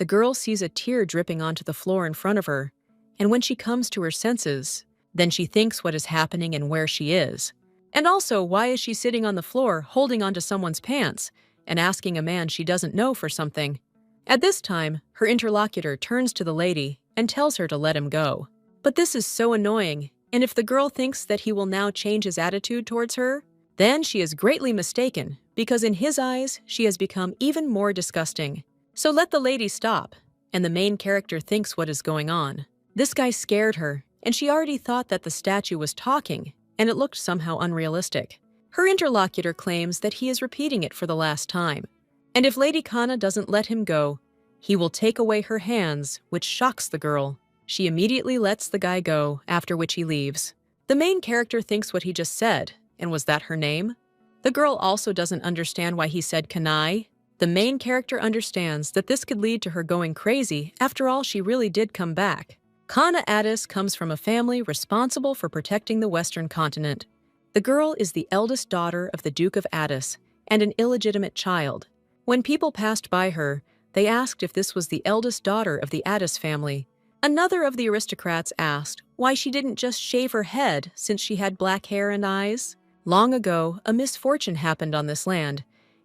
The girl sees a tear dripping onto the floor in front of her, and when she comes to her senses, then she thinks what is happening and where she is. And also, why is she sitting on the floor holding onto someone's pants and asking a man she doesn't know for something? At this time, her interlocutor turns to the lady and tells her to let him go. But this is so annoying, and if the girl thinks that he will now change his attitude towards her, then she is greatly mistaken, because in his eyes, she has become even more disgusting. So let the lady stop, and the main character thinks what is going on. This guy scared her, and she already thought that the statue was talking, and it looked somehow unrealistic. Her interlocutor claims that he is repeating it for the last time, and if Lady Kana doesn't let him go, he will take away her hands, which shocks the girl. She immediately lets the guy go, after which he leaves. The main character thinks what he just said, and was that her name? The girl also doesn't understand why he said kanai. The main character understands that this could lead to her going crazy. After all, she really did come back. Kana Addis comes from a family responsible for protecting the Western continent. The girl is the eldest daughter of the Duke of Addis and an illegitimate child. When people passed by her, they asked if this was the eldest daughter of the Addis family. Another of the aristocrats asked why she didn't just shave her head since she had black hair and eyes. Long ago, a misfortune happened on this land,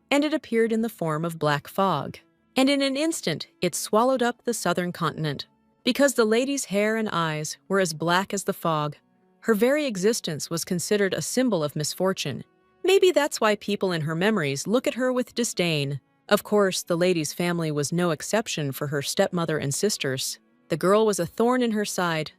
and it appeared in the form of black fog. And in an instant, it swallowed up the southern continent. Because the lady's hair and eyes were as black as the fog, her very existence was considered a symbol of misfortune. Maybe that's why people in her memories look at her with disdain. Of course, the lady's family was no exception for her stepmother and sisters. The girl was a thorn in her side.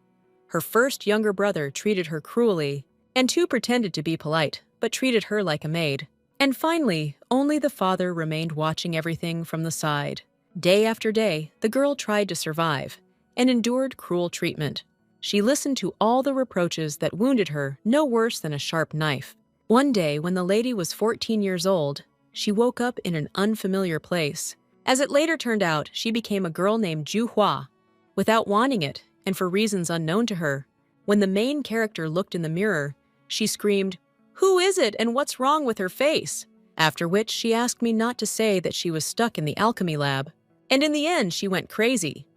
Her first younger brother treated her cruelly, and two pretended to be polite, but treated her like a maid. And finally, only the father remained watching everything from the side. Day after day, the girl tried to survive, and endured cruel treatment. She listened to all the reproaches that wounded her no worse than a sharp knife. One day, when the lady was 14 years old, she woke up in an unfamiliar place. As it later turned out, she became a girl named Ju Hua. Without wanting it, and for reasons unknown to her, when the main character looked in the mirror, she screamed, "Who is it and what's wrong with her face?" After which she asked me not to say that she was stuck in the alchemy lab. And in the end, she went crazy.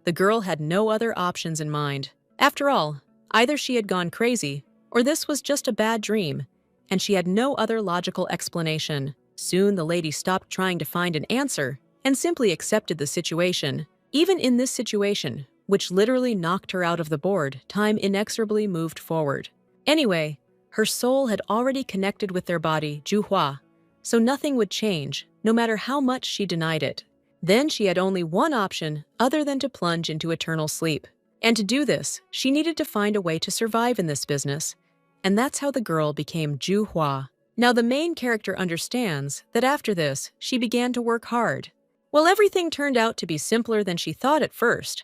The girl had no other options in mind. After all, either she had gone crazy, or this was just a bad dream, and she had no other logical explanation. Soon the lady stopped trying to find an answer and simply accepted the situation. Even in this situation, which literally knocked her out of the board, time inexorably moved forward. Anyway, her soul had already connected with their body, Ju Hua, so nothing would change, no matter how much she denied it. Then she had only one option other than to plunge into eternal sleep. And to do this, she needed to find a way to survive in this business. And that's how the girl became Ju Hua. Now the main character understands that after this, she began to work hard. Well, everything turned out to be simpler than she thought at first,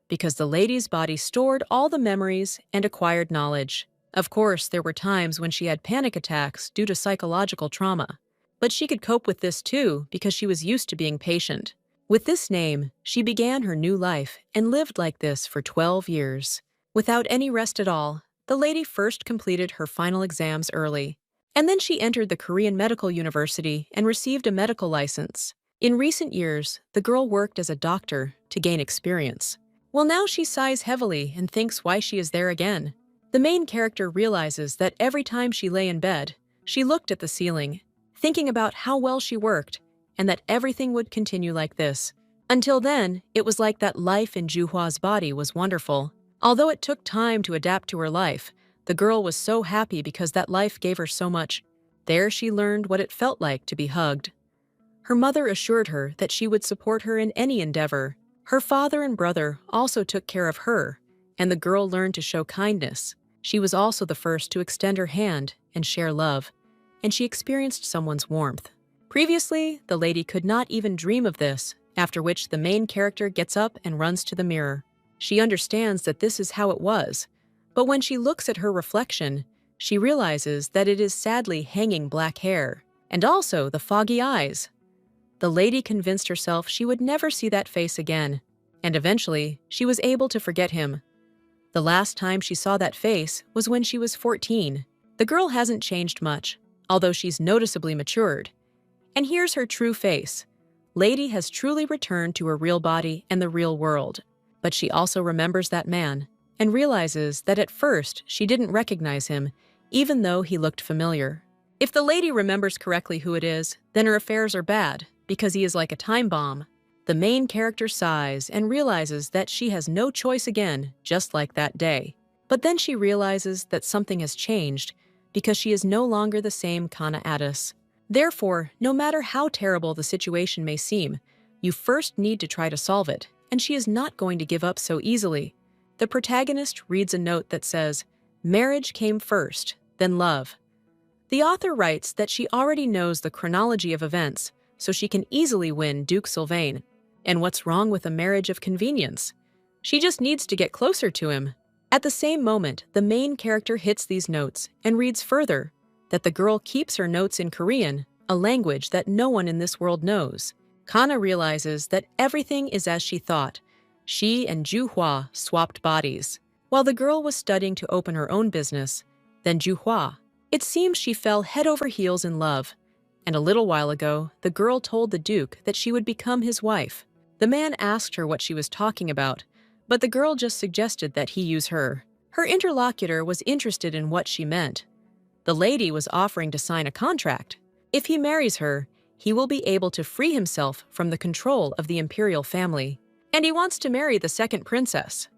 because the lady's body stored all the memories and acquired knowledge. Of course, there were times when she had panic attacks due to psychological trauma. But she could cope with this too because she was used to being patient. With this name, she began her new life and lived like this for 12 years. Without any rest at all, the lady first completed her final exams early, and then she entered the Korean Medical University and received a medical license. In recent years, the girl worked as a doctor to gain experience. Well, now she sighs heavily and thinks why she is there again. The main character realizes that every time she lay in bed, she looked at the ceiling, thinking about how well she worked, and that everything would continue like this. Until then, it was like that life in Ju Hua's body was wonderful. Although it took time to adapt to her life, the girl was so happy because that life gave her so much. There she learned what it felt like to be hugged. Her mother assured her that she would support her in any endeavor. Her father and brother also took care of her, and the girl learned to show kindness. She was also the first to extend her hand and share love, and she experienced someone's warmth. Previously, the lady could not even dream of this, after which the main character gets up and runs to the mirror. She understands that this is how it was, but when she looks at her reflection, she realizes that it is sadly hanging black hair, and also the foggy eyes. The lady convinced herself she would never see that face again, and eventually, she was able to forget him. The last time she saw that face was when she was 14. The girl hasn't changed much, although she's noticeably matured. And here's her true face. Lady has truly returned to her real body and the real world. But she also remembers that man and realizes that at first she didn't recognize him, even though he looked familiar. If the lady remembers correctly who it is, then her affairs are bad, because he is like a time bomb. The main character sighs and realizes that she has no choice again, just like that day. But then she realizes that something has changed, because she is no longer the same Kana Addis. Therefore, no matter how terrible the situation may seem, you first need to try to solve it, and she is not going to give up so easily. The protagonist reads a note that says, "Marriage came first, then love." The author writes that she already knows the chronology of events, so she can easily win Duke Sylvain. And what's wrong with a marriage of convenience? She just needs to get closer to him. At the same moment, the main character hits these notes and reads further that the girl keeps her notes in Korean, a language that no one in this world knows. Kana realizes that everything is as she thought. She and Ju Hua swapped bodies. While the girl was studying to open her own business, then Ju Hua. It seems she fell head over heels in love. And a little while ago, the girl told the Duke that she would become his wife. The man asked her what she was talking about, but the girl just suggested that he use her. Her interlocutor was interested in what she meant. The lady was offering to sign a contract. If he marries her, he will be able to free himself from the control of the imperial family. And he wants to marry the second princess.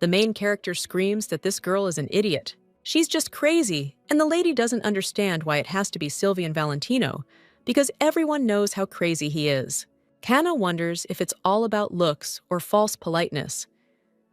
The main character screams that this girl is an idiot. She's just crazy, and the lady doesn't understand why it has to be Sylvian Valentino, because everyone knows how crazy he is. Kana wonders if it's all about looks or false politeness.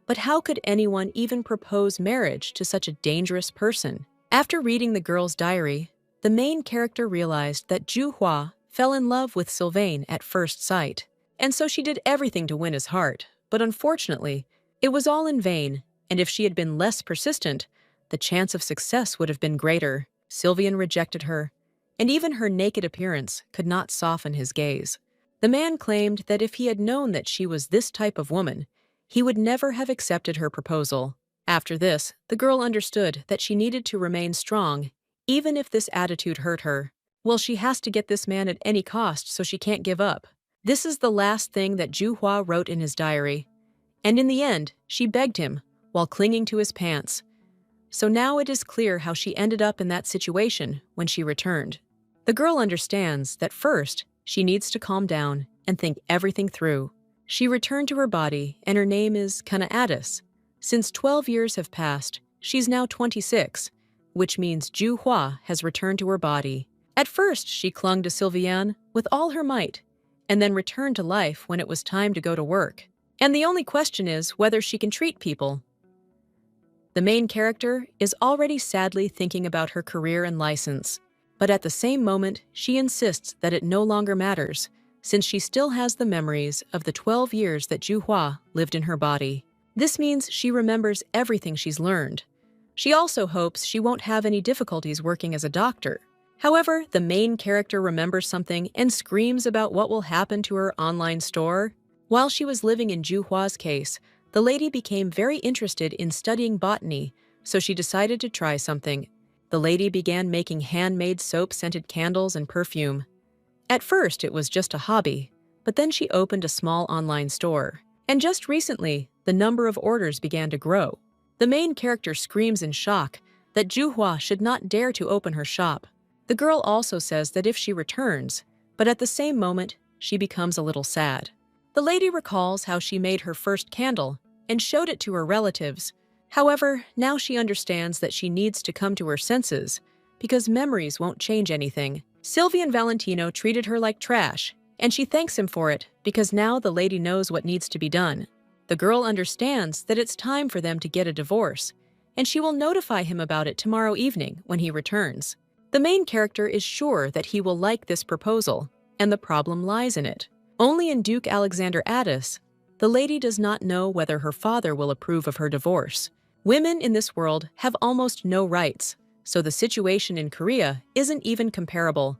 But how could anyone even propose marriage to such a dangerous person? After reading the girl's diary, the main character realized that Ju Hua fell in love with Sylvain at first sight, and so she did everything to win his heart. But unfortunately, it was all in vain, and if she had been less persistent, the chance of success would have been greater. Sylvian rejected her, and even her naked appearance could not soften his gaze. The man claimed that if he had known that she was this type of woman, he would never have accepted her proposal. After this, the girl understood that she needed to remain strong, even if this attitude hurt her. Well, she has to get this man at any cost, so she can't give up. This is the last thing that Ju Hua wrote in his diary. And in the end, she begged him, while clinging to his pants. So now it is clear how she ended up in that situation when she returned. The girl understands that first, she needs to calm down and think everything through. She returned to her body, and her name is Kana Addis. Since 12 years have passed, she's now 26, which means Ju Hua has returned to her body. At first, she clung to Sylvian with all her might, and then returned to life when it was time to go to work. And the only question is whether she can treat people. The main character is already sadly thinking about her career and license, but at the same moment, she insists that it no longer matters, since she still has the memories of the 12 years that Ju Hua lived in her body. This means she remembers everything she's learned. She also hopes she won't have any difficulties working as a doctor. However, the main character remembers something and screams about what will happen to her online store. While she was living in Ju Hua's case, the lady became very interested in studying botany, so she decided to try something. The lady began making handmade soap-scented candles and perfume. At first, it was just a hobby, but then she opened a small online store. And just recently, the number of orders began to grow. The main character screams in shock that Ju Hua should not dare to open her shop. The girl also says that if she returns, but at the same moment, she becomes a little sad. The lady recalls how she made her first candle and showed it to her relatives. However, now she understands that she needs to come to her senses because memories won't change anything. Sylvian Valentino treated her like trash, and she thanks him for it because now the lady knows what needs to be done. The girl understands that it's time for them to get a divorce, and she will notify him about it tomorrow evening when he returns. The main character is sure that he will like this proposal, and the problem lies in it. Only in Duke Alexander Addis, the lady does not know whether her father will approve of her divorce. Women in this world have almost no rights, so the situation in Korea isn't even comparable.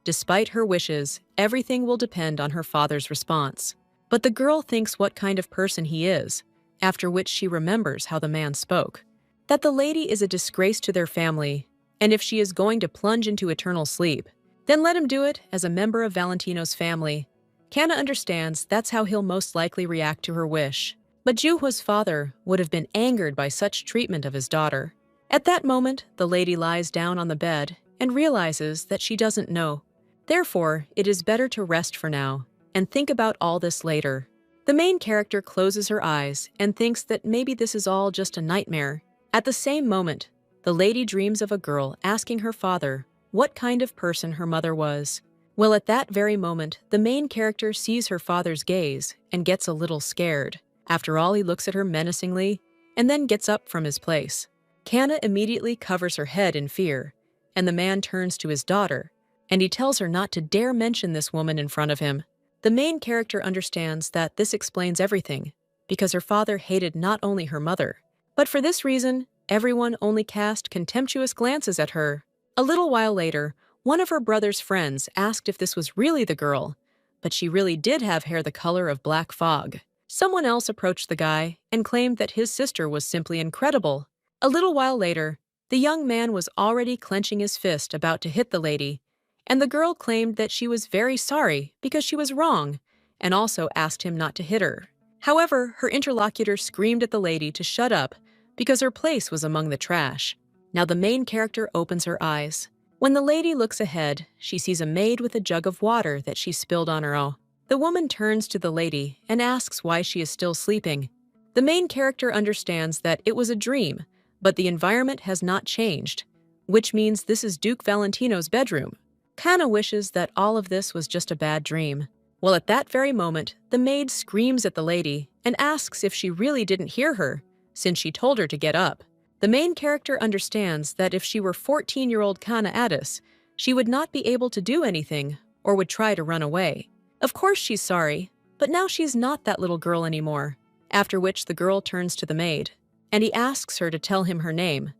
Despite her wishes, everything will depend on her father's response. But the girl thinks what kind of person he is, after which she remembers how the man spoke. That the lady is a disgrace to their family, and if she is going to plunge into eternal sleep, then let him do it as a member of Valentino's family. Kana understands that's how he'll most likely react to her wish. But Juhwa's father would have been angered by such treatment of his daughter. At that moment, the lady lies down on the bed and realizes that she doesn't know. Therefore, it is better to rest for now and think about all this later. The main character closes her eyes and thinks that maybe this is all just a nightmare. At the same moment, the lady dreams of a girl asking her father what kind of person her mother was. Well, at that very moment, the main character sees her father's gaze and gets a little scared. After all, he looks at her menacingly and then gets up from his place. Kana immediately covers her head in fear, and the man turns to his daughter, and he tells her not to dare mention this woman in front of him. The main character understands that this explains everything, because her father hated not only her mother, but for this reason, everyone only cast contemptuous glances at her. A little while later, one of her brother's friends asked if this was really the girl, but she really did have hair the color of black fog. Someone else approached the guy and claimed that his sister was simply incredible. A little while later, the young man was already clenching his fist about to hit the lady, and the girl claimed that she was very sorry because she was wrong, and also asked him not to hit her. However, her interlocutor screamed at the lady to shut up because her place was among the trash. Now the main character opens her eyes. When the lady looks ahead, she sees a maid with a jug of water that she spilled on her own. The woman turns to the lady and asks why she is still sleeping. The main character understands that it was a dream, but the environment has not changed, which means this is Duke Valentino's bedroom. Kana wishes that all of this was just a bad dream. Well, at that very moment, the maid screams at the lady and asks if she really didn't hear her, since she told her to get up. The main character understands that if she were 14-year-old Kana Addis, she would not be able to do anything or would try to run away. Of course she's sorry, but now she's not that little girl anymore. After which the girl turns to the maid, and he asks her to tell him her name.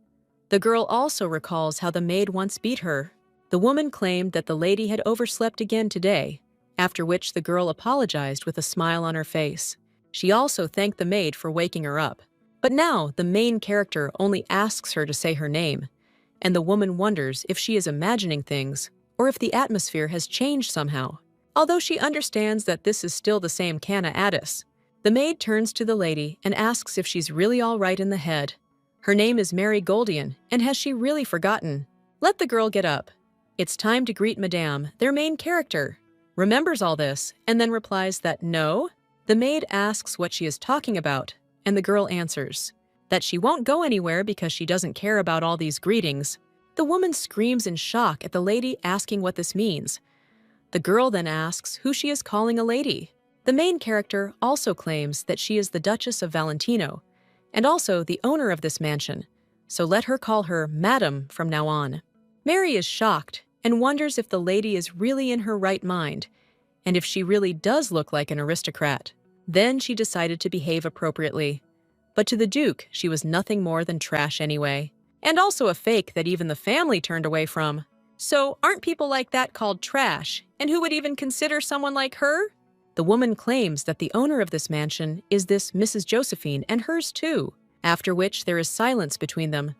The girl also recalls how the maid once beat her. The woman claimed that the lady had overslept again today, after which the girl apologized with a smile on her face. She also thanked the maid for waking her up. But now the main character only asks her to say her name, and the woman wonders if she is imagining things or if the atmosphere has changed somehow. Although she understands that this is still the same Kana Addis, the maid turns to the lady and asks if she's really all right in the head. Her name is Mary Goldian, and has she really forgotten? Let the girl get up. It's time to greet Madame, their main character. Remembers all this, and then replies that no. The maid asks what she is talking about, and the girl answers that she won't go anywhere because she doesn't care about all these greetings. The woman screams in shock at the lady asking what this means. The girl then asks who she is calling a lady. The main character also claims that she is the Duchess of Valentino, and also the owner of this mansion, so let her call her Madam from now on. Mary is shocked and wonders if the lady is really in her right mind, and if she really does look like an aristocrat. Then she decided to behave appropriately. But to the Duke, she was nothing more than trash anyway, and also a fake that even the family turned away from. So aren't people like that called trash, and who would even consider someone like her? The woman claims that the owner of this mansion is this Mrs. Josephine and hers too, after which there is silence between them.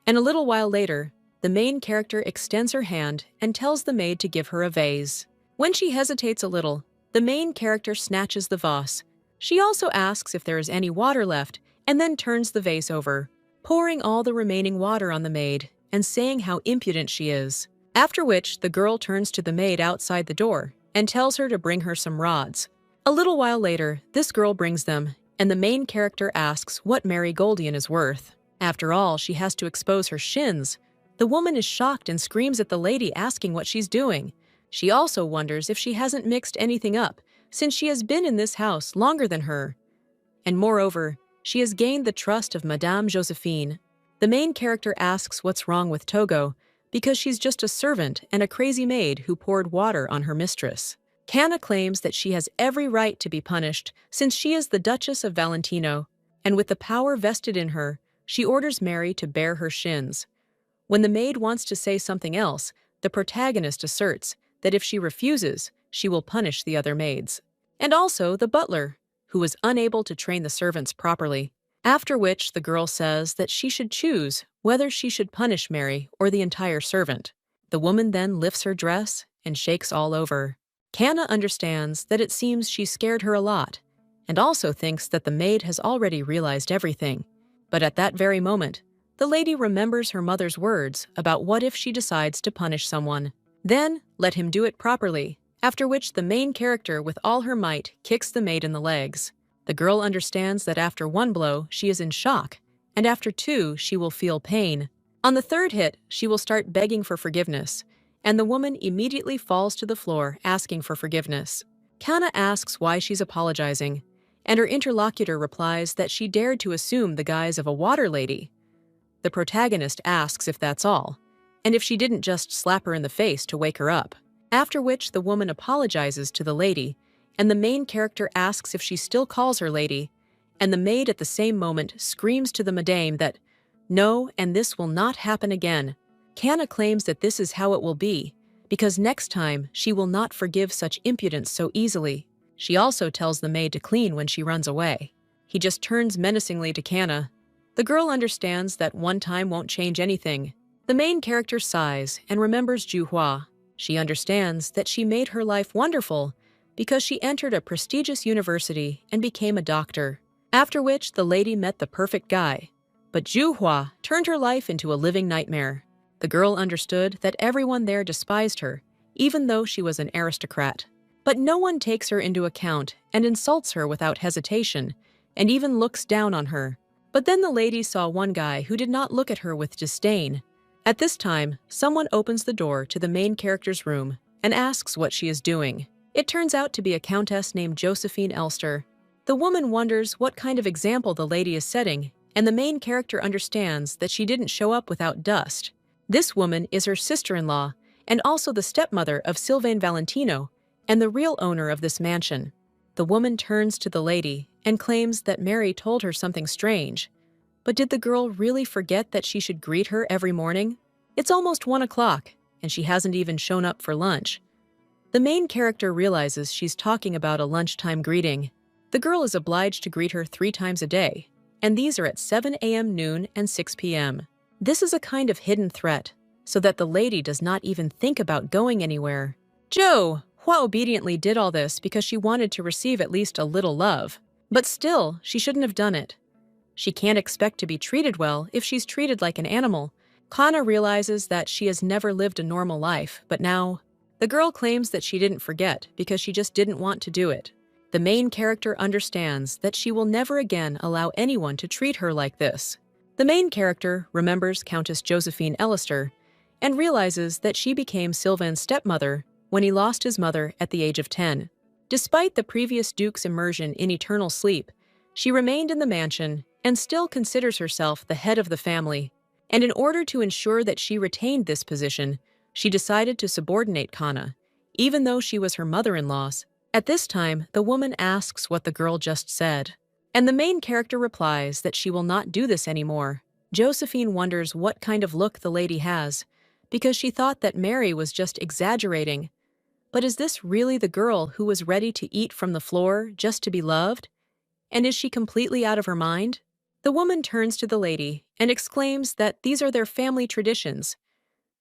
And a little while later, the main character extends her hand and tells the maid to give her a vase. When she hesitates a little, the main character snatches the vase. She also asks if there is any water left and then turns the vase over, pouring all the remaining water on the maid and saying how impudent she is. After which, the girl turns to the maid outside the door and tells her to bring her some rods. A little while later, this girl brings them, and the main character asks what Mary Goldian is worth. After all, she has to expose her shins. The woman is shocked and screams at the lady asking what she's doing. She also wonders if she hasn't mixed anything up, since she has been in this house longer than her. And moreover, she has gained the trust of Madame Josephine. The main character asks what's wrong with Togo, because she's just a servant and a crazy maid who poured water on her mistress. Kana claims that she has every right to be punished since she is the Duchess of Valentino, and with the power vested in her, she orders Mary to bare her shins. When the maid wants to say something else, the protagonist asserts that if she refuses, she will punish the other maids. And also the butler, who was unable to train the servants properly. After which the girl says that she should choose whether she should punish Mary or the entire servant. The woman then lifts her dress and shakes all over. Kana understands that it seems she scared her a lot, and also thinks that the maid has already realized everything. But at that very moment, the lady remembers her mother's words about what if she decides to punish someone. Then, let him do it properly, after which the main character with all her might kicks the maid in the legs. The girl understands that after one blow, she is in shock, and after two, she will feel pain. On the third hit, she will start begging for forgiveness, and the woman immediately falls to the floor asking for forgiveness. Kana asks why she's apologizing, and her interlocutor replies that she dared to assume the guise of a water lady. The protagonist asks if that's all, and if she didn't just slap her in the face to wake her up. After which the woman apologizes to the lady, and the main character asks if she still calls her lady, and the maid at the same moment screams to the madame that, no, and this will not happen again. Kana claims that this is how it will be, because next time she will not forgive such impudence so easily. She also tells the maid to clean when she runs away. He just turns menacingly to Kana. The girl understands that one time won't change anything. The main character sighs and remembers Juhua. She understands that she made her life wonderful because she entered a prestigious university and became a doctor. After which the lady met the perfect guy. But Juhua turned her life into a living nightmare. The girl understood that everyone there despised her, even though she was an aristocrat. But no one takes her into account and insults her without hesitation, and even looks down on her. But then the lady saw one guy who did not look at her with disdain. At this time, someone opens the door to the main character's room and asks what she is doing. It turns out to be a countess named Josephine Elster. The woman wonders what kind of example the lady is setting, and the main character understands that she didn't show up without dust. This woman is her sister-in-law and also the stepmother of Sylvain Valentino and the real owner of this mansion. The woman turns to the lady and claims that Mary told her something strange. But did the girl really forget that she should greet her every morning? It's almost 1 o'clock, and she hasn't even shown up for lunch. The main character realizes she's talking about a lunchtime greeting. The girl is obliged to greet her 3 times a day, and these are at 7 a.m., noon, and 6 p.m. This is a kind of hidden threat, so that the lady does not even think about going anywhere. Hua obediently did all this because she wanted to receive at least a little love. But still, she shouldn't have done it. She can't expect to be treated well if she's treated like an animal. Kana realizes that she has never lived a normal life, but now, the girl claims that she didn't forget because she just didn't want to do it. The main character understands that she will never again allow anyone to treat her like this. The main character remembers Countess Josephine Elster and realizes that she became Sylvain's stepmother when he lost his mother at the age of 10. Despite the previous duke's immersion in eternal sleep, she remained in the mansion and still considers herself the head of the family. And in order to ensure that she retained this position, she decided to subordinate Kana, even though she was her mother-in-law's. At this time, the woman asks what the girl just said, and the main character replies that she will not do this anymore. Josephine wonders what kind of look the lady has, because she thought that Mary was just exaggerating. But is this really the girl who was ready to eat from the floor just to be loved? And is she completely out of her mind? The woman turns to the lady and exclaims that these are their family traditions.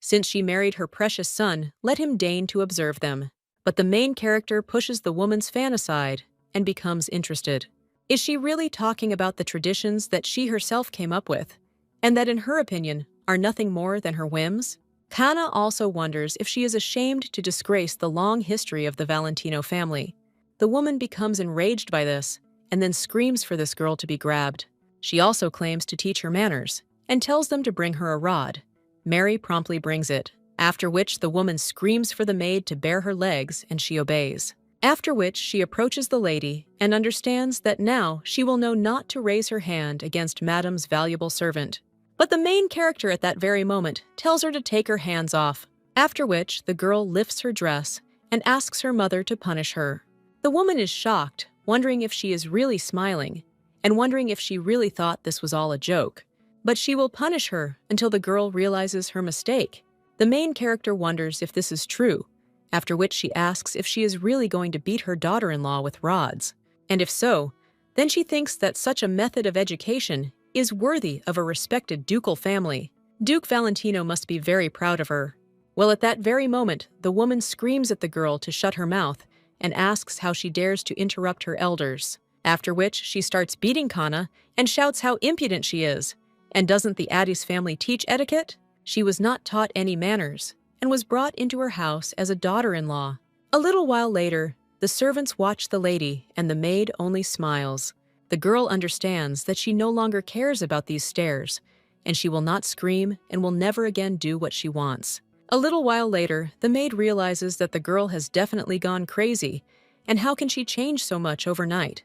Since she married her precious son, let him deign to observe them. But the main character pushes the woman's fan aside and becomes interested. Is she really talking about the traditions that she herself came up with, and that in her opinion are nothing more than her whims? Kana also wonders if she is ashamed to disgrace the long history of the Valentino family. The woman becomes enraged by this and then screams for this girl to be grabbed. She also claims to teach her manners and tells them to bring her a rod. Mary promptly brings it, after which the woman screams for the maid to bare her legs and she obeys. After which she approaches the lady and understands that now she will know not to raise her hand against Madame's valuable servant. But the main character at that very moment tells her to take her hands off, after which the girl lifts her dress and asks her mother to punish her. The woman is shocked, wondering if she is really smiling, and wondering if she really thought this was all a joke. But she will punish her until the girl realizes her mistake. The main character wonders if this is true, after which she asks if she is really going to beat her daughter-in-law with rods. And if so, then she thinks that such a method of education is worthy of a respected ducal family. Duke Valentino must be very proud of her. Well, at that very moment, the woman screams at the girl to shut her mouth and asks how she dares to interrupt her elders. After which, she starts beating Kana and shouts how impudent she is. And doesn't the Addis family teach etiquette? She was not taught any manners and was brought into her house as a daughter-in-law. A little while later, the servants watch the lady and the maid only smiles. The girl understands that she no longer cares about these stares, and she will not scream and will never again do what she wants. A little while later, the maid realizes that the girl has definitely gone crazy, and how can she change so much overnight?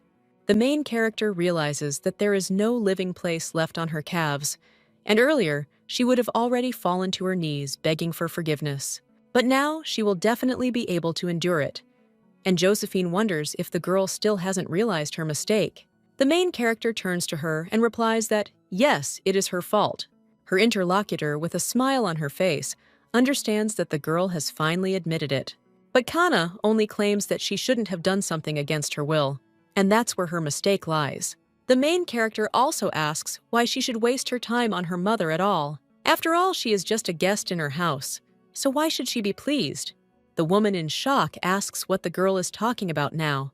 The main character realizes that there is no living place left on her calves, and earlier, she would have already fallen to her knees begging for forgiveness. But now, she will definitely be able to endure it. And Josephine wonders if the girl still hasn't realized her mistake. The main character turns to her and replies that, yes, it is her fault. Her interlocutor, with a smile on her face, understands that the girl has finally admitted it. But Kana only claims that she shouldn't have done something against her will, and that's where her mistake lies. The main character also asks why she should waste her time on her mother at all. After all, she is just a guest in her house, so why should she be pleased? The woman in shock asks what the girl is talking about now,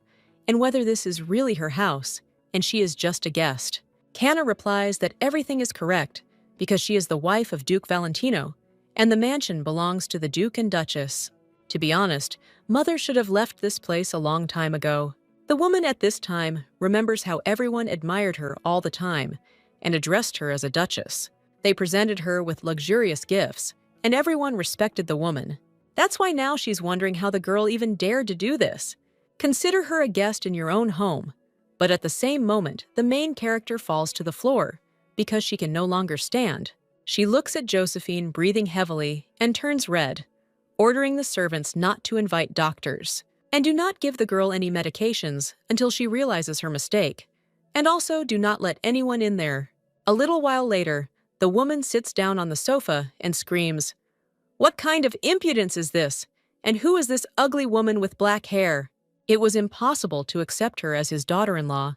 and whether this is really her house, and she is just a guest. Kana replies that everything is correct, because she is the wife of Duke Valentino, and the mansion belongs to the Duke and Duchess. To be honest, Mother should have left this place a long time ago. The woman at this time remembers how everyone admired her all the time and addressed her as a duchess. They presented her with luxurious gifts, and everyone respected the woman. That's why now she's wondering how the girl even dared to do this. Consider her a guest in your own home. But at the same moment, the main character falls to the floor because she can no longer stand. She looks at Josephine breathing heavily and turns red, ordering the servants not to invite doctors. And do not give the girl any medications until she realizes her mistake. And also do not let anyone in there. A little while later, the woman sits down on the sofa and screams, "What kind of impudence is this? And who is this ugly woman with black hair?" It was impossible to accept her as his daughter-in-law.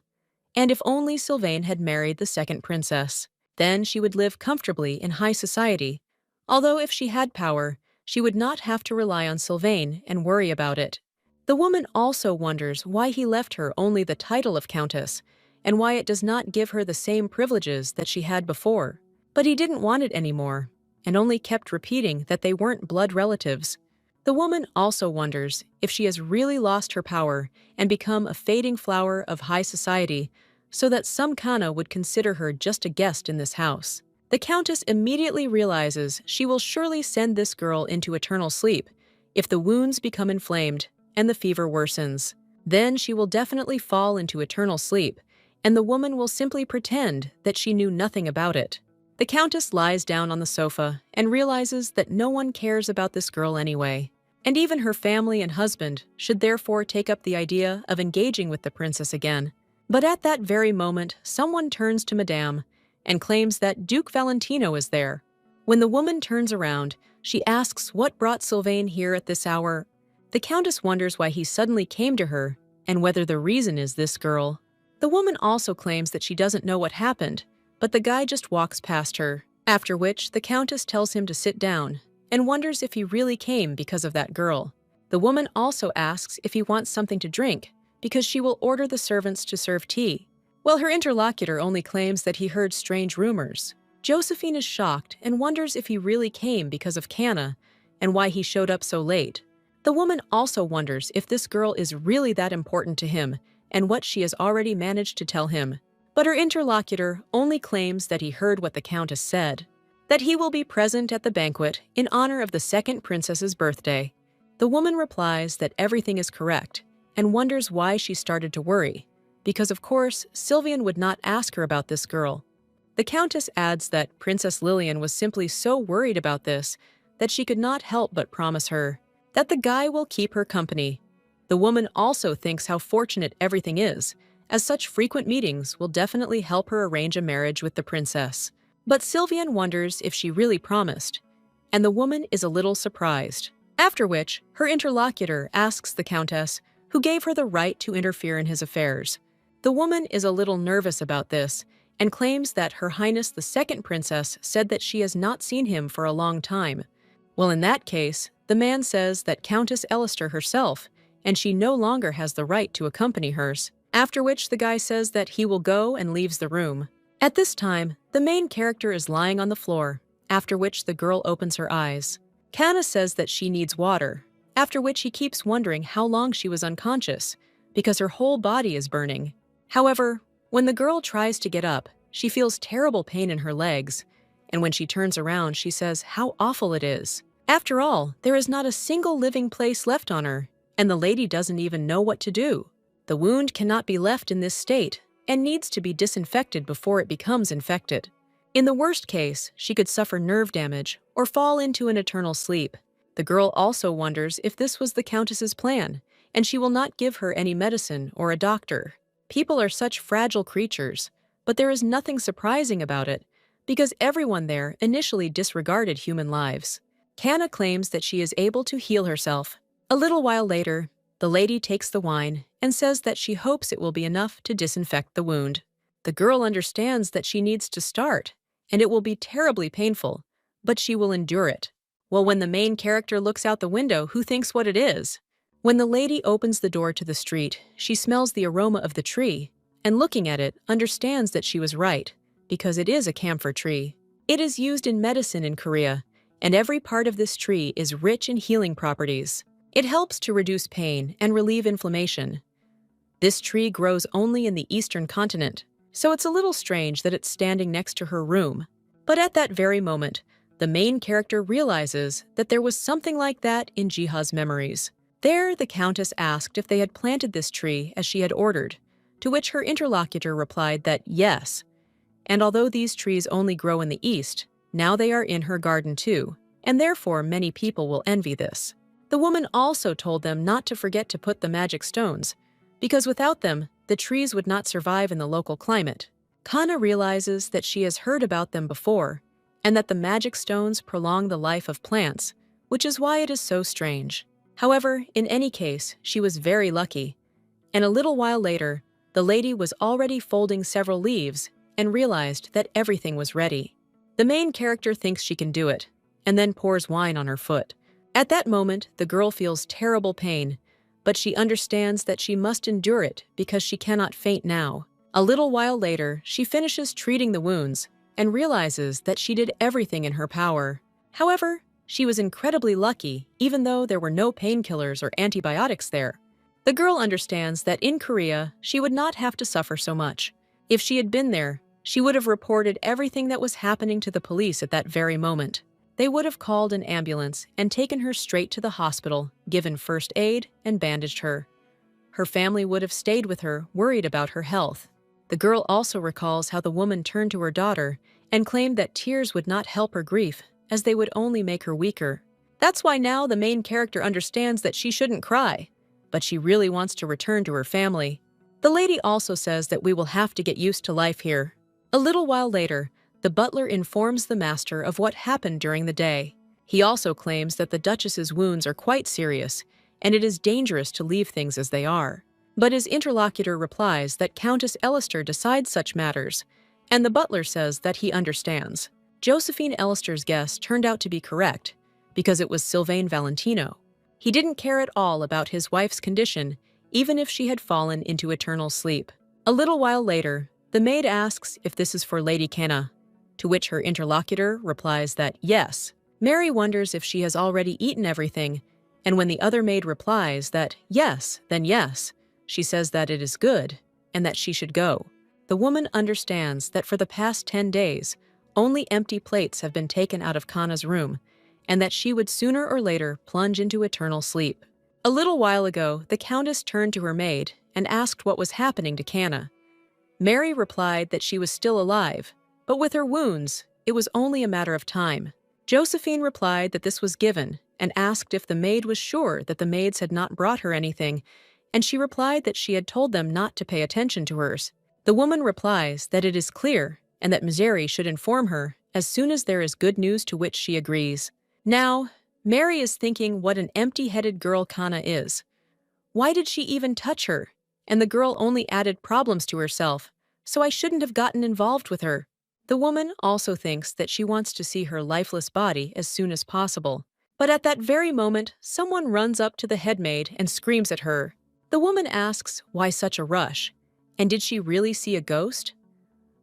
And if only Sylvain had married the second princess, then she would live comfortably in high society. Although if she had power, she would not have to rely on Sylvain and worry about it. The woman also wonders why he left her only the title of countess, and why it does not give her the same privileges that she had before. But he didn't want it anymore, and only kept repeating that they weren't blood relatives. The woman also wonders if she has really lost her power and become a fading flower of high society, so that some Kana would consider her just a guest in this house. The countess immediately realizes she will surely send this girl into eternal sleep if the wounds become inflamed and the fever worsens. Then she will definitely fall into eternal sleep, and the woman will simply pretend that she knew nothing about it. The countess lies down on the sofa and realizes that no one cares about this girl anyway, and even her family and husband should therefore take up the idea of engaging with the princess again. But at that very moment, someone turns to Madame and claims that Duke Valentino is there. When the woman turns around, she asks what brought Sylvain here at this hour. The countess wonders why he suddenly came to her and whether the reason is this girl. The woman also claims that she doesn't know what happened, but the guy just walks past her, after which the countess tells him to sit down and wonders if he really came because of that girl. The woman also asks if he wants something to drink because she will order the servants to serve tea. Well, her interlocutor only claims that he heard strange rumors. Josephine is shocked and wonders if he really came because of Kana and why he showed up so late. The woman also wonders if this girl is really that important to him and what she has already managed to tell him. But her interlocutor only claims that he heard what the countess said, that he will be present at the banquet in honor of the second princess's birthday. The woman replies that everything is correct and wonders why she started to worry, because of course Sylvain would not ask her about this girl. The countess adds that Princess Lillian was simply so worried about this that she could not help but promise her that the guy will keep her company. The woman also thinks how fortunate everything is, as such frequent meetings will definitely help her arrange a marriage with the princess. But Sylvain wonders if she really promised, and the woman is a little surprised. After which, her interlocutor asks the countess who gave her the right to interfere in his affairs. The woman is a little nervous about this and claims that Her Highness the Second Princess said that she has not seen him for a long time. Well, in that case, the man says that Countess Elister herself, and she no longer has the right to accompany hers, after which the guy says that he will go and leaves the room. At this time, the main character is lying on the floor, after which the girl opens her eyes. Kana says that she needs water, after which he keeps wondering how long she was unconscious, because her whole body is burning. However, when the girl tries to get up, she feels terrible pain in her legs, and when she turns around, she says how awful it is. After all, there is not a single living place left on her, and the lady doesn't even know what to do. The wound cannot be left in this state and needs to be disinfected before it becomes infected. In the worst case, she could suffer nerve damage or fall into an eternal sleep. The girl also wonders if this was the Countess's plan, and she will not give her any medicine or a doctor. People are such fragile creatures, but there is nothing surprising about it, because everyone there initially disregarded human lives. Kana claims that she is able to heal herself. A little while later, the lady takes the wine and says that she hopes it will be enough to disinfect the wound. The girl understands that she needs to start, and it will be terribly painful, but she will endure it. Well, when the main character looks out the window, who thinks what it is? When the lady opens the door to the street, she smells the aroma of the tree, and looking at it, understands that she was right, because it is a camphor tree. It is used in medicine in Korea, and every part of this tree is rich in healing properties. It helps to reduce pain and relieve inflammation. This tree grows only in the eastern continent, so it's a little strange that it's standing next to her room. But at that very moment, the main character realizes that there was something like that in Jiha's memories. There, the Countess asked if they had planted this tree as she had ordered, to which her interlocutor replied that yes, and although these trees only grow in the east, now they are in her garden too, and therefore many people will envy this. The woman also told them not to forget to put the magic stones, because without them, the trees would not survive in the local climate. Kana realizes that she has heard about them before, and that the magic stones prolong the life of plants, which is why it is so strange. However, in any case, she was very lucky, and a little while later, the lady was already folding several leaves and realized that everything was ready. The main character thinks she can do it, and then pours wine on her foot. At that moment, the girl feels terrible pain, but she understands that she must endure it because she cannot faint now. A little while later, she finishes treating the wounds and realizes that she did everything in her power. However, she was incredibly lucky, even though there were no painkillers or antibiotics there. The girl understands that in Korea, she would not have to suffer so much. If she had been there, she would have reported everything that was happening to the police at that very moment. They would have called an ambulance and taken her straight to the hospital, given first aid, and bandaged her. Her family would have stayed with her, worried about her health. The girl also recalls how the woman turned to her daughter and claimed that tears would not help her grief, as they would only make her weaker. That's why now the main character understands that she shouldn't cry, but she really wants to return to her family. The lady also says that we will have to get used to life here. A little while later, the butler informs the master of what happened during the day. He also claims that the Duchess's wounds are quite serious, and it is dangerous to leave things as they are. But his interlocutor replies that Countess Elister decides such matters, and the butler says that he understands. Josephine Elister's guess turned out to be correct, because it was Sylvain Valentino. He didn't care at all about his wife's condition, even if she had fallen into eternal sleep. A little while later, the maid asks if this is for Lady Kana, to which her interlocutor replies that yes. Mary wonders if she has already eaten everything, and when the other maid replies that yes, then yes, she says that it is good and that she should go. The woman understands that for the past 10 days, only empty plates have been taken out of Kana's room, and that she would sooner or later plunge into eternal sleep. A little while ago, the Countess turned to her maid and asked what was happening to Kana. Mary replied that she was still alive, but with her wounds, it was only a matter of time. Josephine replied that this was given and asked if the maid was sure that the maids had not brought her anything, and she replied that she had told them not to pay attention to hers. The woman replies that it is clear and that Mary should inform her as soon as there is good news, to which she agrees. Now, Mary is thinking what an empty-headed girl Kana is. Why did she even touch her? And the girl only added problems to herself, so I shouldn't have gotten involved with her. The woman also thinks that she wants to see her lifeless body as soon as possible. But at that very moment, someone runs up to the headmaid and screams at her. The woman asks why such a rush, and did she really see a ghost?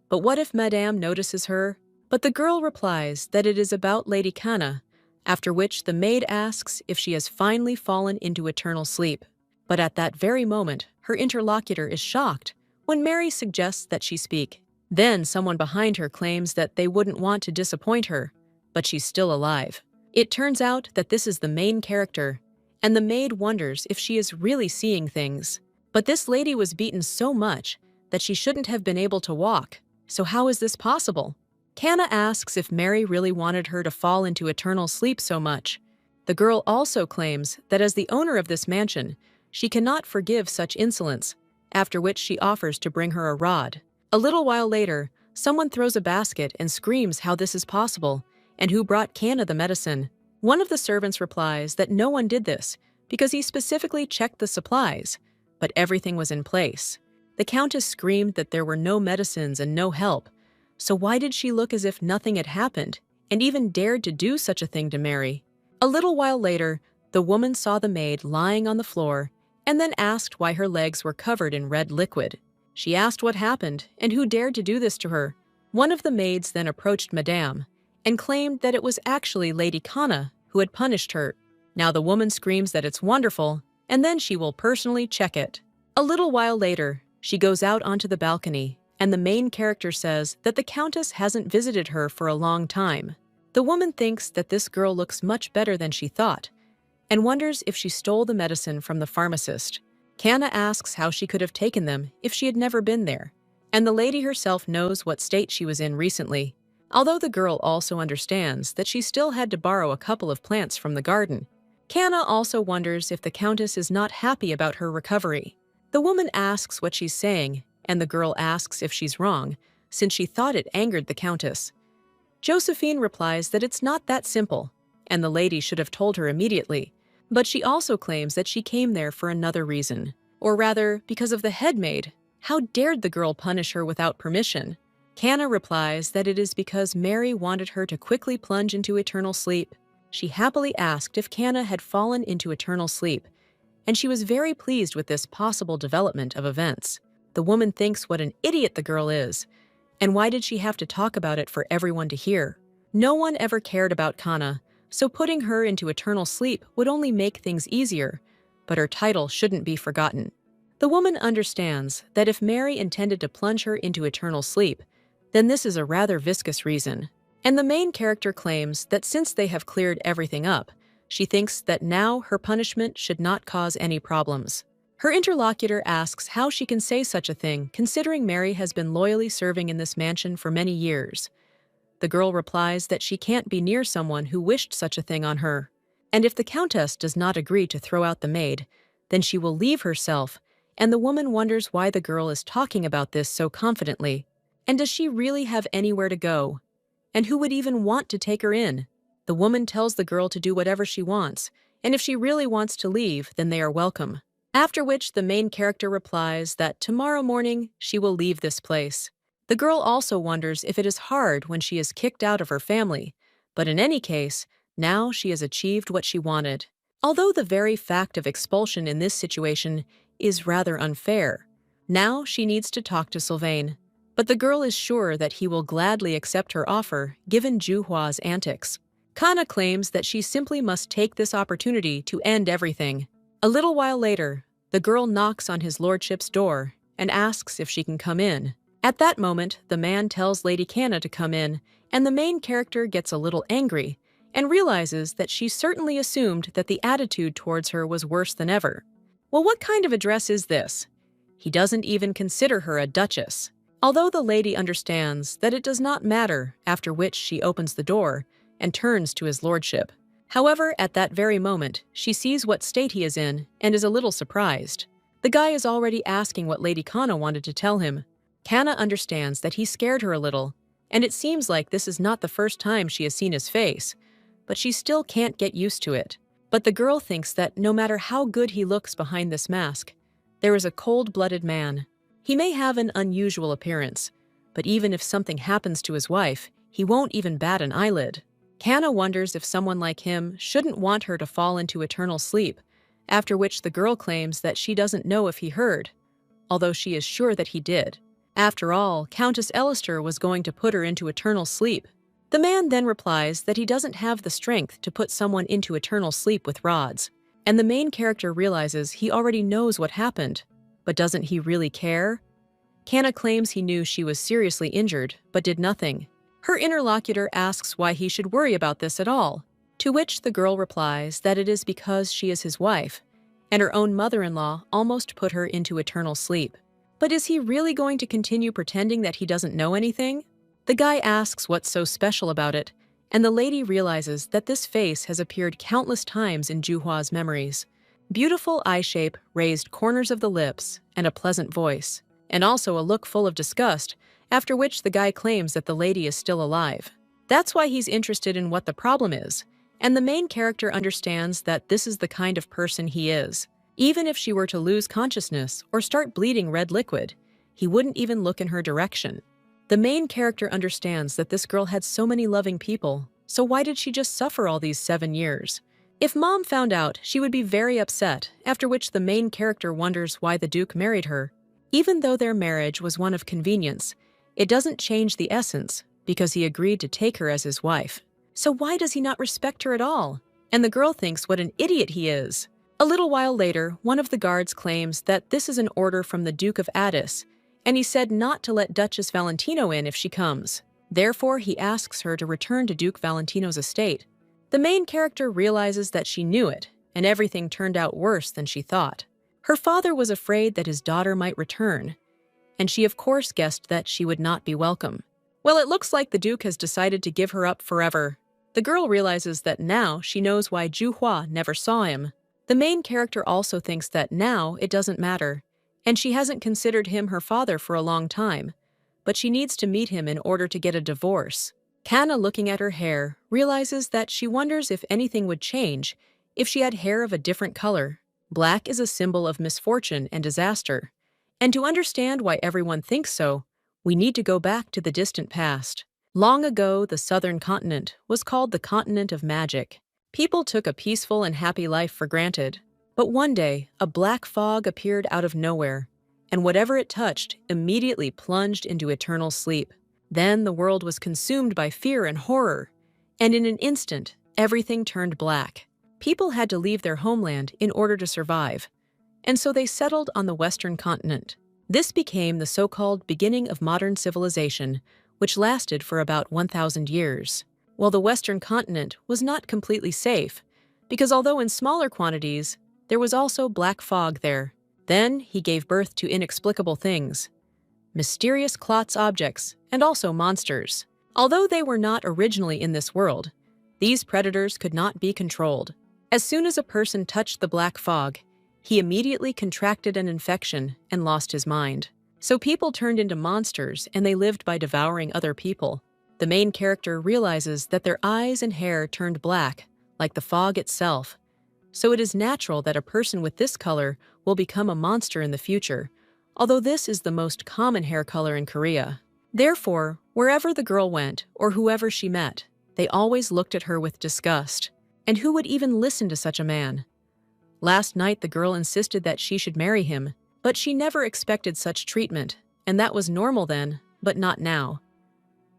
But what if Madame notices her? But the girl replies that it is about Lady Kana, after which the maid asks if she has finally fallen into eternal sleep. But at that very moment, her interlocutor is shocked when Mary suggests that she speak. Then someone behind her claims that they wouldn't want to disappoint her, but she's still alive. It turns out that this is the main character, and the maid wonders if she is really seeing things. But this lady was beaten so much that she shouldn't have been able to walk. So how is this possible? Kana asks if Mary really wanted her to fall into eternal sleep so much. The girl also claims that as the owner of this mansion, she cannot forgive such insolence, after which she offers to bring her a rod. A little while later, someone throws a basket and screams how this is possible, and who brought Kana the medicine. One of the servants replies that no one did this, because he specifically checked the supplies, but everything was in place. The Countess screamed that there were no medicines and no help, so why did she look as if nothing had happened, and even dared to do such a thing to Mary? A little while later, the woman saw the maid lying on the floor, and then asked why her legs were covered in red liquid. She asked what happened, and who dared to do this to her. One of the maids then approached Madame, and claimed that it was actually Lady Kana who had punished her. Now the woman screams that it's wonderful, and then she will personally check it. A little while later, she goes out onto the balcony, and the main character says that the Countess hasn't visited her for a long time. The woman thinks that this girl looks much better than she thought, and wonders if she stole the medicine from the pharmacist. Kana asks how she could have taken them if she had never been there, and the lady herself knows what state she was in recently, although the girl also understands that she still had to borrow a couple of plants from the garden. Kana also wonders if the Countess is not happy about her recovery. The woman asks what she's saying, and the girl asks if she's wrong, since she thought it angered the Countess. Josephine replies that it's not that simple, and the lady should have told her immediately, but she also claims that she came there for another reason, or rather, because of the headmaid. How dared the girl punish her without permission? Kana replies that it is because Mary wanted her to quickly plunge into eternal sleep. She happily asked if Kana had fallen into eternal sleep, and she was very pleased with this possible development of events. The woman thinks what an idiot the girl is, and why did she have to talk about it for everyone to hear? No one ever cared about Kana, so putting her into eternal sleep would only make things easier, but her title shouldn't be forgotten. The woman understands that if Mary intended to plunge her into eternal sleep, then this is a rather viscous reason. And the main character claims that since they have cleared everything up, she thinks that now her punishment should not cause any problems. Her interlocutor asks how she can say such a thing, considering Mary has been loyally serving in this mansion for many years. The girl replies that she can't be near someone who wished such a thing on her, and if the Countess does not agree to throw out the maid, then she will leave herself, and the woman wonders why the girl is talking about this so confidently. And does she really have anywhere to go? And who would even want to take her in? The woman tells the girl to do whatever she wants, and if she really wants to leave, then they are welcome. After which the main character replies that tomorrow morning she will leave this place. The girl also wonders if it is hard when she is kicked out of her family, but in any case, now she has achieved what she wanted. Although the very fact of expulsion in this situation is rather unfair, now she needs to talk to Sylvain. But the girl is sure that he will gladly accept her offer, given Juhua's antics. Kana claims that she simply must take this opportunity to end everything. A little while later, the girl knocks on his lordship's door and asks if she can come in. At that moment, the man tells Lady Kana to come in, and the main character gets a little angry and realizes that she certainly assumed that the attitude towards her was worse than ever. Well, what kind of address is this? He doesn't even consider her a duchess. Although the lady understands that it does not matter, after which she opens the door and turns to his lordship. However, at that very moment, she sees what state he is in and is a little surprised. The guy is already asking what Lady Kana wanted to tell him. Kana understands that he scared her a little, and it seems like this is not the first time she has seen his face, but she still can't get used to it. But the girl thinks that no matter how good he looks behind this mask, there is a cold-blooded man. He may have an unusual appearance, but even if something happens to his wife, he won't even bat an eyelid. Kana wonders if someone like him shouldn't want her to fall into eternal sleep, after which the girl claims that she doesn't know if he heard, although she is sure that he did. After all, Countess Elister was going to put her into eternal sleep. The man then replies that he doesn't have the strength to put someone into eternal sleep with rods, and the main character realizes he already knows what happened, but doesn't he really care? Kana claims he knew she was seriously injured, but did nothing. Her interlocutor asks why he should worry about this at all, to which the girl replies that it is because she is his wife, and her own mother-in-law almost put her into eternal sleep. But is he really going to continue pretending that he doesn't know anything? The guy asks what's so special about it, and the lady realizes that this face has appeared countless times in Juhwa's memories. Beautiful eye shape, raised corners of the lips, and a pleasant voice, and also a look full of disgust, after which the guy claims that the lady is still alive. That's why he's interested in what the problem is, and the main character understands that this is the kind of person he is. Even if she were to lose consciousness or start bleeding red liquid, he wouldn't even look in her direction. The main character understands that this girl had so many loving people, so why did she just suffer all these 7 years? If Mom found out, she would be very upset, after which the main character wonders why the Duke married her. Even though their marriage was one of convenience, it doesn't change the essence, because he agreed to take her as his wife. So why does he not respect her at all? And the girl thinks what an idiot he is. A little while later, one of the guards claims that this is an order from the Duke of Addis, and he said not to let Duchess Valentino in if she comes. Therefore, he asks her to return to Duke Valentino's estate. The main character realizes that she knew it, and everything turned out worse than she thought. Her father was afraid that his daughter might return, and she of course guessed that she would not be welcome. Well, it looks like the Duke has decided to give her up forever. The girl realizes that now she knows why Juhwa never saw him. The main character also thinks that now it doesn't matter, and she hasn't considered him her father for a long time, but she needs to meet him in order to get a divorce. Kana, looking at her hair, realizes that she wonders if anything would change if she had hair of a different color. Black is a symbol of misfortune and disaster, and to understand why everyone thinks so, we need to go back to the distant past. Long ago, the southern continent was called the continent of magic. People took a peaceful and happy life for granted, but one day, a black fog appeared out of nowhere, and whatever it touched immediately plunged into eternal sleep. Then the world was consumed by fear and horror, and in an instant, everything turned black. People had to leave their homeland in order to survive, and so they settled on the western continent. This became the so-called beginning of modern civilization, which lasted for about 1,000 years. While the western continent was not completely safe, because although in smaller quantities, there was also black fog there. Then he gave birth to inexplicable things, mysterious clots objects, and also monsters. Although they were not originally in this world, these predators could not be controlled. As soon as a person touched the black fog, he immediately contracted an infection and lost his mind. So people turned into monsters and they lived by devouring other people. The main character realizes that their eyes and hair turned black, like the fog itself. So it is natural that a person with this color will become a monster in the future, although this is the most common hair color in Korea. Therefore, wherever the girl went or whoever she met, they always looked at her with disgust. And who would even listen to such a man? Last night the girl insisted that she should marry him, but she never expected such treatment, and that was normal then, but not now.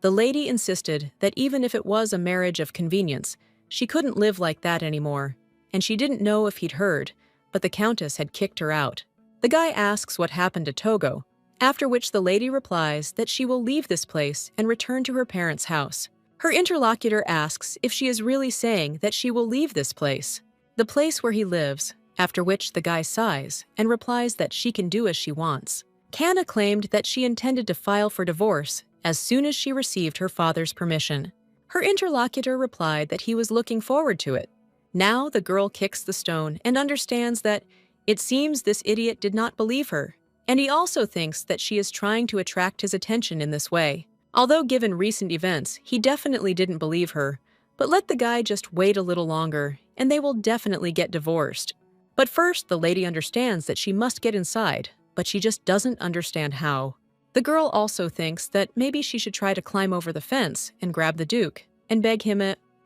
The lady insisted that even if it was a marriage of convenience, she couldn't live like that anymore, and she didn't know if he'd heard, but the countess had kicked her out. The guy asks what happened to Togo, after which the lady replies that she will leave this place and return to her parents' house. Her interlocutor asks if she is really saying that she will leave this place, the place where he lives, after which the guy sighs and replies that she can do as she wants. Kana claimed that she intended to file for divorce as soon as she received her father's permission. Her interlocutor replied that he was looking forward to it. Now the girl kicks the stone and understands that it seems this idiot did not believe her, and he also thinks that she is trying to attract his attention in this way. Although given recent events, he definitely didn't believe her, but let the guy just wait a little longer, and they will definitely get divorced. But first, the lady understands that she must get inside, but she just doesn't understand how. The girl also thinks that maybe she should try to climb over the fence and grab the Duke, and beg him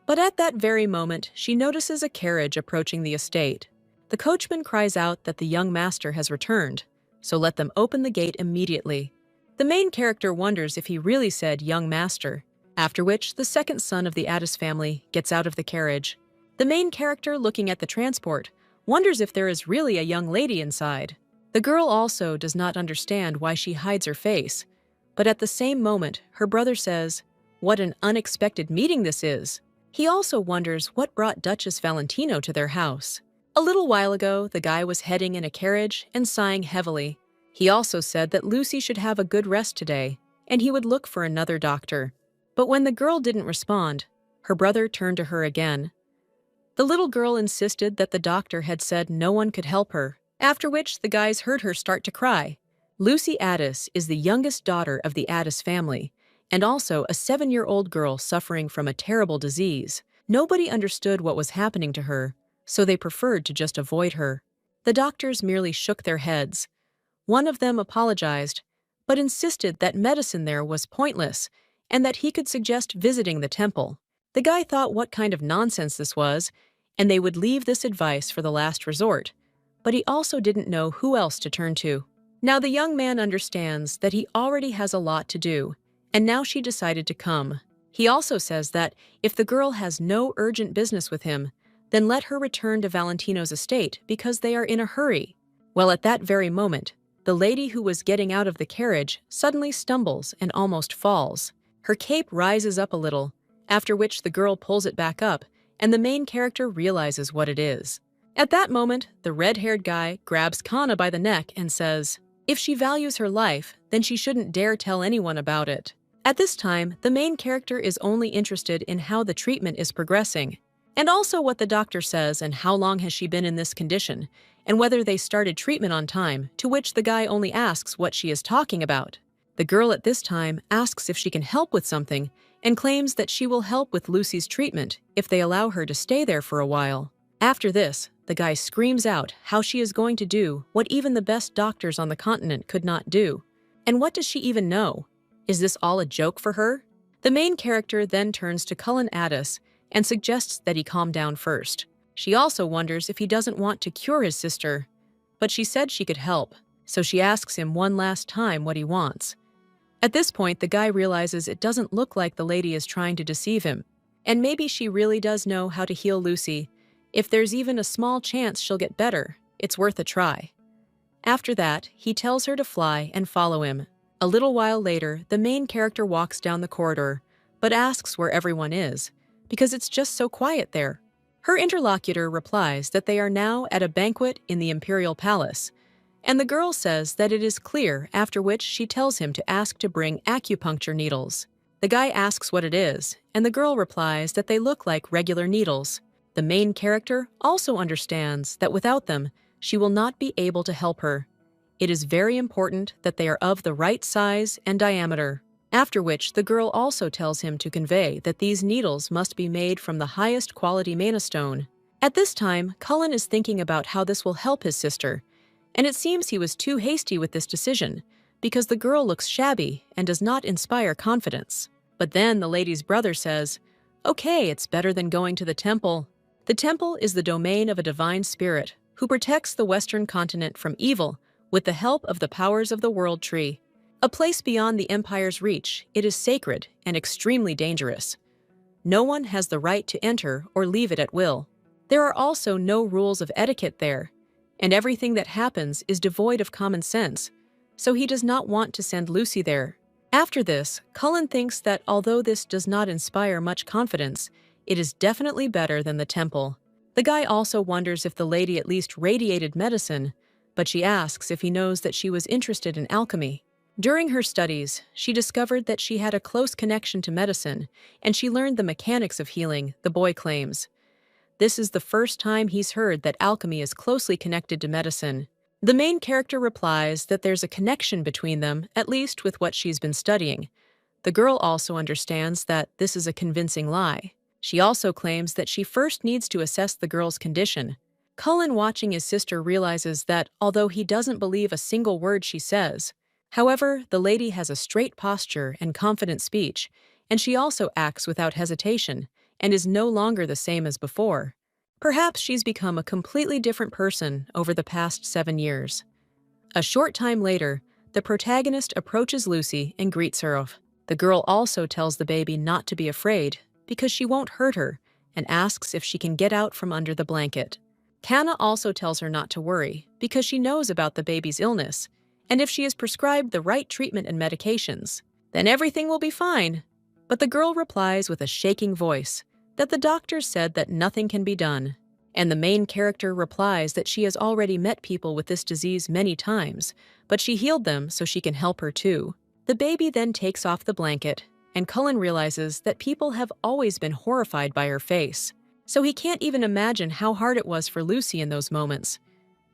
But at that very moment, she notices a carriage approaching the estate. The coachman cries out that the young master has returned, so let them open the gate immediately. The main character wonders if he really said young master, after which the second son of the Addis family gets out of the carriage. The main character, looking at the transport, wonders if there is really a young lady inside. The girl also does not understand why she hides her face, but at the same moment, her brother says, "What an unexpected meeting this is." He also wonders what brought Duchess Valentino to their house. A little while ago, the guy was heading in a carriage and sighing heavily. He also said that Lucy should have a good rest today, and he would look for another doctor. But when the girl didn't respond, her brother turned to her again. The little girl insisted that the doctor had said no one could help her, after which the guys heard her start to cry. Lucy Addis is the youngest daughter of the Addis family, and also a 7-year-old girl suffering from a terrible disease. Nobody understood what was happening to her, so they preferred to just avoid her. The doctors merely shook their heads. One of them apologized, but insisted that medicine there was pointless and that he could suggest visiting the temple. The guy thought what kind of nonsense this was, and they would leave this advice for the last resort, but he also didn't know who else to turn to. Now the young man understands that he already has a lot to do, and now she decided to come. He also says that if the girl has no urgent business with him, then let her return to Valentino's estate because they are in a hurry. Well, at that very moment, the lady who was getting out of the carriage suddenly stumbles and almost falls. Her cape rises up a little, after which the girl pulls it back up, and the main character realizes what it is. At that moment, the red-haired guy grabs Kana by the neck and says, if she values her life, then she shouldn't dare tell anyone about it. At this time, the main character is only interested in how the treatment is progressing, and also what the doctor says and how long has she been in this condition, and whether they started treatment on time, to which the guy only asks what she is talking about. The girl at this time asks if she can help with something and claims that she will help with Lucy's treatment if they allow her to stay there for a while. After this, the guy screams out how she is going to do what even the best doctors on the continent could not do. And what does she even know? Is this all a joke for her? The main character then turns to Cullen Addis and suggests that he calm down first. She also wonders if he doesn't want to cure his sister, but she said she could help, so she asks him one last time what he wants. At this point, the guy realizes it doesn't look like the lady is trying to deceive him, and maybe she really does know how to heal Lucy. If there's even a small chance she'll get better, it's worth a try. After that, he tells her to fly and follow him. A little while later, the main character walks down the corridor, but asks where everyone is, because it's just so quiet there. Her interlocutor replies that they are now at a banquet in the Imperial Palace, and the girl says that it is clear, after which she tells him to ask to bring acupuncture needles. The guy asks what it is, and the girl replies that they look like regular needles. The main character also understands that without them, she will not be able to help her. It is very important that they are of the right size and diameter. After which, the girl also tells him to convey that these needles must be made from the highest quality mana stone. At this time, Cullen is thinking about how this will help his sister, and it seems he was too hasty with this decision, because the girl looks shabby and does not inspire confidence. But then the lady's brother says, "Okay, it's better than going to the temple." The temple is the domain of a divine spirit who protects the Western continent from evil with the help of the powers of the World Tree. A place beyond the Empire's reach, it is sacred and extremely dangerous. No one has the right to enter or leave it at will. There are also no rules of etiquette there, and everything that happens is devoid of common sense, so he does not want to send Lucy there. After this, Cullen thinks that although this does not inspire much confidence, it is definitely better than the temple. The guy also wonders if the lady at least radiated medicine, but she asks if he knows that she was interested in alchemy. During her studies, she discovered that she had a close connection to medicine, and she learned the mechanics of healing, the boy claims. This is the first time he's heard that alchemy is closely connected to medicine. The main character replies that there's a connection between them, at least with what she's been studying. The girl also understands that this is a convincing lie. She also claims that she first needs to assess the girl's condition. Cullen, watching his sister, realizes that although he doesn't believe a single word she says, however, the lady has a straight posture and confident speech, and she also acts without hesitation, and is no longer the same as before. Perhaps she's become a completely different person over the past 7 years. A short time later, the protagonist approaches Lucy and greets her. The girl also tells the baby not to be afraid because she won't hurt her and asks if she can get out from under the blanket. Hannah also tells her not to worry because she knows about the baby's illness, and if she is prescribed the right treatment and medications, then everything will be fine. But the girl replies with a shaking voice that the doctor said that nothing can be done, and the main character replies that she has already met people with this disease many times, but she healed them so she can help her too. The baby then takes off the blanket, and Cullen realizes that people have always been horrified by her face, so he can't even imagine how hard it was for Lucy in those moments.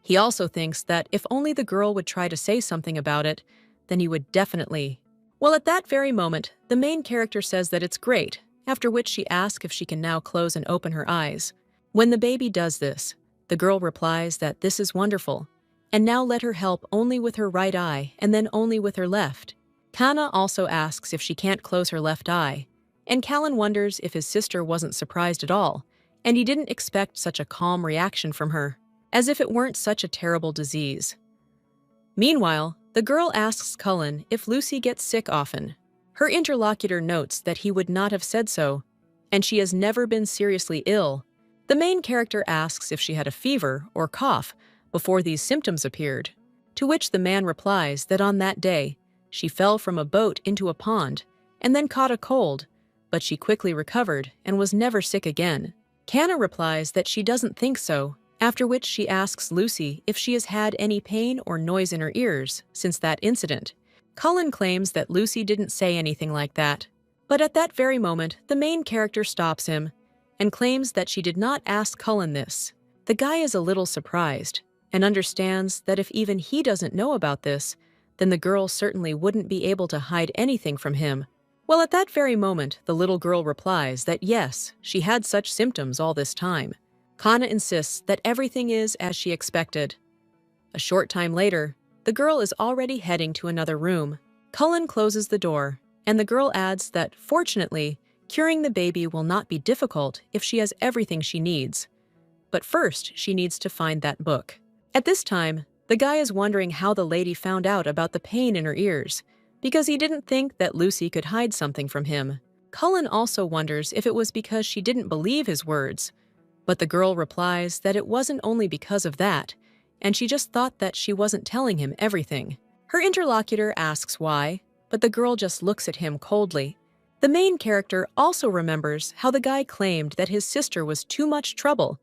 He also thinks that if only the girl would try to say something about it, then he would definitely. Well, at that very moment, the main character says that it's great, after which she asks if she can now close and open her eyes. When the baby does this, the girl replies that this is wonderful, and now let her help only with her right eye and then only with her left. Hannah also asks if she can't close her left eye, and Callan wonders if his sister wasn't surprised at all, and he didn't expect such a calm reaction from her, as if it weren't such a terrible disease. Meanwhile, the girl asks Cullen if Lucy gets sick often. Her interlocutor notes that he would not have said so, and she has never been seriously ill. The main character asks if she had a fever or cough before these symptoms appeared, to which the man replies that on that day, she fell from a boat into a pond and then caught a cold, but she quickly recovered and was never sick again. Hannah replies that she doesn't think so, after which she asks Lucy if she has had any pain or noise in her ears since that incident. Cullen claims that Lucy didn't say anything like that, but at that very moment, the main character stops him and claims that she did not ask Cullen this. The guy is a little surprised and understands that if even he doesn't know about this, then the girl certainly wouldn't be able to hide anything from him. Well, at that very moment, the little girl replies that yes, she had such symptoms all this time. Hannah insists that everything is as she expected. A short time later, the girl is already heading to another room. Cullen closes the door, and the girl adds that, fortunately, curing the baby will not be difficult if she has everything she needs. But first, she needs to find that book. At this time, the guy is wondering how the lady found out about the pain in her ears, because he didn't think that Lucy could hide something from him. Cullen also wonders if it was because she didn't believe his words, but the girl replies that it wasn't only because of that, and she just thought that she wasn't telling him everything. Her interlocutor asks why, but the girl just looks at him coldly. The main character also remembers how the guy claimed that his sister was too much trouble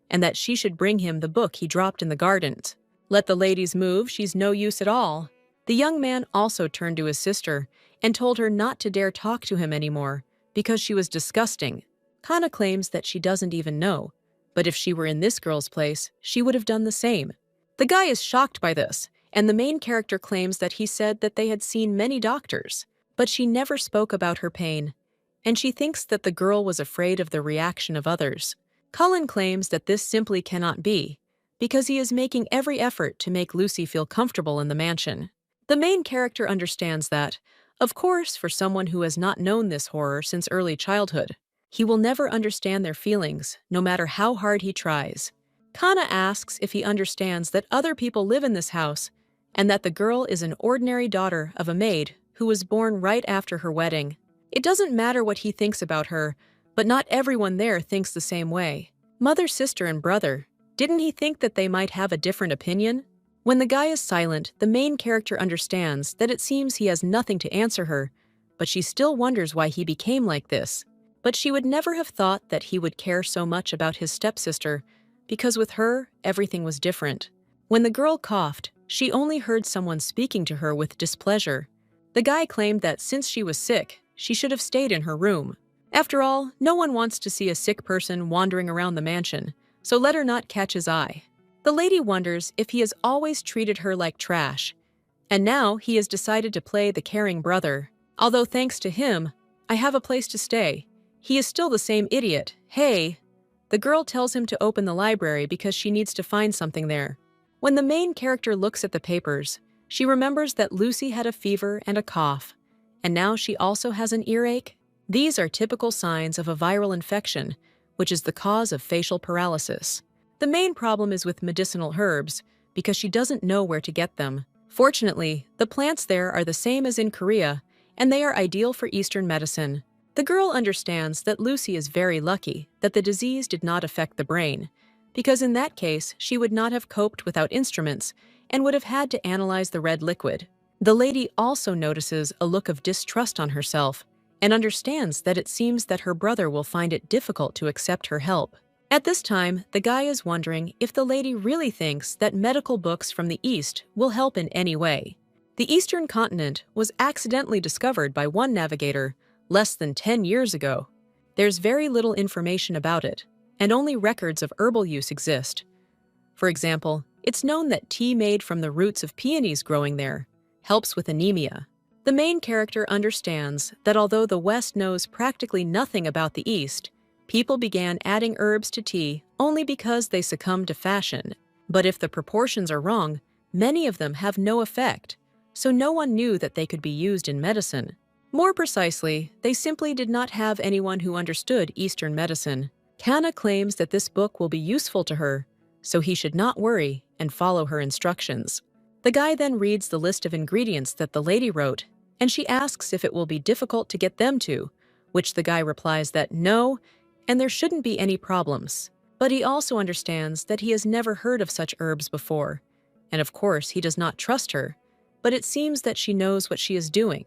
and that she should bring him the book he dropped in the garden. Let the ladies move, she's no use at all. The young man also turned to his sister and told her not to dare talk to him anymore because she was disgusting. Hannah claims that she doesn't even know, but if she were in this girl's place, she would have done the same. The guy is shocked by this, and the main character claims that he said that they had seen many doctors, but she never spoke about her pain, and she thinks that the girl was afraid of the reaction of others. Cullen claims that this simply cannot be, because he is making every effort to make Lucy feel comfortable in the mansion. The main character understands that, of course, for someone who has not known this horror since early childhood, he will never understand their feelings, no matter how hard he tries. Hannah asks if he understands that other people live in this house and that the girl is an ordinary daughter of a maid who was born right after her wedding. It doesn't matter what he thinks about her, but not everyone there thinks the same way. Mother, sister, and brother, didn't he think that they might have a different opinion? When the guy is silent, the main character understands that it seems he has nothing to answer her, but she still wonders why he became like this. But she would never have thought that he would care so much about his stepsister, because with her, everything was different. When the girl coughed, she only heard someone speaking to her with displeasure. The guy claimed that since she was sick, she should have stayed in her room. After all, no one wants to see a sick person wandering around the mansion, so let her not catch his eye. The lady wonders if he has always treated her like trash, and now he has decided to play the caring brother. Although thanks to him, I have a place to stay. He is still the same idiot. Hey! The girl tells him to open the library because she needs to find something there. When the main character looks at the papers, she remembers that Lucy had a fever and a cough, and now she also has an earache. These are typical signs of a viral infection, which is the cause of facial paralysis. The main problem is with medicinal herbs, because she doesn't know where to get them. Fortunately, the plants there are the same as in Korea, and they are ideal for Eastern medicine. The girl understands that Lucy is very lucky that the disease did not affect the brain, because in that case she would not have coped without instruments and would have had to analyze the red liquid. The lady also notices a look of distrust on herself and understands that it seems that her brother will find it difficult to accept her help. At this time, the guy is wondering if the lady really thinks that medical books from the East will help in any way. The Eastern continent was accidentally discovered by one navigator less than 10 years ago. There's very little information about it, and only records of herbal use exist. For example, it's known that tea made from the roots of peonies growing there helps with anemia. The main character understands that although the West knows practically nothing about the East, people began adding herbs to tea only because they succumbed to fashion. But if the proportions are wrong, many of them have no effect, so no one knew that they could be used in medicine. More precisely, they simply did not have anyone who understood Eastern medicine. Kana claims that this book will be useful to her, so he should not worry and follow her instructions. The guy then reads the list of ingredients that the lady wrote, and she asks if it will be difficult to get them to, which the guy replies that no, and there shouldn't be any problems. But he also understands that he has never heard of such herbs before, and of course he does not trust her, but it seems that she knows what she is doing.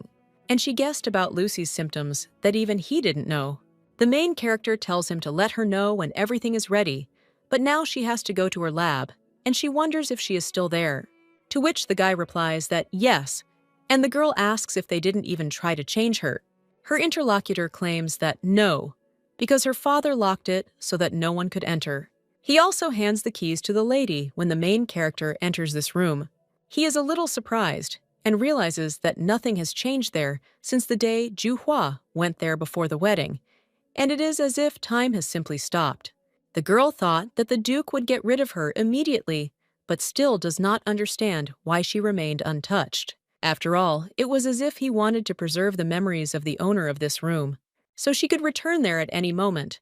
And she guessed about Lucy's symptoms that even he didn't know. The main character tells him to let her know when everything is ready, but now she has to go to her lab, and she wonders if she is still there. To which the guy replies that yes, and the girl asks if they didn't even try to change her. Her interlocutor claims that no, because her father locked it so that no one could enter. He also hands the keys to the lady when the main character enters this room. He is a little surprised and realizes that nothing has changed there since the day Ju Hua went there before the wedding, and it is as if time has simply stopped. The girl thought that the Duke would get rid of her immediately, but still does not understand why she remained untouched. After all, it was as if he wanted to preserve the memories of the owner of this room, so she could return there at any moment.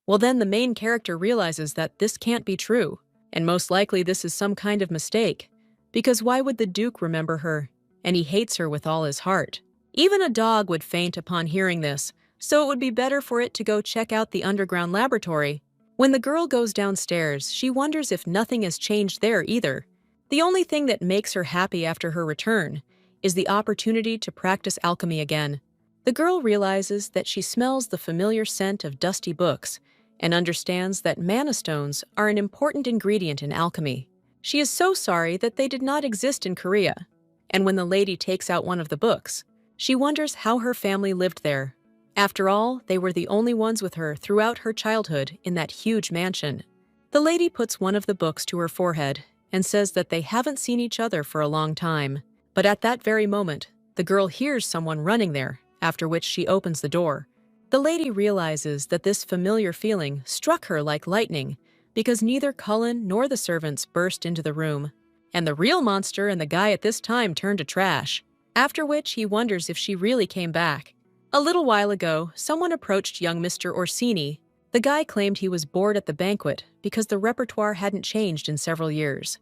Well, then the main character realizes that this can't be true, and most likely this is some kind of mistake, because why would the Duke remember her? And he hates her with all his heart. Even a dog would faint upon hearing this, so it would be better for it to go check out the underground laboratory. When the girl goes downstairs, she wonders if nothing has changed there either. The only thing that makes her happy after her return is the opportunity to practice alchemy again. The girl realizes that she smells the familiar scent of dusty books and understands that mana stones are an important ingredient in alchemy. She is so sorry that they did not exist in Korea. And when the lady takes out one of the books, she wonders how her family lived there. After all, they were the only ones with her throughout her childhood in that huge mansion. The lady puts one of the books to her forehead and says that they haven't seen each other for a long time. But at that very moment, the girl hears someone running there, after which she opens the door. The lady realizes that this familiar feeling struck her like lightning because neither Cullen nor the servants burst into the room. And the real monster and the guy at this time turn to trash, after which he wonders if she really came back. A little while ago, someone approached young Mr. Orsini. The guy claimed he was bored at the banquet because the repertoire hadn't changed in several years.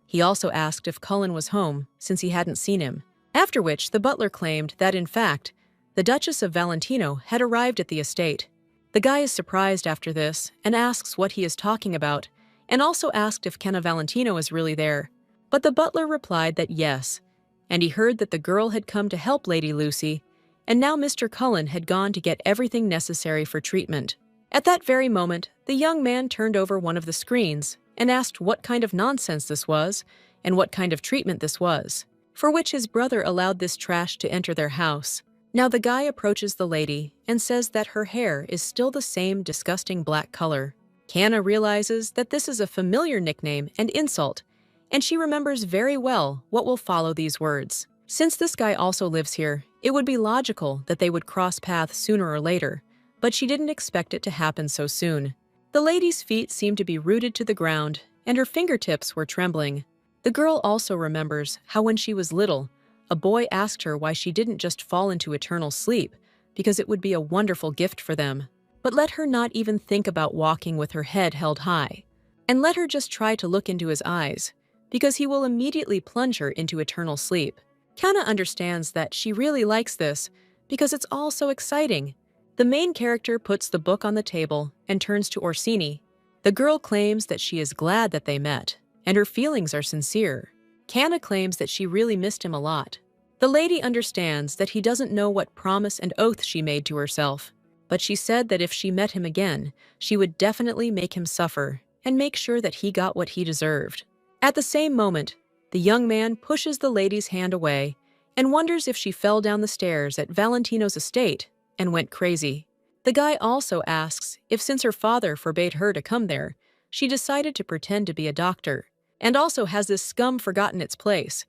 He also asked if Cullen was home, since he hadn't seen him, after which the butler claimed that, in fact, the Duchess of Valentino had arrived at the estate. The guy is surprised after this and asks what he is talking about, and also asked if Kenna Valentino is really there. But the butler replied that yes, and he heard that the girl had come to help Lady Lucy, and now Mr. Cullen had gone to get everything necessary for treatment. At that very moment, the young man turned over one of the screens and asked what kind of nonsense this was and what kind of treatment this was, for which his brother allowed this trash to enter their house. Now the guy approaches the lady and says that her hair is still the same disgusting black color. Kanna realizes that this is a familiar nickname and insult, and she remembers very well what will follow these words. Since this guy also lives here, it would be logical that they would cross paths sooner or later, but she didn't expect it to happen so soon. The lady's feet seemed to be rooted to the ground, and her fingertips were trembling. The girl also remembers how when she was little, a boy asked her why she didn't just fall into eternal sleep, because it would be a wonderful gift for them. But let her not even think about walking with her head held high. And let her just try to look into his eyes, because he will immediately plunge her into eternal sleep. Kana understands that she really likes this because it's all so exciting. The main character puts the book on the table and turns to Orsini. The girl claims that she is glad that they met, and her feelings are sincere. Kana claims that she really missed him a lot. The lady understands that he doesn't know what promise and oath she made to herself, but she said that if she met him again, she would definitely make him suffer and make sure that he got what he deserved. At the same moment, the young man pushes the lady's hand away and wonders if she fell down the stairs at Valentino's estate and went crazy. The guy also asks if since her father forbade her to come there, she decided to pretend to be a doctor, and also has this scum forgotten its place,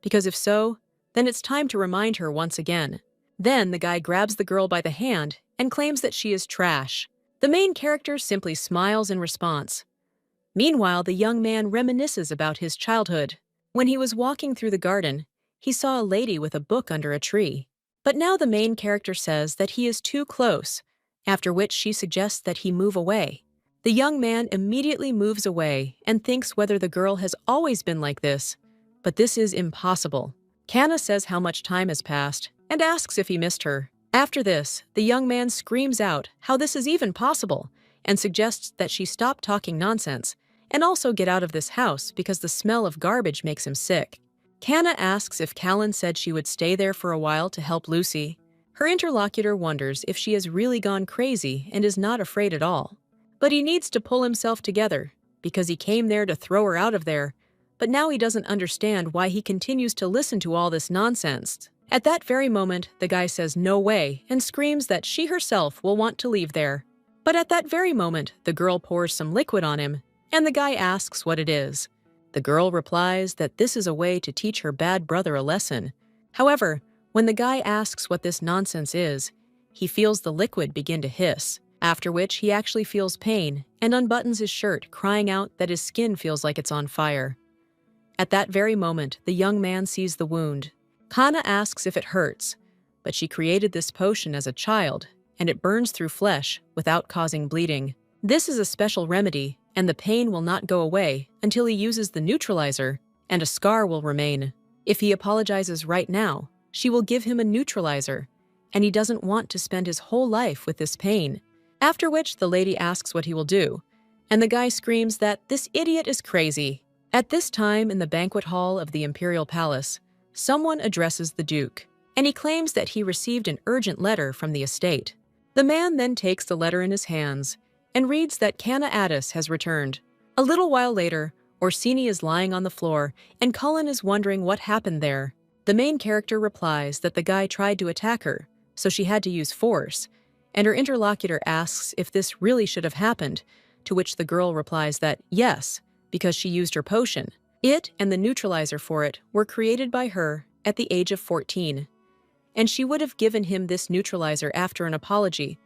because if so, then it's time to remind her once again. Then the guy grabs the girl by the hand and claims that she is trash. The main character simply smiles in response. Meanwhile, the young man reminisces about his childhood. When he was walking through the garden, he saw a lady with a book under a tree. But now the main character says that he is too close, after which she suggests that he move away. The young man immediately moves away and thinks whether the girl has always been like this, but this is impossible. Kana says how much time has passed and asks if he missed her. After this, the young man screams out how this is even possible and suggests that she stop talking nonsense and also get out of this house because the smell of garbage makes him sick. Kana asks if Callan said she would stay there for a while to help Lucy. Her interlocutor wonders if she has really gone crazy and is not afraid at all. But he needs to pull himself together because he came there to throw her out of there, but now he doesn't understand why he continues to listen to all this nonsense. At that very moment, the guy says no way and screams that she herself will want to leave there. But at that very moment, the girl pours some liquid on him, and the guy asks what it is. The girl replies that this is a way to teach her bad brother a lesson. However, when the guy asks what this nonsense is, he feels the liquid begin to hiss, after which he actually feels pain and unbuttons his shirt, crying out that his skin feels like it's on fire. At that very moment, the young man sees the wound. Kana asks if it hurts, but she created this potion as a child, and it burns through flesh without causing bleeding. This is a special remedy, and the pain will not go away until he uses the neutralizer, and a scar will remain. If he apologizes right now, she will give him a neutralizer, and he doesn't want to spend his whole life with this pain. After which, the lady asks what he will do, and the guy screams that this idiot is crazy. At this time, in the banquet hall of the Imperial Palace, someone addresses the Duke, and he claims that he received an urgent letter from the estate. The man then takes the letter in his hands and reads that Kana Addis has returned. A little while later, Orsini is lying on the floor, and Cullen is wondering what happened there. The main character replies that the guy tried to attack her, so she had to use force, and her interlocutor asks if this really should have happened, to which the girl replies that yes, because she used her potion. It and the neutralizer for it were created by her at the age of 14, and she would have given him this neutralizer after an apology,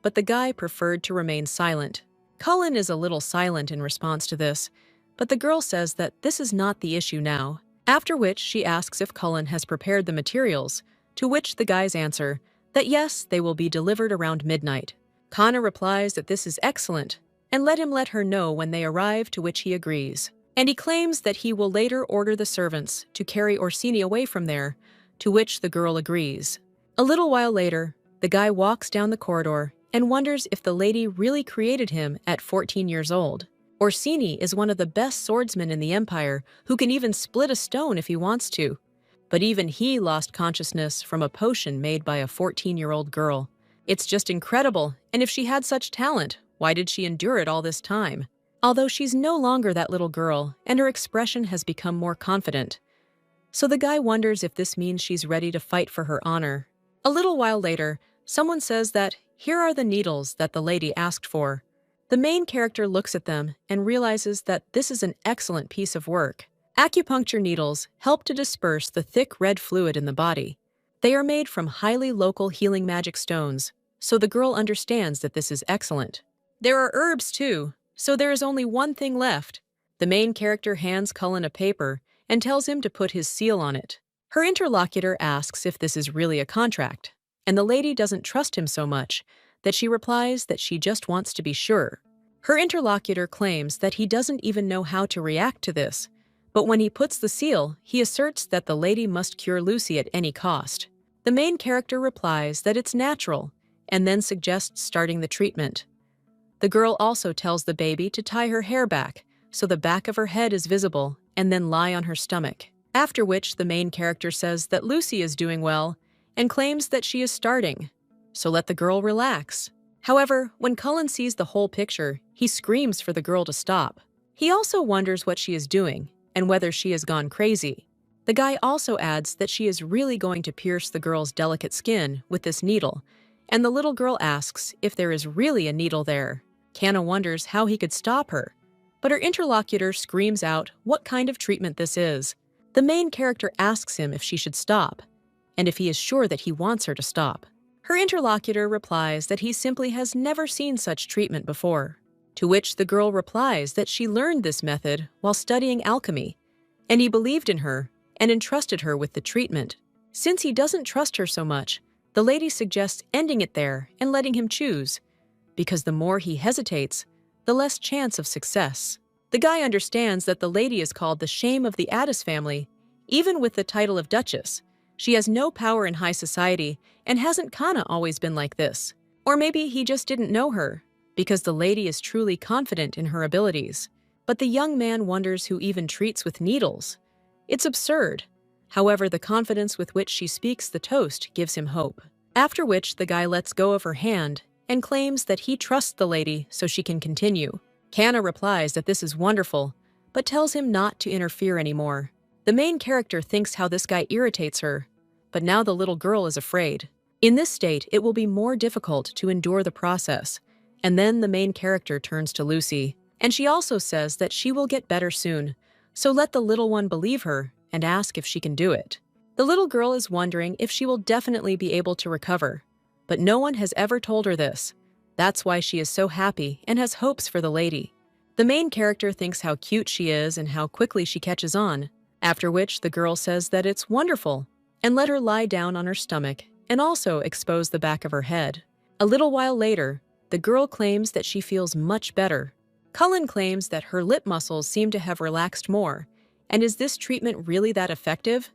but the guy preferred to remain silent. Cullen is a little silent in response to this, but the girl says that this is not the issue now, after which she asks if Cullen has prepared the materials, to which the guys answer that yes, they will be delivered around midnight. Kana replies that this is excellent, and let him let her know when they arrive, to which he agrees. And he claims that he will later order the servants to carry Orsini away from there, to which the girl agrees. A little while later, the guy walks down the corridor and wonders if the lady really created him at 14 years old. Orsini is one of the best swordsmen in the Empire who can even split a stone if he wants to. But even he lost consciousness from a potion made by a 14-year-old girl. It's just incredible, and if she had such talent, why did she endure it all this time? Although she's no longer that little girl, and her expression has become more confident. So the guy wonders if this means she's ready to fight for her honor. A little while later, someone says that here are the needles that the lady asked for. The main character looks at them and realizes that this is an excellent piece of work. Acupuncture needles help to disperse the thick red fluid in the body. They are made from highly local healing magic stones, so the girl understands that this is excellent. There are herbs too, so there is only one thing left. The main character hands Cullen a paper and tells him to put his seal on it. Her interlocutor asks if this is really a contract, and the lady doesn't trust him so much that she replies that she just wants to be sure. Her interlocutor claims that he doesn't even know how to react to this, but when he puts the seal, he asserts that the lady must cure Lucy at any cost. The main character replies that it's natural, and then suggests starting the treatment. The girl also tells the baby to tie her hair back so the back of her head is visible and then lie on her stomach, after which the main character says that Lucy is doing well and claims that she is starting, so let the girl relax. However, when Cullen sees the whole picture, he screams for the girl to stop. He also wonders what she is doing and whether she has gone crazy. The guy also adds that she is really going to pierce the girl's delicate skin with this needle, and the little girl asks if there is really a needle there. Kanna wonders how he could stop her, but her interlocutor screams out what kind of treatment this is. The main character asks him if she should stop, and if he is sure that he wants her to stop. Her interlocutor replies that he simply has never seen such treatment before, to which the girl replies that she learned this method while studying alchemy, and he believed in her and entrusted her with the treatment. Since he doesn't trust her so much, the lady suggests ending it there and letting him choose, because the more he hesitates, the less chance of success. The guy understands that the lady is called the shame of the Addis family, even with the title of Duchess. She has no power in high society, and hasn't Kanna always been like this? Or maybe he just didn't know her, because the lady is truly confident in her abilities. But the young man wonders who even treats with needles. It's absurd. However, the confidence with which she speaks the toast gives him hope. After which, the guy lets go of her hand and claims that he trusts the lady so she can continue. Kanna replies that this is wonderful, but tells him not to interfere anymore. The main character thinks how this guy irritates her, but now the little girl is afraid. In this state, it will be more difficult to endure the process, and then the main character turns to Lucy, and she also says that she will get better soon, so let the little one believe her and ask if she can do it. The little girl is wondering if she will definitely be able to recover, but no one has ever told her this. That's why she is so happy and has hopes for the lady. The main character thinks how cute she is and how quickly she catches on, after which the girl says that it's wonderful and let her lie down on her stomach and also expose the back of her head. A little while later, the girl claims that she feels much better. Cullen claims that her lip muscles seem to have relaxed more, and is this treatment really that effective?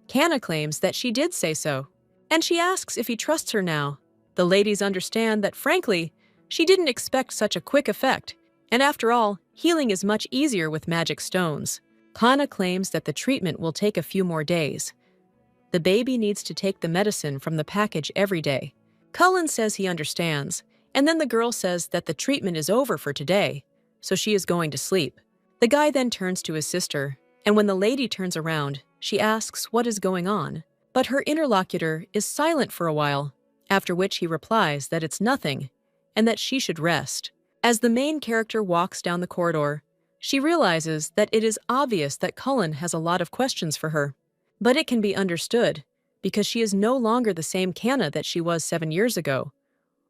Kanna claims that she did say so, and she asks if he trusts her now. The ladies understand that, frankly, she didn't expect such a quick effect, and after all, healing is much easier with magic stones. Kanna claims that the treatment will take a few more days. The baby needs to take the medicine from the package every day. Cullen says he understands, and then the girl says that the treatment is over for today, so she is going to sleep. The guy then turns to his sister, and when the lady turns around, she asks what is going on. But her interlocutor is silent for a while, after which he replies that it's nothing, and that she should rest. As the main character walks down the corridor, she realizes that it is obvious that Cullen has a lot of questions for her. But it can be understood, because she is no longer the same Kanna that she was 7 years ago.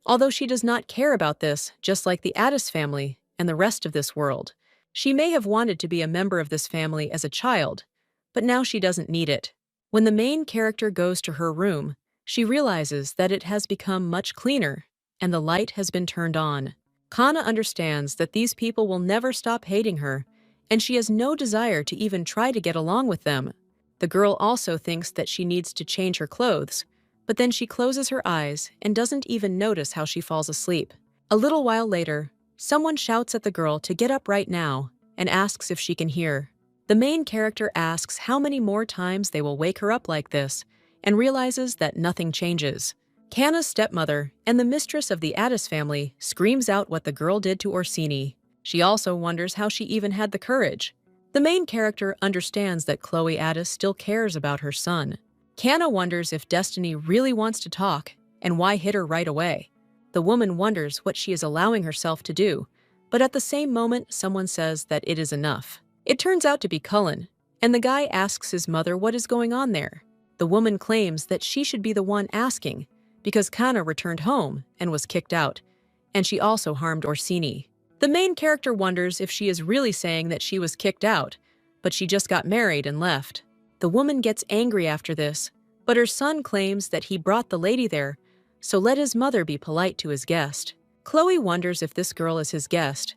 Although she does not care about this, just like the Addis family and the rest of this world. She may have wanted to be a member of this family as a child, but now she doesn't need it. When the main character goes to her room, she realizes that it has become much cleaner, and the light has been turned on. Kanna understands that these people will never stop hating her, and she has no desire to even try to get along with them. The girl also thinks that she needs to change her clothes, but then she closes her eyes and doesn't even notice how she falls asleep. A little while later, someone shouts at the girl to get up right now and asks if she can hear. The main character asks how many more times they will wake her up like this, and realizes that nothing changes. Kanna's stepmother and the mistress of the Addis family screams out what the girl did to Orsini. She also wonders how she even had the courage. The main character understands that Chloe Addis still cares about her son. Kanna wonders if Destiny really wants to talk, and why hit her right away. The woman wonders what she is allowing herself to do, but at the same moment someone says that it is enough. It turns out to be Cullen, and the guy asks his mother what is going on there. The woman claims that she should be the one asking, because Kanna returned home and was kicked out, and she also harmed Orsini. The main character wonders if she is really saying that she was kicked out, but she just got married and left. The woman gets angry after this, But her son claims that he brought the lady there, so let his mother be polite to his guest. Chloe wonders if this girl is his guest,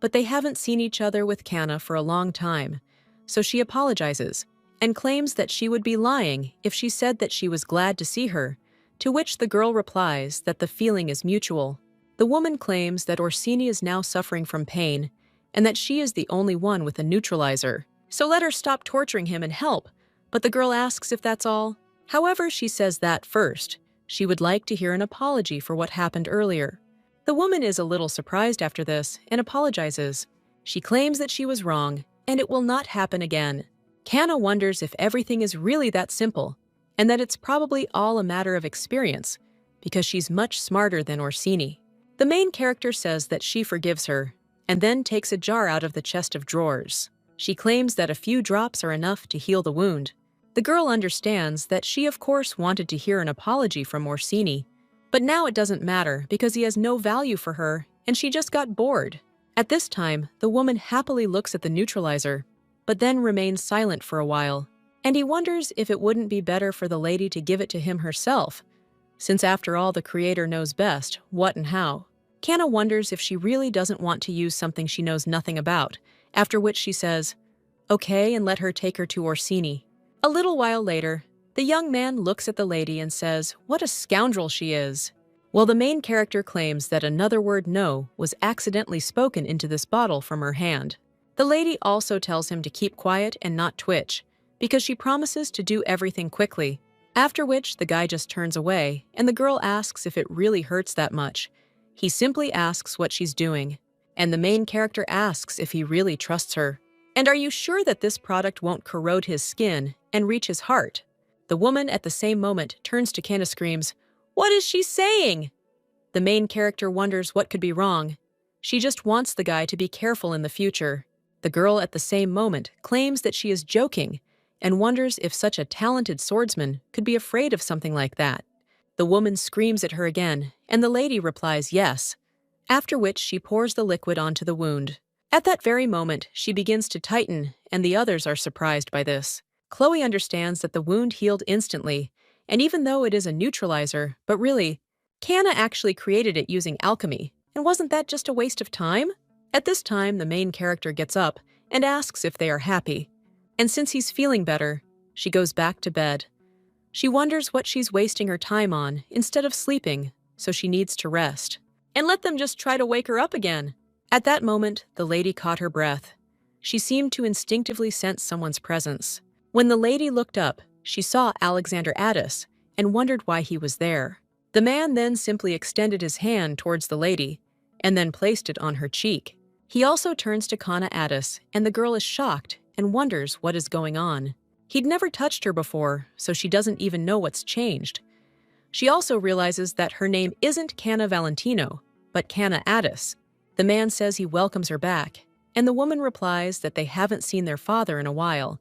but they haven't seen each other with Kana for a long time, so she apologizes and claims that she would be lying if she said that she was glad to see her, to which the girl replies that the feeling is mutual. The woman claims that Orsini is now suffering from pain and that she is the only one with a neutralizer, so let her stop torturing him and help, but the girl asks if that's all. However, she says that first, she would like to hear an apology for what happened earlier. The woman is a little surprised after this and apologizes. She claims that she was wrong and it will not happen again. Kana wonders if everything is really that simple and that it's probably all a matter of experience because she's much smarter than Orsini. The main character says that she forgives her and then takes a jar out of the chest of drawers. She claims that a few drops are enough to heal the wound. The girl understands that she of course wanted to hear an apology from Orsini, but now it doesn't matter because he has no value for her and she just got bored. At this time, the woman happily looks at the neutralizer, but then remains silent for a while, and he wonders if it wouldn't be better for the lady to give it to him herself, since after all the creator knows best what and how. Kana wonders if she really doesn't want to use something she knows nothing about, after which she says, okay, and let her take her to Orsini. A little while later, the young man looks at the lady and says, what a scoundrel she is. Well, the main character claims that another word no was accidentally spoken into this bottle from her hand. The lady also tells him to keep quiet and not twitch, because she promises to do everything quickly, after which the guy just turns away and the girl asks if it really hurts that much. He simply asks what she's doing, and the main character asks if he really trusts her. And are you sure that this product won't corrode his skin and reach his heart? The woman at the same moment turns to Kana and screams, what is she saying? The main character wonders what could be wrong. She just wants the guy to be careful in the future. The girl at the same moment claims that she is joking and wonders if such a talented swordsman could be afraid of something like that. The woman screams at her again, and the lady replies yes, after which she pours the liquid onto the wound. At that very moment, she begins to tighten, and the others are surprised by this. Chloe understands that the wound healed instantly, and even though it is a neutralizer, but really, Kana actually created it using alchemy, and wasn't that just a waste of time? At this time, the main character gets up and asks if they are happy, and since he's feeling better, she goes back to bed. She wonders what she's wasting her time on instead of sleeping, so she needs to rest. And let them just try to wake her up again. At that moment, the lady caught her breath. She seemed to instinctively sense someone's presence. When the lady looked up, she saw Alexander Addis and wondered why he was there. The man then simply extended his hand towards the lady and then placed it on her cheek. He also turns to Kana Addis, and the girl is shocked and wonders what is going on. He'd never touched her before, so she doesn't even know what's changed. She also realizes that her name isn't Kana Valentino, but Kana Addis. The man says he welcomes her back, and the woman replies that they haven't seen their father in a while.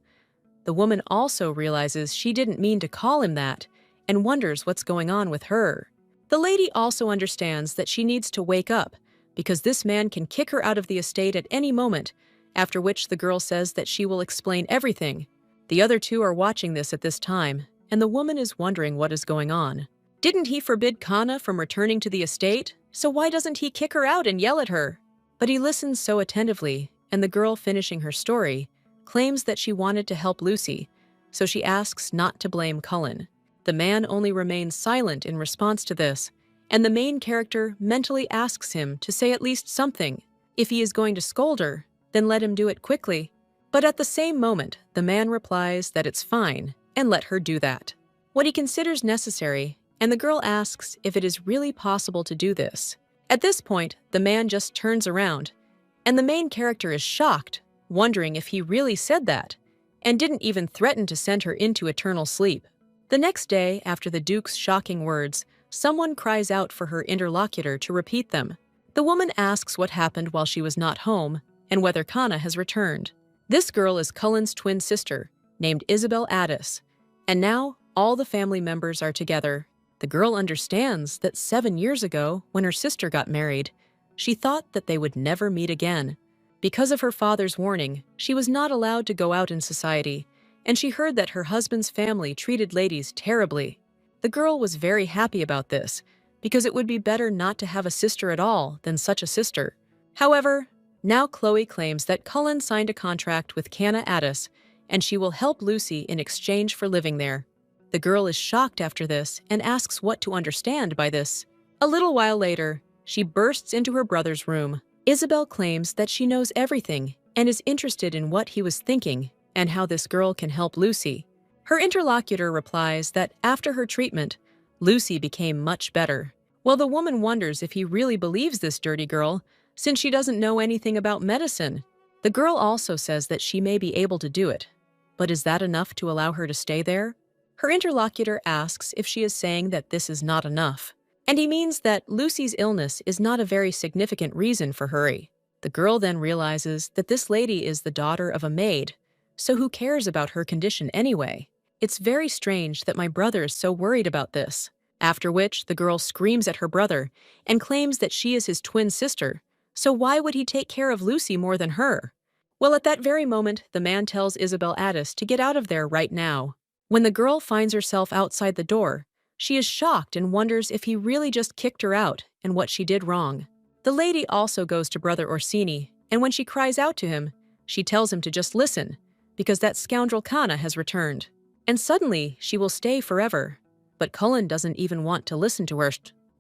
The woman also realizes she didn't mean to call him that and wonders what's going on with her. The lady also understands that she needs to wake up because this man can kick her out of the estate at any moment, after which the girl says that she will explain everything. The other two are watching this at this time, and the woman is wondering what is going on. Didn't he forbid Kana from returning to the estate? So why doesn't he kick her out and yell at her? But he listens so attentively, and the girl finishing her story claims that she wanted to help Lucy, so she asks not to blame Cullen. The man only remains silent in response to this, and the main character mentally asks him to say at least something. If he is going to scold her, then let him do it quickly. But at the same moment, the man replies that it's fine and let her do that, what he considers necessary, and the girl asks if it is really possible to do this. At this point, the man just turns around, and the main character is shocked, wondering if he really said that, and didn't even threaten to send her into eternal sleep. The next day, after the Duke's shocking words, someone cries out for her interlocutor to repeat them. The woman asks what happened while she was not home, and whether Kana has returned. This girl is Cullen's twin sister, named Isabel Addis, and now all the family members are together. The girl understands that 7 years ago, when her sister got married, she thought that they would never meet again. Because of her father's warning, she was not allowed to go out in society, and she heard that her husband's family treated ladies terribly. The girl was very happy about this, because it would be better not to have a sister at all than such a sister. However, now Chloe claims that Cullen signed a contract with Canna Addis, and she will help Lucy in exchange for living there. The girl is shocked after this and asks what to understand by this. A little while later, she bursts into her brother's room. Isabel claims that she knows everything and is interested in what he was thinking and how this girl can help Lucy. Her interlocutor replies that after her treatment, Lucy became much better. Well, the woman wonders if he really believes this dirty girl, since she doesn't know anything about medicine. The girl also says that she may be able to do it. But is that enough to allow her to stay there? Her interlocutor asks if she is saying that this is not enough. And he means that Lucy's illness is not a very significant reason for hurry. The girl then realizes that this lady is the daughter of a maid, so who cares about her condition anyway? It's very strange that my brother is so worried about this. After which, the girl screams at her brother and claims that she is his twin sister, so why would he take care of Lucy more than her? Well, at that very moment, the man tells Isabel Addis to get out of there right now. When the girl finds herself outside the door, she is shocked and wonders if he really just kicked her out and what she did wrong. The lady also goes to Brother Orsini, and when she cries out to him, she tells him to just listen, because that scoundrel Canna has returned. And suddenly, she will stay forever. But Cullen doesn't even want to listen to her.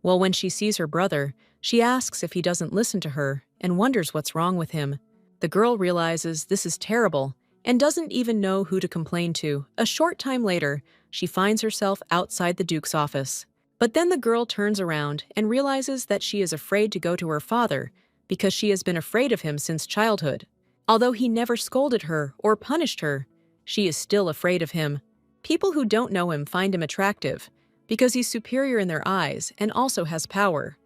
Well, when she sees her brother, she asks if he doesn't listen to her and wonders what's wrong with him. The girl realizes this is terrible and doesn't even know who to complain to. A short time later, she finds herself outside the Duke's office. But then the girl turns around and realizes that she is afraid to go to her father because she has been afraid of him since childhood. Although he never scolded her or punished her, she is still afraid of him. People who don't know him find him attractive because he's superior in their eyes and also has power.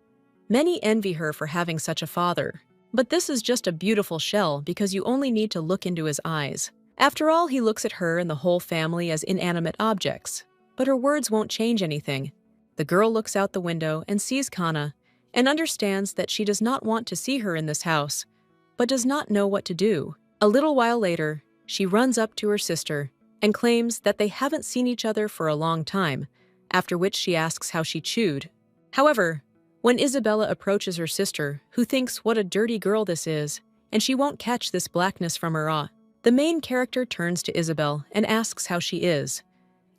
Many envy her for having such a father. But this is just a beautiful shell because you only need to look into his eyes. After all, he looks at her and the whole family as inanimate objects. But her words won't change anything. The girl looks out the window and sees Canna and understands that she does not want to see her in this house, but does not know what to do. A little while later, she runs up to her sister and claims that they haven't seen each other for a long time, after which she asks how she chewed. However, when Isabella approaches her sister, who thinks what a dirty girl this is, and she won't catch this blackness from her eye, the main character turns to Isabel and asks how she is.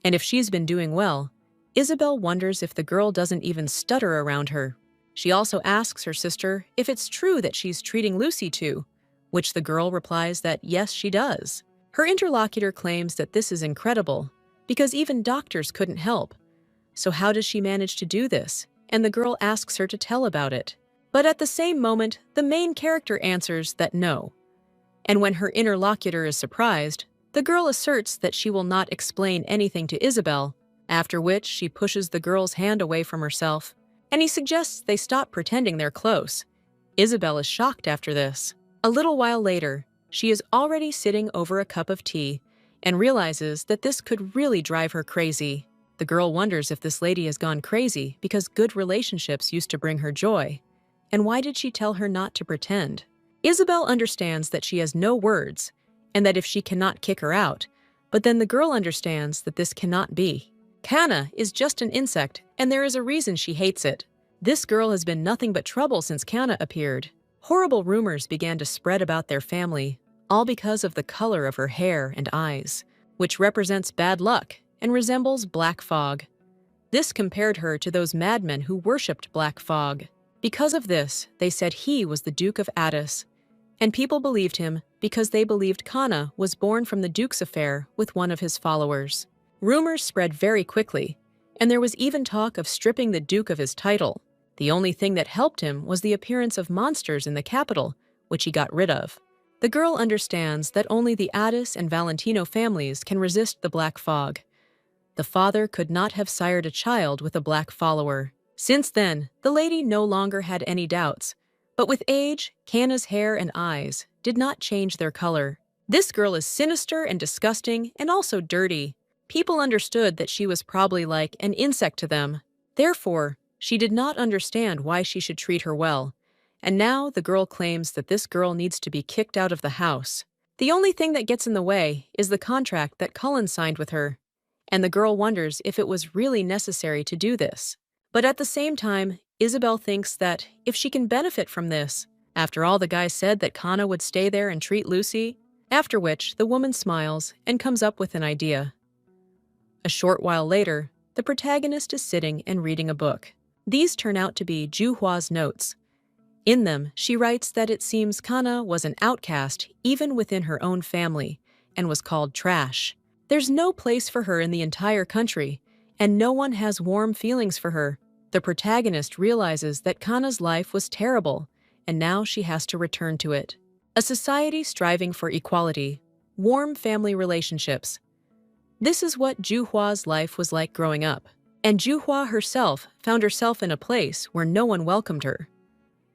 And if she's been doing well, Isabel wonders if the girl doesn't even stutter around her. She also asks her sister if it's true that she's treating Lucy too, which the girl replies that yes, she does. Her interlocutor claims that this is incredible, because even doctors couldn't help. So how does she manage to do this? And the girl asks her to tell about it. But at the same moment, the main character answers that no. And when her interlocutor is surprised, the girl asserts that she will not explain anything to Isabel, after which she pushes the girl's hand away from herself, and he suggests they stop pretending they're close. Isabel is shocked after this. A little while later, she is already sitting over a cup of tea and realizes that this could really drive her crazy. The girl wonders if this lady has gone crazy because good relationships used to bring her joy. And why did she tell her not to pretend? Isabel understands that she has no words and that if she cannot kick her out, but then the girl understands that this cannot be. Canna is just an insect, and there is a reason she hates it. This girl has been nothing but trouble since Canna appeared. Horrible rumors began to spread about their family, all because of the color of her hair and eyes, which represents bad luck and resembles black fog. This compared her to those madmen who worshipped black fog. Because of this, they said he was the Duke of Addis, and people believed him because they believed Canna was born from the Duke's affair with one of his followers. Rumors spread very quickly, and there was even talk of stripping the Duke of his title. The only thing that helped him was the appearance of monsters in the capital, which he got rid of. The girl understands that only the Addis and Valentino families can resist the black fog. The father could not have sired a child with a black follower. Since then, the lady no longer had any doubts. But with age, Canna's hair and eyes did not change their color. This girl is sinister and disgusting and also dirty. People understood that she was probably like an insect to them. Therefore, she did not understand why she should treat her well. And now the girl claims that this girl needs to be kicked out of the house. The only thing that gets in the way is the contract that Cullen signed with her, and the girl wonders if it was really necessary to do this. But at the same time, Isabel thinks that if she can benefit from this, after all the guy said that Kana would stay there and treat Lucy, after which the woman smiles and comes up with an idea. A short while later, the protagonist is sitting and reading a book. These turn out to be Juhua's notes. In them, she writes that it seems Kana was an outcast even within her own family and was called trash. There's no place for her in the entire country, and no one has warm feelings for her. The protagonist realizes that Kana's life was terrible, and now she has to return to it. A society striving for equality, warm family relationships. This is what Juhua's life was like growing up, and Juhua herself found herself in a place where no one welcomed her.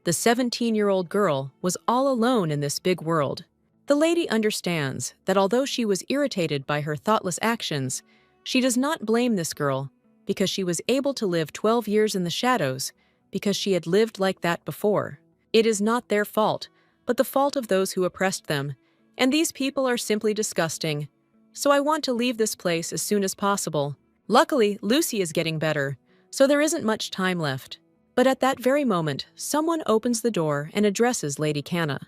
The 17-year-old girl was all alone in this big world. The lady understands that although she was irritated by her thoughtless actions, she does not blame this girl because she was able to live 12 years in the shadows because she had lived like that before. It is not their fault, but the fault of those who oppressed them, and these people are simply disgusting. So I want to leave this place as soon as possible. Luckily, Lucy is getting better, so there isn't much time left. But at that very moment, someone opens the door and addresses Lady Kana.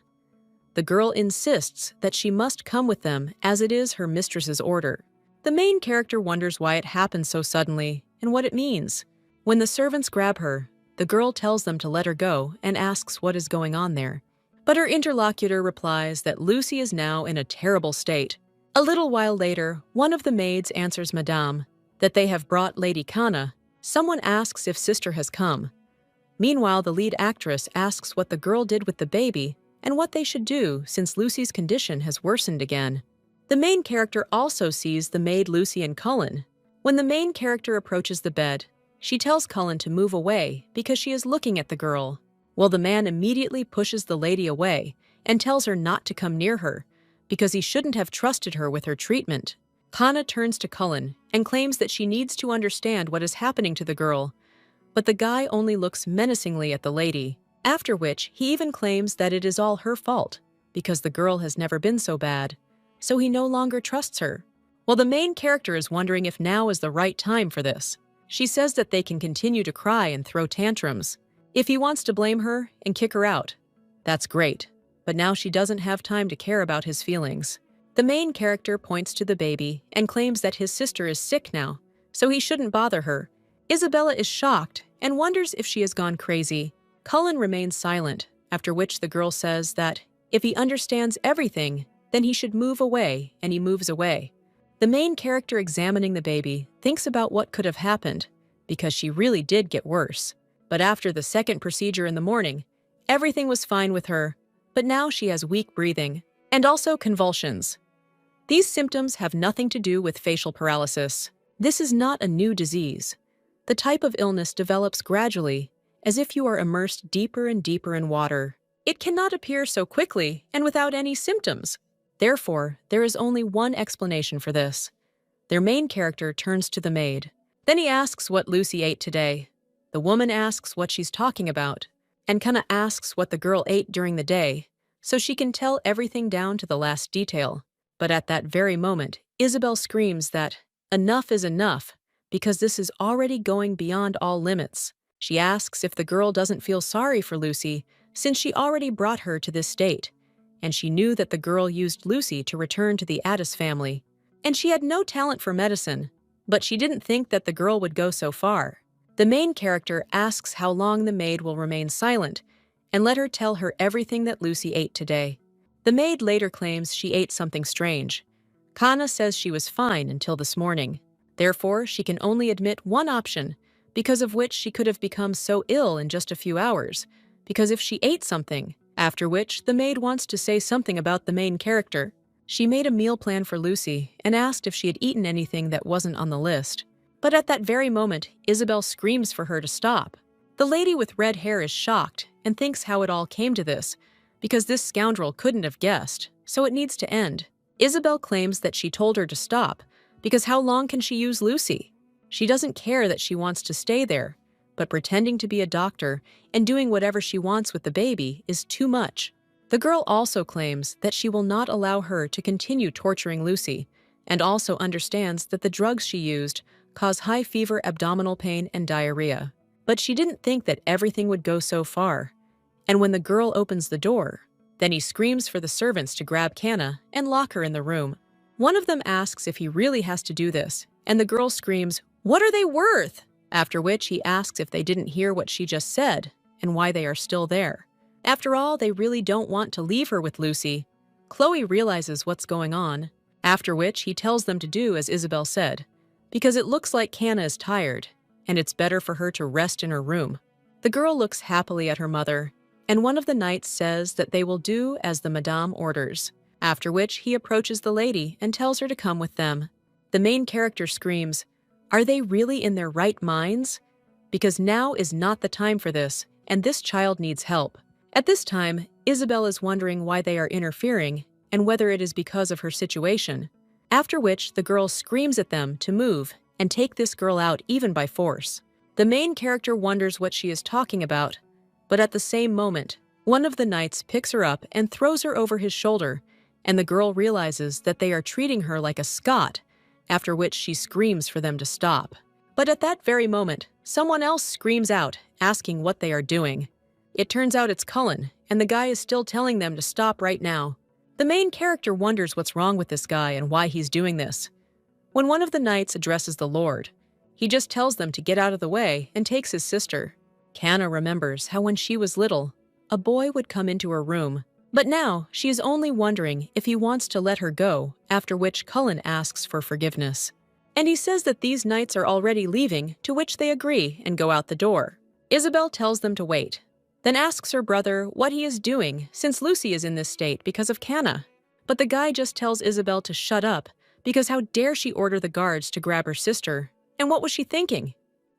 The girl insists that she must come with them as it is her mistress's order. The main character wonders why it happened so suddenly and what it means. When the servants grab her, the girl tells them to let her go and asks what is going on there. But her interlocutor replies that Lucy is now in a terrible state. A little while later, one of the maids answers Madame that they have brought Lady Kana. Someone asks if Sister has come. Meanwhile, the lead actress asks what the girl did with the baby and what they should do since Lucy's condition has worsened again. The main character also sees the maid Lucy and Cullen. When the main character approaches the bed, she tells Cullen to move away because she is looking at the girl. Well, the man immediately pushes the lady away and tells her not to come near her because he shouldn't have trusted her with her treatment. Kana turns to Cullen and claims that she needs to understand what is happening to the girl, but the guy only looks menacingly at the lady, after which he even claims that it is all her fault because the girl has never been so bad, so he no longer trusts her. Well, the main character is wondering if now is the right time for this. She says that they can continue to cry and throw tantrums. If he wants to blame her and kick her out, that's great, but now she doesn't have time to care about his feelings. The main character points to the baby and claims that his sister is sick now, so he shouldn't bother her. Isabella is shocked and wonders if she has gone crazy. Cullen remains silent, after which the girl says that if he understands everything, then he should move away, and he moves away. The main character examining the baby thinks about what could have happened, because she really did get worse. But after the second procedure in the morning, everything was fine with her, but now she has weak breathing, and also convulsions. These symptoms have nothing to do with facial paralysis. This is not a new disease. The type of illness develops gradually, as if you are immersed deeper and deeper in water. It cannot appear so quickly and without any symptoms. Therefore, there is only one explanation for this. Their main character turns to the maid. Then he asks what Lucy ate today. The woman asks what she's talking about, and Kana asks what the girl ate during the day, so she can tell everything down to the last detail. But at that very moment, Isabel screams that enough is enough, because this is already going beyond all limits. She asks if the girl doesn't feel sorry for Lucy, since she already brought her to this state, and she knew that the girl used Lucy to return to the Addis family. And she had no talent for medicine, but she didn't think that the girl would go so far. The main character asks how long the maid will remain silent, and let her tell her everything that Lucy ate today. The maid later claims she ate something strange. Kana says she was fine until this morning. Therefore, she can only admit one option, because of which she could have become so ill in just a few hours, because if she ate something, after which the maid wants to say something about the main character. She made a meal plan for Lucy and asked if she had eaten anything that wasn't on the list. But at that very moment, Isabel screams for her to stop. The lady with red hair is shocked and thinks how it all came to this, because this scoundrel couldn't have guessed, so it needs to end. Isabel claims that she told her to stop, because how long can she use Lucy? She doesn't care that she wants to stay there, but pretending to be a doctor and doing whatever she wants with the baby is too much. The girl also claims that she will not allow her to continue torturing Lucy, and also understands that the drugs she used cause high fever, abdominal pain, and diarrhea. But she didn't think that everything would go so far. And when the girl opens the door, then he screams for the servants to grab Kana and lock her in the room. One of them asks if he really has to do this, and the girl screams, "What are they worth?" After which he asks if they didn't hear what she just said and why they are still there. After all, they really don't want to leave her with Lucy. Chloe realizes what's going on, after which he tells them to do as Isabel said, because it looks like Kana is tired, and it's better for her to rest in her room. The girl looks happily at her mother, and one of the knights says that they will do as the madame orders, after which he approaches the lady and tells her to come with them. The main character screams, "Are they really in their right minds? Because now is not the time for this, and this child needs help." At this time, Isabel is wondering why they are interfering and whether it is because of her situation, after which the girl screams at them to move and take this girl out even by force. The main character wonders what she is talking about, but at the same moment, one of the knights picks her up and throws her over his shoulder, and the girl realizes that they are treating her like a Scot, after which she screams for them to stop. But at that very moment, someone else screams out, asking what they are doing. It turns out it's Cullen, and the guy is still telling them to stop right now. The main character wonders what's wrong with this guy and why he's doing this. When one of the knights addresses the Lord, he just tells them to get out of the way and takes his sister. Kana remembers how when she was little, a boy would come into her room, but now she is only wondering if he wants to let her go, after which Cullen asks for forgiveness. And he says that these knights are already leaving, to which they agree and go out the door. Isabel tells them to wait, then asks her brother what he is doing since Lucy is in this state because of Kana. But the guy just tells Isabel to shut up, because how dare she order the guards to grab her sister, and what was she thinking?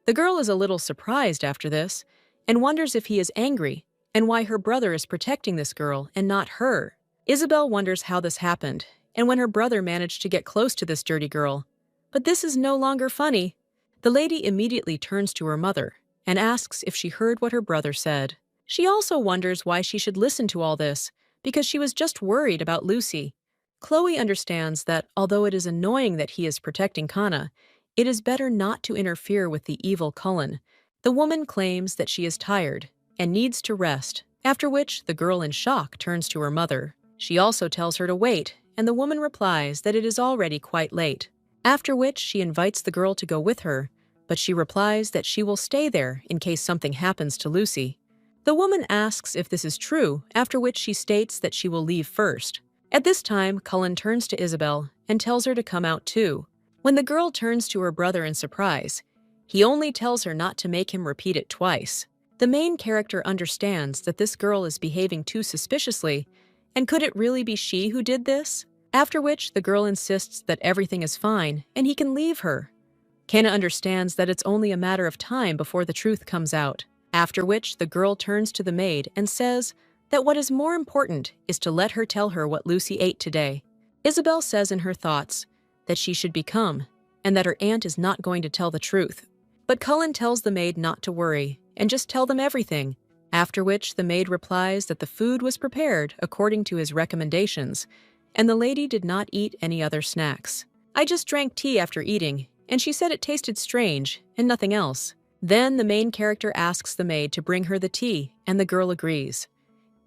The girl is a little surprised after this, and wonders if he is angry, and why her brother is protecting this girl and not her. Isabel wonders how this happened, and when her brother managed to get close to this dirty girl. But this is no longer funny. The lady immediately turns to her mother and asks if she heard what her brother said. She also wonders why she should listen to all this, because she was just worried about Lucy. Chloe understands that although it is annoying that he is protecting Kana, it is better not to interfere with the evil Cullen. The woman claims that she is tired and needs to rest, after which the girl in shock turns to her mother. She also tells her to wait, and the woman replies that it is already quite late, after which she invites the girl to go with her, but she replies that she will stay there in case something happens to Lucy. The woman asks if this is true, after which she states that she will leave first. At this time, Cullen turns to Isabel and tells her to come out too. When the girl turns to her brother in surprise, he only tells her not to make him repeat it twice. The main character understands that this girl is behaving too suspiciously, and could it really be she who did this? After which, the girl insists that everything is fine and he can leave her. Kana understands that it's only a matter of time before the truth comes out. After which, the girl turns to the maid and says that what is more important is to let her tell her what Lucy ate today. Isabel says in her thoughts that she should be calm and that her aunt is not going to tell the truth. But Cullen tells the maid not to worry and just tell them everything, after which the maid replies that the food was prepared according to his recommendations, and the lady did not eat any other snacks. "I just drank tea after eating, and she said it tasted strange and nothing else." Then the main character asks the maid to bring her the tea, and the girl agrees.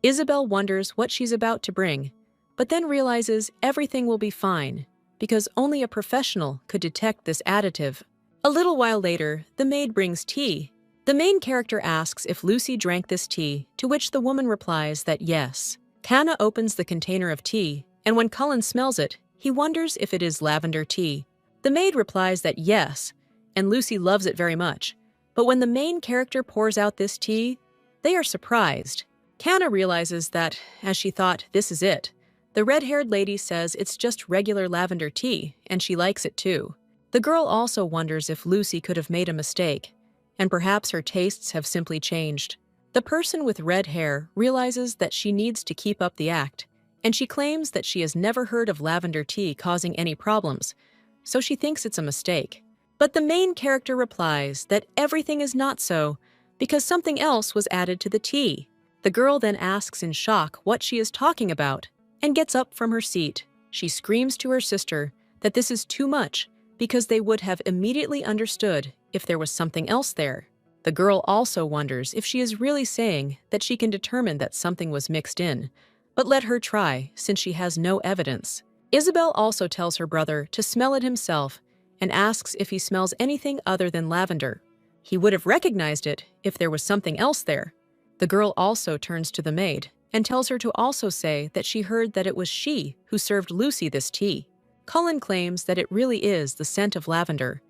Isabel wonders what she's about to bring, but then realizes everything will be fine, because only a professional could detect this additive. A little while later, the maid brings tea. The main character asks if Lucy drank this tea, to which the woman replies that yes. Kana opens the container of tea, and when Cullen smells it, he wonders if it is lavender tea. The maid replies that yes, and Lucy loves it very much. But when the main character pours out this tea, they are surprised. Kana realizes that, as she thought, this is it. The red-haired lady says it's just regular lavender tea, and she likes it too. The girl also wonders if Lucy could have made a mistake, and perhaps her tastes have simply changed. The person with red hair realizes that she needs to keep up the act, and she claims that she has never heard of lavender tea causing any problems, so she thinks it's a mistake. But the main character replies that everything is not so, because something else was added to the tea. The girl then asks in shock what she is talking about and gets up from her seat. She screams to her sister that this is too much because they would have immediately understood if there was something else there. The girl also wonders if she is really saying that she can determine that something was mixed in, but let her try since she has no evidence. Isabel also tells her brother to smell it himself and asks if he smells anything other than lavender. He would have recognized it if there was something else there. The girl also turns to the maid and tells her to also say that she heard that it was she who served Lucy this tea. Cullen claims that it really is the scent of lavender,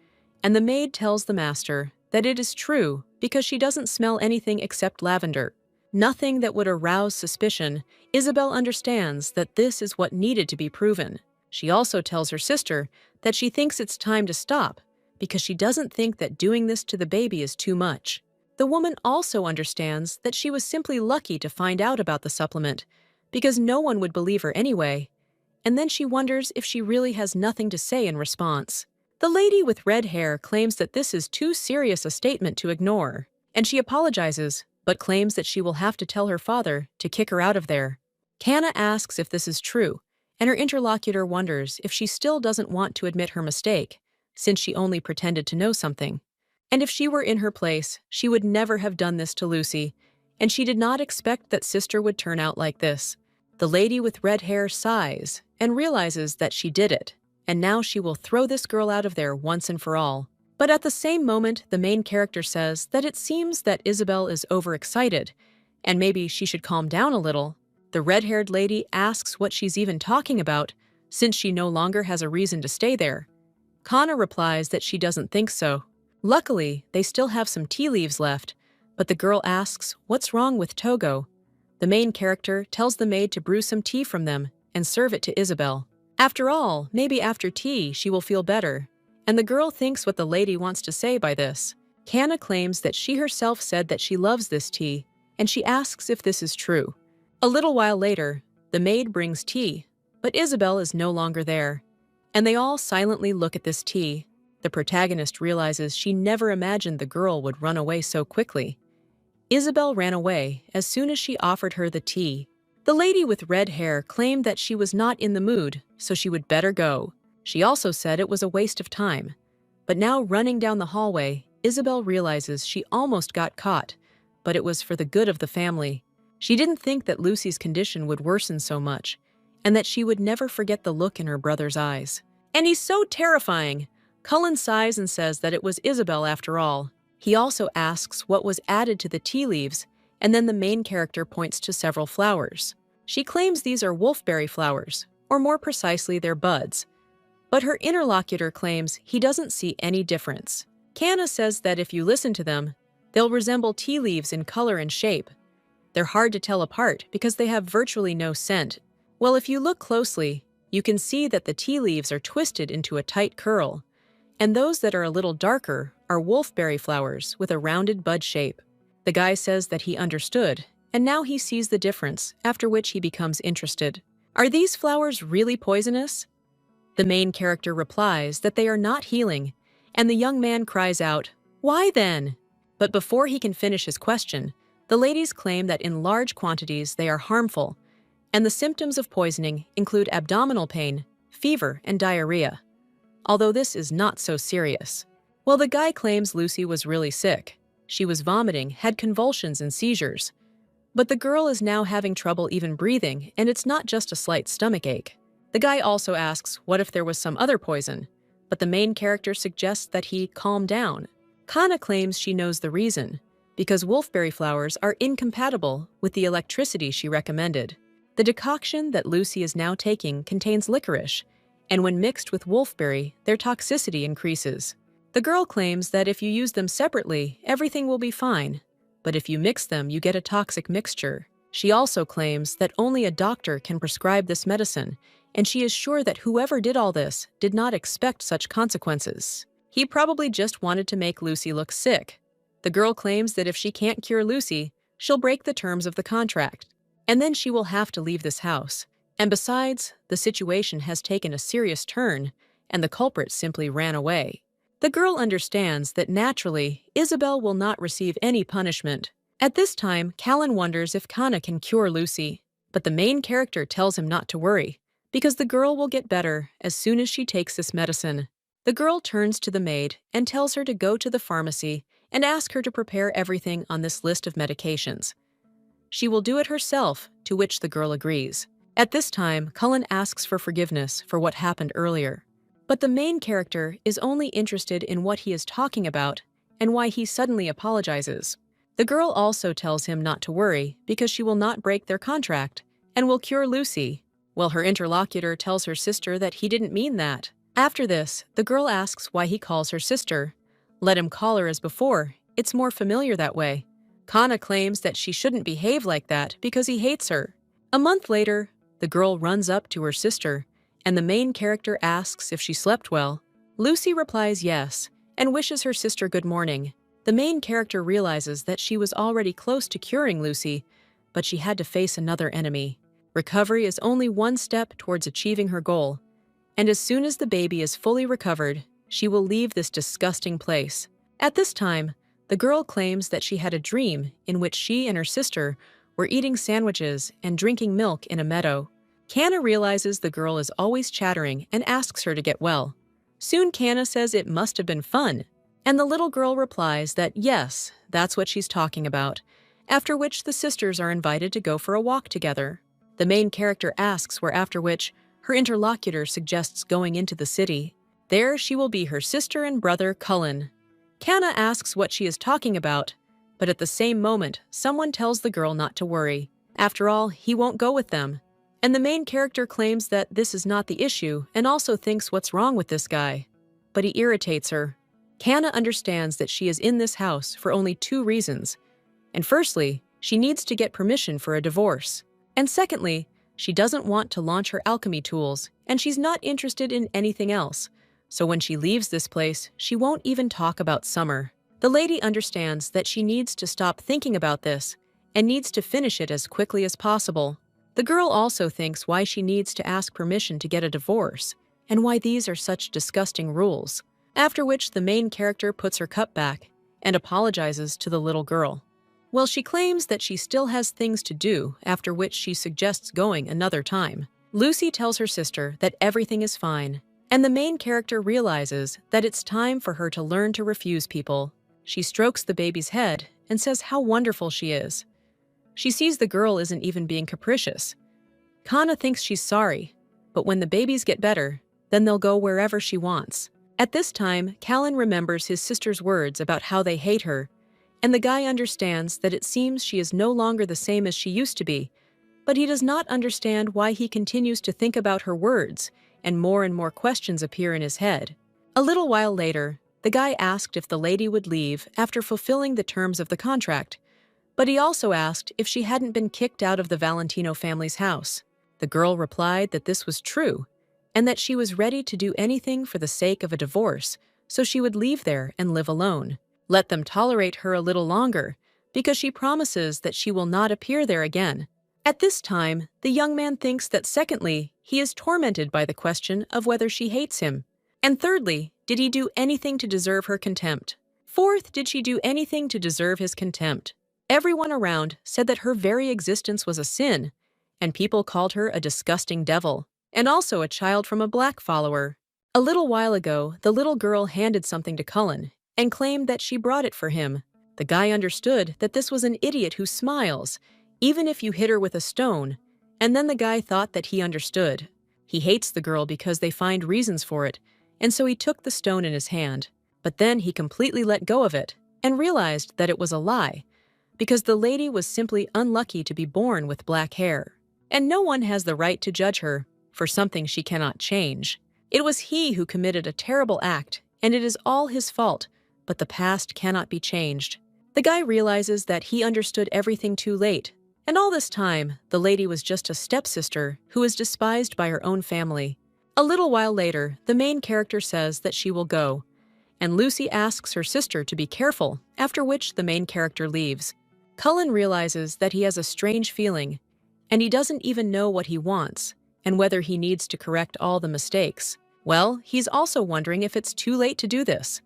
and the maid tells the master that it is true because she doesn't smell anything except lavender. Nothing that would arouse suspicion. Isabel understands that this is what needed to be proven. She also tells her sister that she thinks it's time to stop because she doesn't think that doing this to the baby is too much. The woman also understands that she was simply lucky to find out about the supplement because no one would believe her anyway, and then she wonders if she really has nothing to say in response. The lady with red hair claims that this is too serious a statement to ignore, and she apologizes, but claims that she will have to tell her father to kick her out of there. Canna asks if this is true, and her interlocutor wonders if she still doesn't want to admit her mistake, since she only pretended to know something. And if she were in her place, she would never have done this to Lucy, and she did not expect that sister would turn out like this. The lady with red hair sighs and realizes that she did it, and now she will throw this girl out of there once and for all. But at the same moment, the main character says that it seems that Isabel is overexcited, and maybe she should calm down a little. The red-haired lady asks what she's even talking about, since she no longer has a reason to stay there. Kana replies that she doesn't think so. Luckily, they still have some tea leaves left, but the girl asks what's wrong with Togo. The main character tells the maid to brew some tea from them and serve it to Isabel. After all, maybe after tea she will feel better, and the girl thinks what the lady wants to say by this. Kana claims that she herself said that she loves this tea, and she asks if this is true. A little while later, the maid brings tea, but Isabel is no longer there, and they all silently look at this tea. The protagonist realizes she never imagined the girl would run away so quickly. Isabel ran away as soon as she offered her the tea. The lady with red hair claimed that she was not in the mood, so she would better go. She also said it was a waste of time. But now running down the hallway, Isabel realizes she almost got caught, but it was for the good of the family. She didn't think that Lucy's condition would worsen so much, and that she would never forget the look in her brother's eyes. And he's so terrifying! Cullen sighs and says that it was Isabel after all. He also asks what was added to the tea leaves, and then the main character points to several flowers. She claims these are wolfberry flowers, or more precisely their buds. But her interlocutor claims he doesn't see any difference. Kana says that if you listen to them, they'll resemble tea leaves in color and shape. They're hard to tell apart because they have virtually no scent. Well, if you look closely, you can see that the tea leaves are twisted into a tight curl, and those that are a little darker are wolfberry flowers with a rounded bud shape. The guy says that he understood, and now he sees the difference, after which he becomes interested. Are these flowers really poisonous? The main character replies that they are not healing, and the young man cries out, "Why then?" But before he can finish his question, the ladies claim that in large quantities they are harmful, and the symptoms of poisoning include abdominal pain, fever, and diarrhea. Although this is not so serious. Well, the guy claims Lucy was really sick. She was vomiting, had convulsions and seizures. But the girl is now having trouble even breathing, and it's not just a slight stomach ache. The guy also asks what if there was some other poison, but the main character suggests that he calm down. Kana claims she knows the reason, because wolfberry flowers are incompatible with the electricity she recommended. The decoction that Lucy is now taking contains licorice, and when mixed with wolfberry, their toxicity increases. The girl claims that if you use them separately, everything will be fine, but if you mix them, you get a toxic mixture. She also claims that only a doctor can prescribe this medicine, and she is sure that whoever did all this did not expect such consequences. He probably just wanted to make Lucy look sick. The girl claims that if she can't cure Lucy, she'll break the terms of the contract, and then she will have to leave this house. And besides, the situation has taken a serious turn, and the culprit simply ran away. The girl understands that naturally, Isabel will not receive any punishment, At this time, Callan wonders if Kana can cure Lucy, but the main character tells him not to worry, because the girl will get better as soon as she takes this medicine. The girl turns to the maid and tells her to go to the pharmacy and ask her to prepare everything on this list of medications. She will do it herself, to which the girl agrees. At this time, Cullen asks for forgiveness for what happened earlier. But the main character is only interested in what he is talking about and why he suddenly apologizes. The girl also tells him not to worry because she will not break their contract and will cure Lucy, while her interlocutor tells her sister that he didn't mean that. After this, the girl asks why he calls her sister. Let him call her as before, it's more familiar that way. Kana claims that she shouldn't behave like that because he hates her. A month later, the girl runs up to her sister, and the main character asks if she slept well. Lucy replies yes, and wishes her sister good morning. The main character realizes that she was already close to curing Lucy, but she had to face another enemy. Recovery is only one step towards achieving her goal, and as soon as the baby is fully recovered, she will leave this disgusting place. At this time, the girl claims that she had a dream in which she and her sister were eating sandwiches and drinking milk in a meadow. Kana realizes the girl is always chattering and asks her to get well. Soon Kana says it must have been fun, and the little girl replies that yes, that's what she's talking about, after which the sisters are invited to go for a walk together. The main character asks where, after which her interlocutor suggests going into the city. There she will be her sister and brother Cullen. Kana asks what she is talking about, but at the same moment, someone tells the girl not to worry. After all, he won't go with them. And the main character claims that this is not the issue and also thinks what's wrong with this guy. But he irritates her. Kana understands that she is in this house for only two reasons. And firstly, she needs to get permission for a divorce. And secondly, she doesn't want to launch her alchemy tools, and she's not interested in anything else. So when she leaves this place, she won't even talk about summer. The lady understands that she needs to stop thinking about this and needs to finish it as quickly as possible. The girl also thinks why she needs to ask permission to get a divorce and why these are such disgusting rules. After which the main character puts her cup back and apologizes to the little girl. Well, she claims that she still has things to do, after which she suggests going another time. Lucy tells her sister that everything is fine, and the main character realizes that it's time for her to learn to refuse people. She strokes the baby's head and says how wonderful she is. She sees the girl isn't even being capricious. Kana thinks she's sorry, but when the babies get better, then they'll go wherever she wants. At this time, Callan remembers his sister's words about how they hate her, and the guy understands that it seems she is no longer the same as she used to be, but he does not understand why he continues to think about her words, and more questions appear in his head. A little while later, the guy asked if the lady would leave after fulfilling the terms of the contract, but he also asked if she hadn't been kicked out of the Valentino family's house. The girl replied that this was true, and that she was ready to do anything for the sake of a divorce, so she would leave there and live alone. Let them tolerate her a little longer, because she promises that she will not appear there again. At this time, the young man thinks that secondly, he is tormented by the question of whether she hates him. And thirdly, did he do anything to deserve her contempt? Fourth, did she do anything to deserve his contempt? Everyone around said that her very existence was a sin, and people called her a disgusting devil, and also a child from a black follower. A little while ago, the little girl handed something to Cullen, and claimed that she brought it for him. The guy understood that this was an idiot who smiles, even if you hit her with a stone, and then the guy thought that he understood. He hates the girl because they find reasons for it, and so he took the stone in his hand. But then he completely let go of it, and realized that it was a lie, because the lady was simply unlucky to be born with black hair, and no one has the right to judge her for something she cannot change. It was he who committed a terrible act, and it is all his fault, but the past cannot be changed. The guy realizes that he understood everything too late, and all this time, the lady was just a stepsister who was despised by her own family. A little while later, the main character says that she will go, and Lucy asks her sister to be careful, after which the main character leaves. Cullen realizes that he has a strange feeling, and he doesn't even know what he wants, and whether he needs to correct all the mistakes. Well, he's also wondering if it's too late to do this.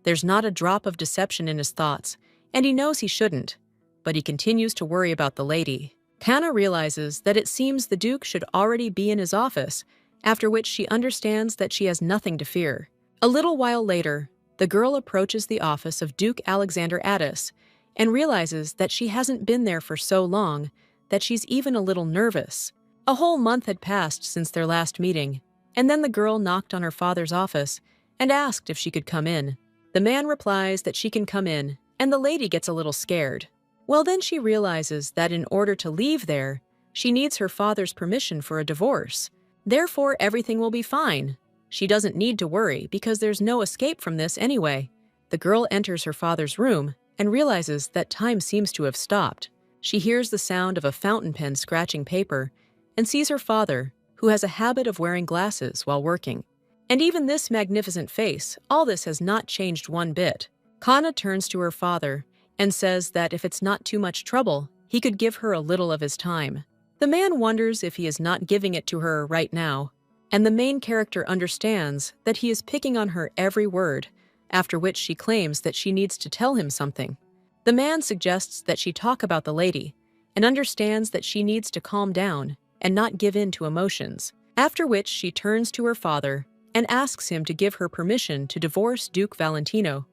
There's not a drop of deception in his thoughts, and he knows he shouldn't. but he continues to worry about the lady. Kana realizes that it seems the Duke should already be in his office, after which she understands that she has nothing to fear. A little while later, the girl approaches the office of Duke Alexander Addis and realizes that she hasn't been there for so long that she's even a little nervous. A whole month had passed since their last meeting, and then the girl knocked on her father's office and asked if she could come in. The man replies that she can come in, and the lady gets a little scared. Well, then she realizes that in order to leave there, she needs her father's permission for a divorce. Therefore, everything will be fine. She doesn't need to worry because there's no escape from this anyway. The girl enters her father's room and realizes that time seems to have stopped. She hears the sound of a fountain pen scratching paper and sees her father, who has a habit of wearing glasses while working. And even this magnificent face, all this has not changed one bit. Kana turns to her father and says that if it's not too much trouble, he could give her a little of his time. The man wonders if he is not giving it to her right now, and the main character understands that he is picking on her every word, after which she claims that she needs to tell him something. The man suggests that she talk about the lady, and understands that she needs to calm down and not give in to emotions, after which she turns to her father and asks him to give her permission to divorce Duke Valentino.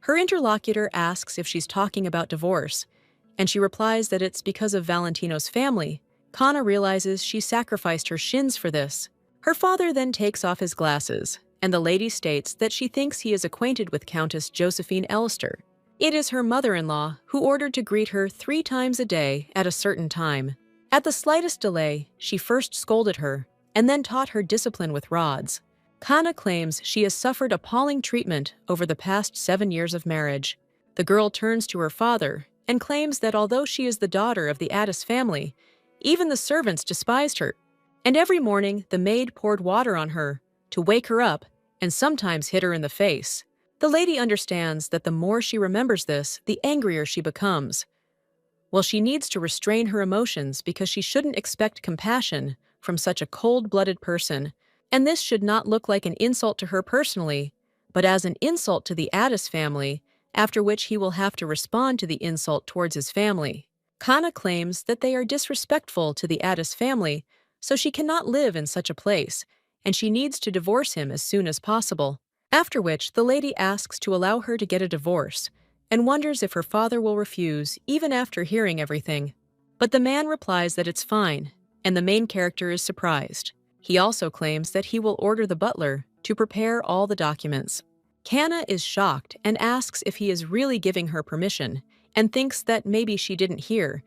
Her interlocutor asks if she's talking about divorce, and she replies that it's because of Valentino's family. Kana realizes she sacrificed her shins for this. Her father then takes off his glasses, and the lady states that she thinks he is acquainted with Countess Josephine Elster. It is her mother-in-law who ordered to greet her 3 times a day at a certain time. At the slightest delay, she first scolded her, and then taught her discipline with rods. Kana claims she has suffered appalling treatment over the past 7 years of marriage. The girl turns to her father and claims that although she is the daughter of the Addis family, even the servants despised her, and every morning the maid poured water on her to wake her up and sometimes hit her in the face. The lady understands that the more she remembers this, the angrier she becomes. Well, she needs to restrain her emotions because she shouldn't expect compassion from such a cold-blooded person, and this should not look like an insult to her personally, but as an insult to the Addis family, after which he will have to respond to the insult towards his family. Kana claims that they are disrespectful to the Addis family, so she cannot live in such a place, and she needs to divorce him as soon as possible. After which, the lady asks to allow her to get a divorce, and wonders if her father will refuse even after hearing everything. But the man replies that it's fine, and the main character is surprised. He also claims that he will order the butler to prepare all the documents. Kana is shocked and asks if he is really giving her permission, and thinks that maybe she didn't hear,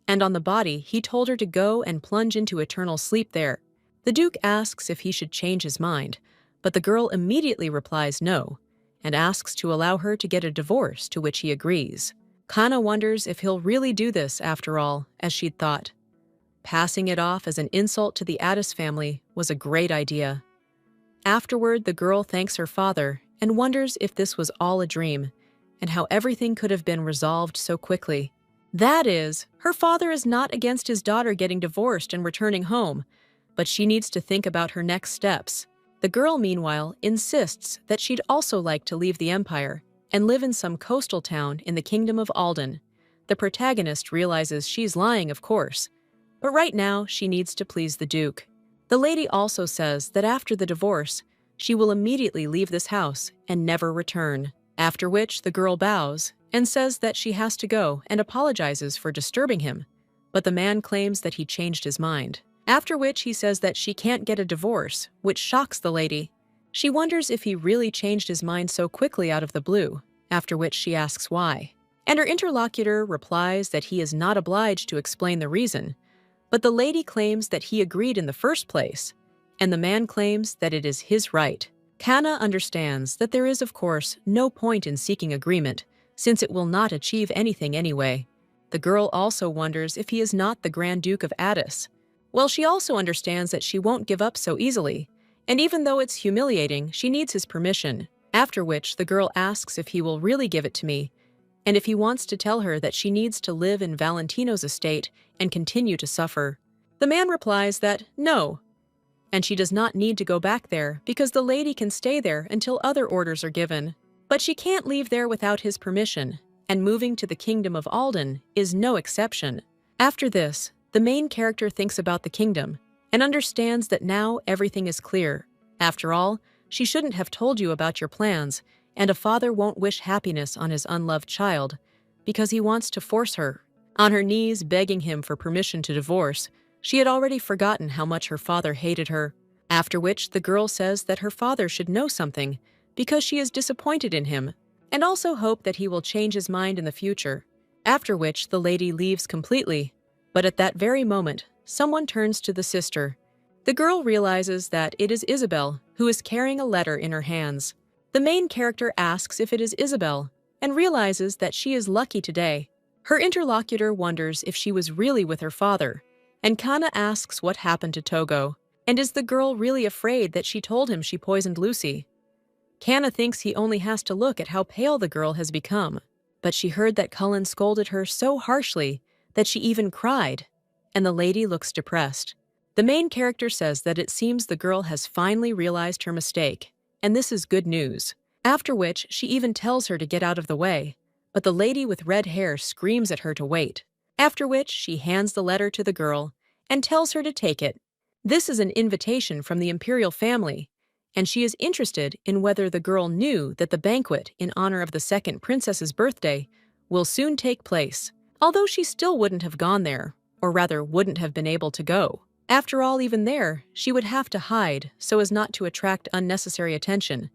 and on the body he told her to go and plunge into eternal sleep there. The Duke asks if he should change his mind, but the girl immediately replies no, and asks to allow her to get a divorce, to which he agrees. Kana wonders if he'll really do this after all, as she'd thought. Passing it off as an insult to the Addis family was a great idea. Afterward, the girl thanks her father and wonders if this was all a dream, and how everything could have been resolved so quickly. That is, her father is not against his daughter getting divorced and returning home, but she needs to think about her next steps. The girl, meanwhile, insists that she'd also like to leave the empire and live in some coastal town in the kingdom of Alden. The protagonist realizes she's lying, of course, but right now she needs to please the Duke. The lady also says that after the divorce, she will immediately leave this house and never return. After which, the girl bows and says that she has to go and apologizes for disturbing him, but the man claims that he changed his mind. After which, he says that she can't get a divorce, which shocks the lady. She wonders if he really changed his mind so quickly out of the blue, after which she asks why. And her interlocutor replies that he is not obliged to explain the reason, but the lady claims that he agreed in the first place, and the man claims that it is his right. Kana understands that there is, of course, no point in seeking agreement, since it will not achieve anything anyway. The girl also wonders if he is not the Grand Duke of Addis. Well, she also understands that she won't give up so easily, and even though it's humiliating, she needs his permission. After which, the girl asks if he will really give it to me, and if he wants to tell her that she needs to live in Valentino's estate and continue to suffer. The man replies that no, and she does not need to go back there because the lady can stay there until other orders are given. But she can't leave there without his permission, and moving to the kingdom of Alden is no exception. After this, the main character thinks about the kingdom and understands that now everything is clear. After all, she shouldn't have told you about your plans, and a father won't wish happiness on his unloved child because he wants to force her. On her knees begging him for permission to divorce, she had already forgotten how much her father hated her. After which the girl says that her father should know something because she is disappointed in him and also hope that he will change his mind in the future. After which the lady leaves completely, but at that very moment, someone turns to the sister. The girl realizes that it is Isabel, who is carrying a letter in her hands. The main character asks if it is Isabel and realizes that she is lucky today. Her interlocutor wonders if she was really with her father, and Kana asks what happened to Togo, and is the girl really afraid that she told him she poisoned Lucy? Kana thinks he only has to look at how pale the girl has become, but she heard that Cullen scolded her so harshly that she even cried, and the lady looks depressed. The main character says that it seems the girl has finally realized her mistake, and this is good news. After which, she even tells her to get out of the way, but the lady with red hair screams at her to wait. After which, she hands the letter to the girl and tells her to take it. This is an invitation from the imperial family, and she is interested in whether the girl knew that the banquet in honor of the second princess's birthday will soon take place, although she still wouldn't have gone there, or rather wouldn't have been able to go. After all, even there, she would have to hide so as not to attract unnecessary attention.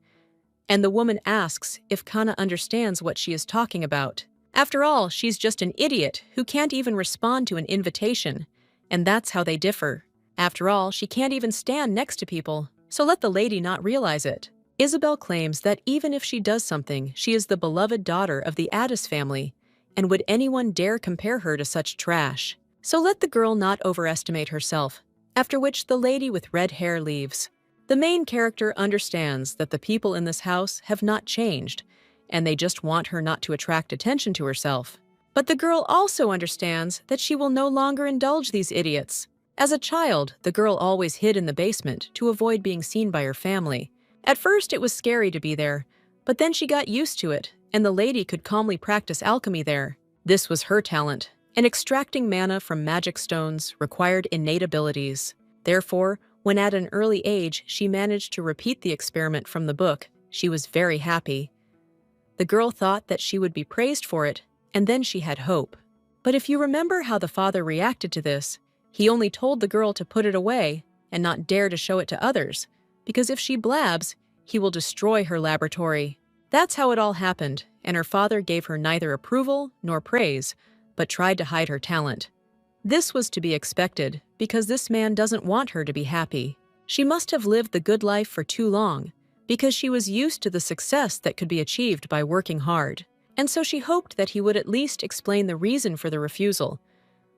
And the woman asks if Kana understands what she is talking about. After all, she's just an idiot who can't even respond to an invitation, and that's how they differ. After all, she can't even stand next to people, so let the lady not realize it. Isabel claims that even if she does something, she is the beloved daughter of the Addis family, and would anyone dare compare her to such trash? So let the girl not overestimate herself. After which the lady with red hair leaves. The main character understands that the people in this house have not changed, and they just want her not to attract attention to herself. But the girl also understands that she will no longer indulge these idiots. As a child, the girl always hid in the basement to avoid being seen by her family. At first, it was scary to be there, but then she got used to it, and the lady could calmly practice alchemy there. This was her talent, and extracting mana from magic stones required innate abilities. Therefore, when at an early age she managed to repeat the experiment from the book, she was very happy. The girl thought that she would be praised for it, and then she had hope. But if you remember how the father reacted to this, he only told the girl to put it away and not dare to show it to others, because if she blabs, he will destroy her laboratory. That's how it all happened, and her father gave her neither approval nor praise, but tried to hide her talent. This was to be expected, because this man doesn't want her to be happy. She must have lived the good life for too long, because she was used to the success that could be achieved by working hard, and so she hoped that he would at least explain the reason for the refusal.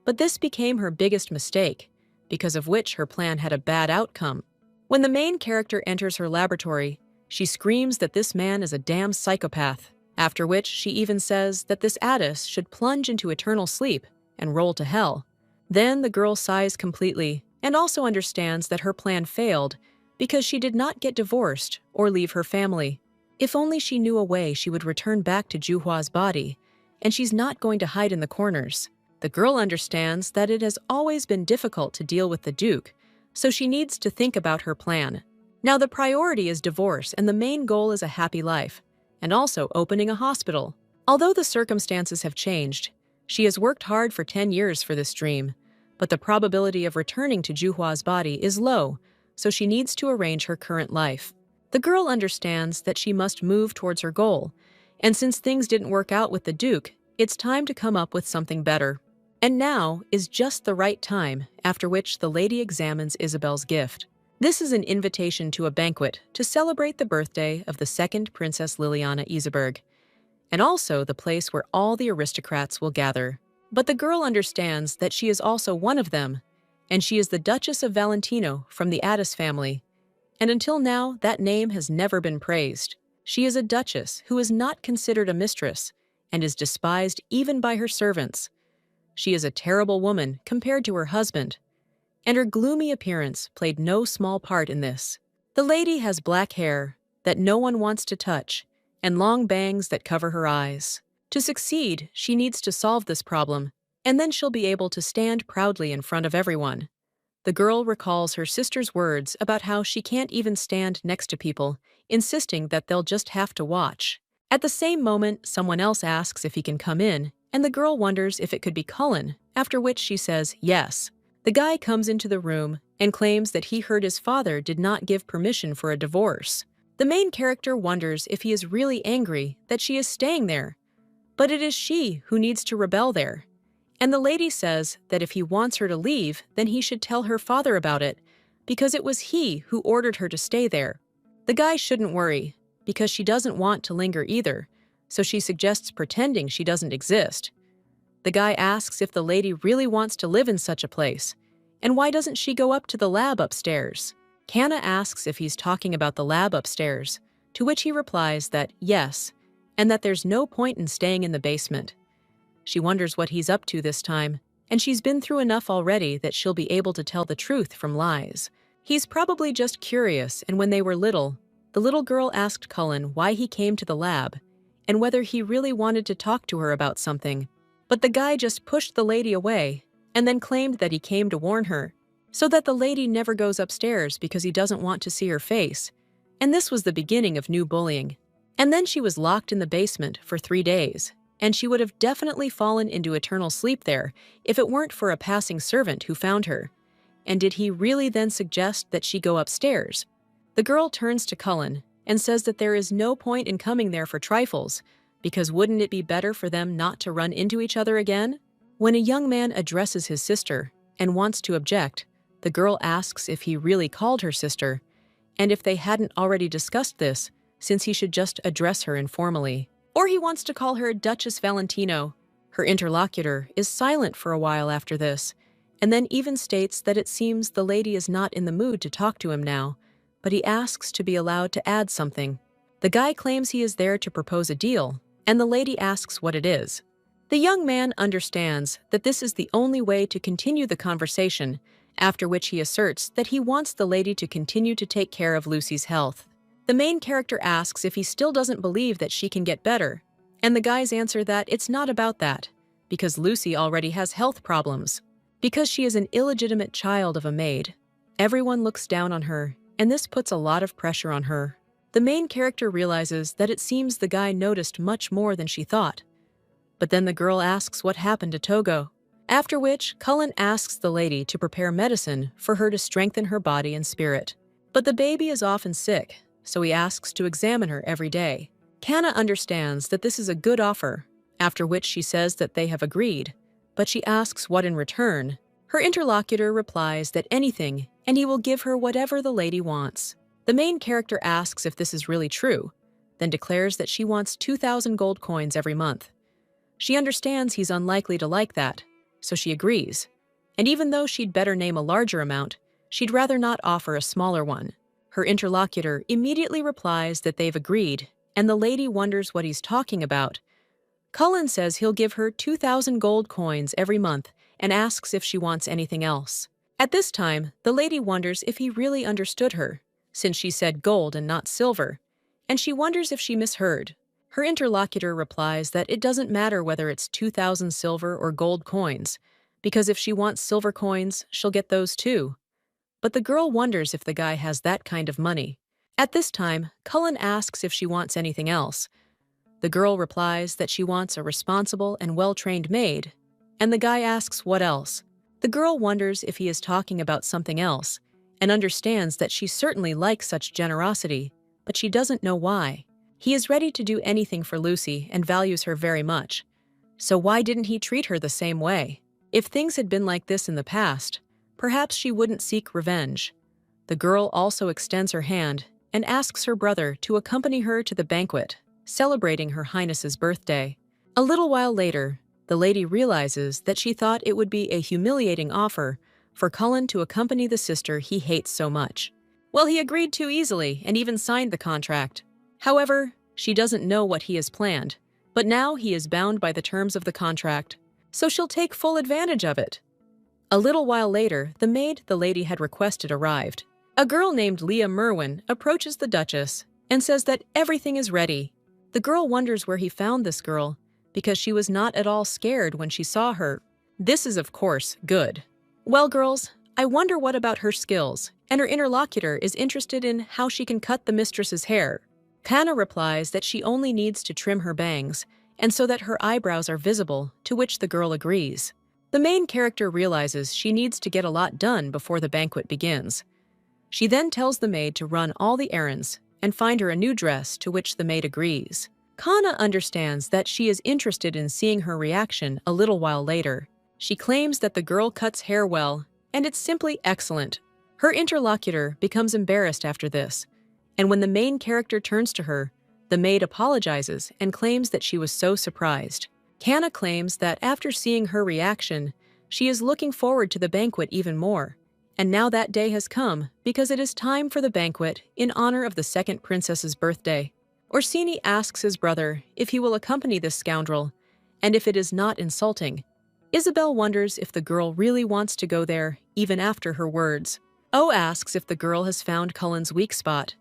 But this became her biggest mistake, because of which her plan had a bad outcome. When the main character enters her laboratory, she screams that this man is a damn psychopath, after which she even says that this Addis should plunge into eternal sleep and roll to hell. Then the girl sighs completely and also understands that her plan failed because she did not get divorced or leave her family. If only she knew a way she would return back to Juhua's body, and she's not going to hide in the corners. The girl understands that it has always been difficult to deal with the Duke, so she needs to think about her plan. Now the priority is divorce and the main goal is a happy life, and also opening a hospital. Although the circumstances have changed, she has worked hard for 10 years for this dream, but the probability of returning to Juhua's body is low, so she needs to arrange her current life. The girl understands that she must move towards her goal, and since things didn't work out with the Duke, it's time to come up with something better. And now is just the right time, after which the lady examines Isabel's gift. This is an invitation to a banquet to celebrate the birthday of the second Princess Liliana Iseberg, and also the place where all the aristocrats will gather. But the girl understands that she is also one of them, and she is the Duchess of Valentino from the Addis family. And until now, that name has never been praised. She is a duchess who is not considered a mistress, and is despised even by her servants. She is a terrible woman compared to her husband, and her gloomy appearance played no small part in this. The lady has black hair that no one wants to touch, and long bangs that cover her eyes. To succeed, she needs to solve this problem, and then she'll be able to stand proudly in front of everyone. The girl recalls her sister's words about how she can't even stand next to people, insisting that they'll just have to watch. At the same moment, someone else asks if he can come in, and the girl wonders if it could be Cullen, after which she says yes. The guy comes into the room and claims that he heard his father did not give permission for a divorce. The main character wonders if he is really angry that she is staying there, but it is she who needs to rebel there. And the lady says that if he wants her to leave, then he should tell her father about it, because it was he who ordered her to stay there. The guy shouldn't worry, because she doesn't want to linger either, so she suggests pretending she doesn't exist. The guy asks if the lady really wants to live in such a place, and why doesn't she go up to the lab upstairs? Kanna asks if he's talking about the lab upstairs, to which he replies that yes, and that there's no point in staying in the basement. She wonders what he's up to this time, and she's been through enough already that she'll be able to tell the truth from lies. He's probably just curious, and when they were little, the little girl asked Cullen why he came to the lab, and whether he really wanted to talk to her about something. But the guy just pushed the lady away, and then claimed that he came to warn her, so that the lady never goes upstairs because he doesn't want to see her face. And this was the beginning of new bullying. And then she was locked in the basement for 3 days, and she would have definitely fallen into eternal sleep there if it weren't for a passing servant who found her. And did he really then suggest that she go upstairs? The girl turns to Cullen and says that there is no point in coming there for trifles, because wouldn't it be better for them not to run into each other again? When a young man addresses his sister and wants to object, the girl asks if he really called her sister, and if they hadn't already discussed this, since he should just address her informally. Or he wants to call her Duchess Valentino. Her interlocutor is silent for a while after this, and then even states that it seems the lady is not in the mood to talk to him now, but he asks to be allowed to add something. The guy claims he is there to propose a deal, and the lady asks what it is. The young man understands that this is the only way to continue the conversation, after which he asserts that he wants the lady to continue to take care of Lucy's health. The main character asks if he still doesn't believe that she can get better, and the guys answer that it's not about that, because Lucy already has health problems. Because she is an illegitimate child of a maid, everyone looks down on her, and this puts a lot of pressure on her. The main character realizes that it seems the guy noticed much more than she thought. But then the girl asks what happened to Togo, after which Cullen asks the lady to prepare medicine for her to strengthen her body and spirit. But the baby is often sick, so he asks to examine her every day. Kanna understands that this is a good offer, after which she says that they have agreed, but she asks what in return. Her interlocutor replies that anything, and he will give her whatever the lady wants. The main character asks if this is really true, then declares that she wants 2,000 gold coins every month. She understands he's unlikely to like that, so she agrees. And even though she'd better name a larger amount, she'd rather not offer a smaller one. Her interlocutor immediately replies that they've agreed, and the lady wonders what he's talking about. Cullen says he'll give her 2,000 gold coins every month and asks if she wants anything else. At this time, the lady wonders if he really understood her, since she said gold and not silver, and she wonders if she misheard. Her interlocutor replies that it doesn't matter whether it's 2,000 silver or gold coins, because if she wants silver coins, she'll get those too. But the girl wonders if the guy has that kind of money. At this time, Cullen asks if she wants anything else. The girl replies that she wants a responsible and well-trained maid, and the guy asks what else. The girl wonders if he is talking about something else, and understands that she certainly likes such generosity, but she doesn't know why. He is ready to do anything for Lucy and values her very much. So why didn't he treat her the same way? If things had been like this in the past, perhaps she wouldn't seek revenge. The girl also extends her hand and asks her brother to accompany her to the banquet, celebrating Her Highness's birthday. A little while later, the lady realizes that she thought it would be a humiliating offer for Cullen to accompany the sister he hates so much. Well, he agreed too easily and even signed the contract. However, she doesn't know what he has planned, but now he is bound by the terms of the contract, so she'll take full advantage of it. A little while later, the maid the lady had requested arrived. A girl named Leah Merwin approaches the Duchess and says that everything is ready. The girl wonders where he found this girl, because she was not at all scared when she saw her. This is, of course, good. Well, girls, I wonder what about her skills, and her interlocutor is interested in how she can cut the mistress's hair. Kana replies that she only needs to trim her bangs, and so that her eyebrows are visible, to which the girl agrees. The main character realizes she needs to get a lot done before the banquet begins. She then tells the maid to run all the errands and find her a new dress, to which the maid agrees. Kana understands that she is interested in seeing her reaction a little while later. She claims that the girl cuts hair well, and it's simply excellent. Her interlocutor becomes embarrassed after this, and when the main character turns to her, the maid apologizes and claims that she was so surprised. Kana claims that after seeing her reaction, she is looking forward to the banquet even more, and now that day has come because it is time for the banquet in honor of the second princess's birthday. Orsini asks his brother if he will accompany this scoundrel, and if it is not insulting. Isabel wonders if the girl really wants to go there, even after her words. O asks if the girl has found Cullen's weak spot.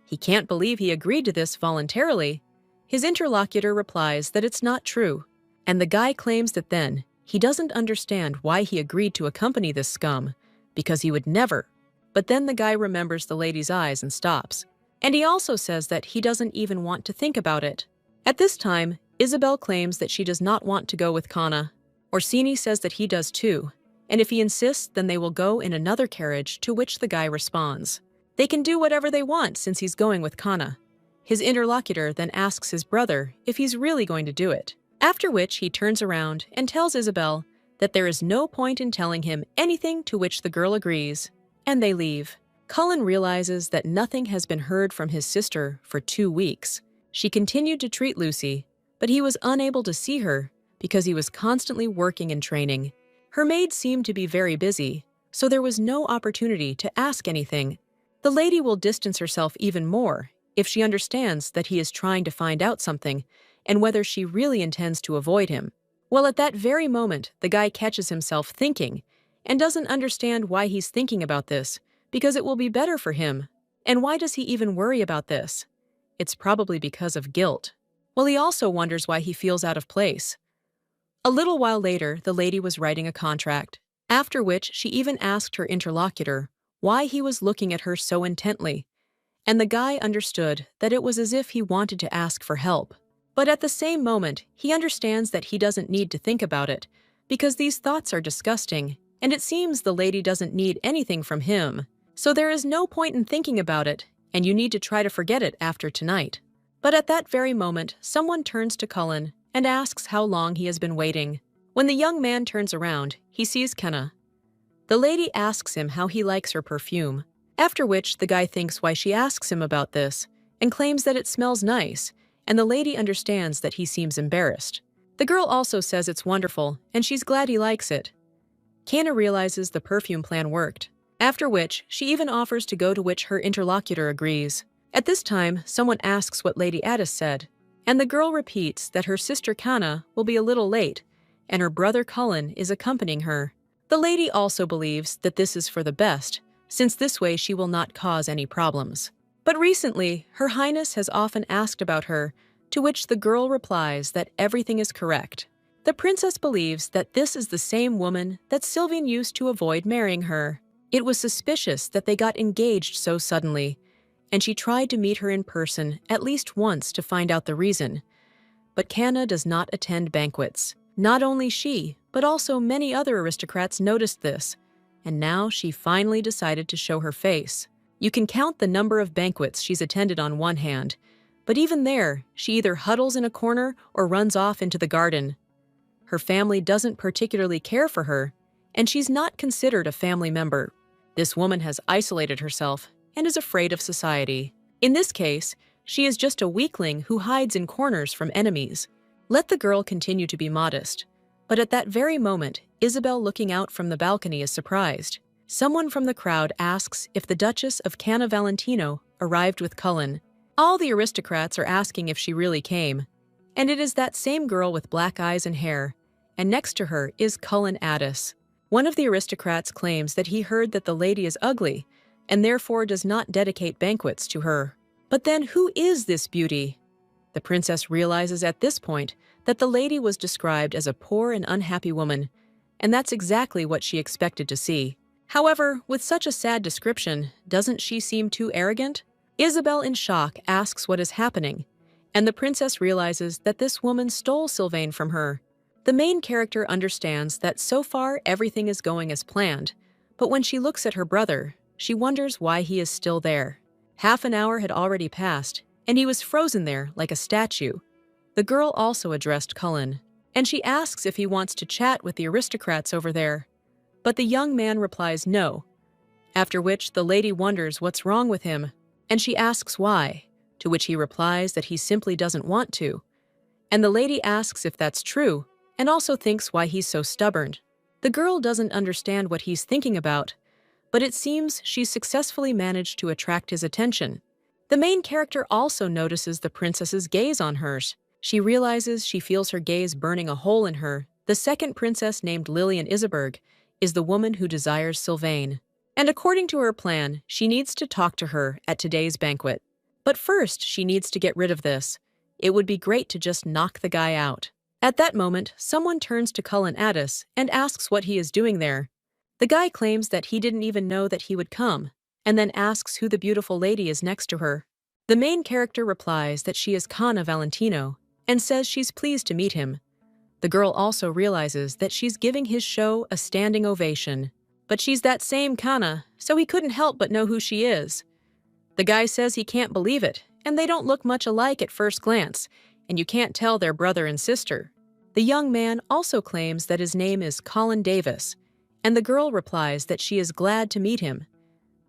He can't believe he agreed to this voluntarily. His interlocutor replies that it's not true, and the guy claims that then he doesn't understand why he agreed to accompany this scum, because he would never. But then the guy remembers the lady's eyes and stops. And he also says that he doesn't even want to think about it. At this time, Isabel claims that she does not want to go with Kana. Orsini says that he does too, and if he insists, then they will go in another carriage, to which the guy responds. They can do whatever they want since he's going with Kana. His interlocutor then asks his brother if he's really going to do it, after which he turns around and tells Isabel that there is no point in telling him anything, to which the girl agrees, and they leave. Cullen realizes that nothing has been heard from his sister for 2 weeks. She continued to treat Lucy, but he was unable to see her because he was constantly working and training. Her maid seemed to be very busy, so there was no opportunity to ask anything. The lady will distance herself even more if she understands that he is trying to find out something and whether she really intends to avoid him. Well, at that very moment, the guy catches himself thinking and doesn't understand why he's thinking about this, because it will be better for him. And why does he even worry about this? It's probably because of guilt. Well, he also wonders why he feels out of place. A little while later, the lady was writing a contract, after which she even asked her interlocutor why he was looking at her so intently, and the guy understood that it was as if he wanted to ask for help. But at the same moment, he understands that he doesn't need to think about it, because these thoughts are disgusting, and it seems the lady doesn't need anything from him. So there is no point in thinking about it, and you need to try to forget it after tonight. But at that very moment, someone turns to Cullen and asks how long he has been waiting. When the young man turns around, he sees Kenna. The lady asks him how he likes her perfume, after which the guy thinks why she asks him about this, and claims that it smells nice, and the lady understands that he seems embarrassed. The girl also says it's wonderful, and she's glad he likes it. Kenna realizes the perfume plan worked, after which she even offers to go, to which her interlocutor agrees. At this time, someone asks what Lady Addis said, and the girl repeats that her sister Kana will be a little late, and her brother Cullen is accompanying her. The lady also believes that this is for the best, since this way she will not cause any problems. But recently, Her Highness has often asked about her, to which the girl replies that everything is correct. The princess believes that this is the same woman that Sylvian used to avoid marrying her. It was suspicious that they got engaged so suddenly, and she tried to meet her in person at least once to find out the reason. But Kana does not attend banquets. Not only she, but also many other aristocrats noticed this, and now she finally decided to show her face. You can count the number of banquets she's attended on one hand, but even there, she either huddles in a corner or runs off into the garden. Her family doesn't particularly care for her, and she's not considered a family member. This woman has isolated herself and is afraid of society. In this case, she is just a weakling who hides in corners from enemies. Let the girl continue to be modest. But at that very moment, Isabel, looking out from the balcony, is surprised. Someone from the crowd asks if the Duchess of Canna Valentino arrived with Cullen. All the aristocrats are asking if she really came, and it is that same girl with black eyes and hair, and next to her is Cullen Addis. One of the aristocrats claims that he heard that the lady is ugly, and therefore does not dedicate banquets to her. But then who is this beauty? The princess realizes at this point that the lady was described as a poor and unhappy woman, and that's exactly what she expected to see. However, with such a sad description, doesn't she seem too arrogant? Isabel, in shock, asks what is happening, and the princess realizes that this woman stole Sylvain from her. The main character understands that so far everything is going as planned, but when she looks at her brother, she wonders why he is still there. Half an hour had already passed, and he was frozen there like a statue. The girl also addressed Cullen, and she asks if he wants to chat with the aristocrats over there. But the young man replies no, after which the lady wonders what's wrong with him, and she asks why, to which he replies that he simply doesn't want to. And the lady asks if that's true, and also thinks why he's so stubborn. The girl doesn't understand what he's thinking about, but it seems she's successfully managed to attract his attention. The main character also notices the princess's gaze on hers. She realizes she feels her gaze burning a hole in her. The second princess, named Lillian Iseberg, is the woman who desires Sylvain. And according to her plan, she needs to talk to her at today's banquet. But first, she needs to get rid of this. It would be great to just knock the guy out. At that moment, someone turns to Cullen Addis and asks what he is doing there. The guy claims that he didn't even know that he would come, and then asks who the beautiful lady is next to her. The main character replies that she is Cana Valentino, and says she's pleased to meet him. The girl also realizes that she's giving his show a standing ovation. But she's that same Cana, so he couldn't help but know who she is. The guy says he can't believe it, and they don't look much alike at first glance, and you can't tell they're brother and sister. The young man also claims that his name is Colin Davis, and the girl replies that she is glad to meet him.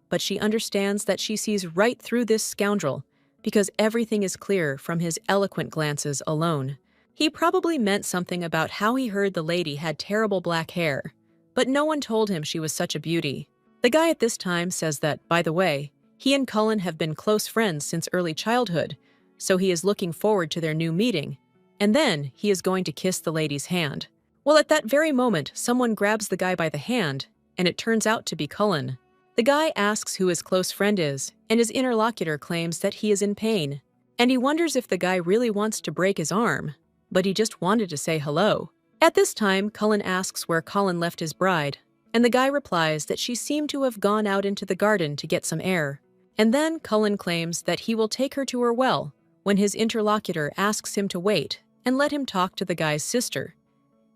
But she understands that she sees right through this scoundrel, because everything is clear from his eloquent glances alone. He probably meant something about how he heard the lady had terrible black hair, but no one told him she was such a beauty. The guy at this time says that, by the way, he and Cullen have been close friends since early childhood, so he is looking forward to their new meeting, and then he is going to kiss the lady's hand. Well, at that very moment, someone grabs the guy by the hand, and it turns out to be Cullen. The guy asks who his close friend is, and his interlocutor claims that he is in pain, and he wonders if the guy really wants to break his arm, but he just wanted to say hello. At this time, Cullen asks where Colin left his bride, and the guy replies that she seemed to have gone out into the garden to get some air. And then Cullen claims that he will take her to her well, when his interlocutor asks him to wait and let him talk to the guy's sister.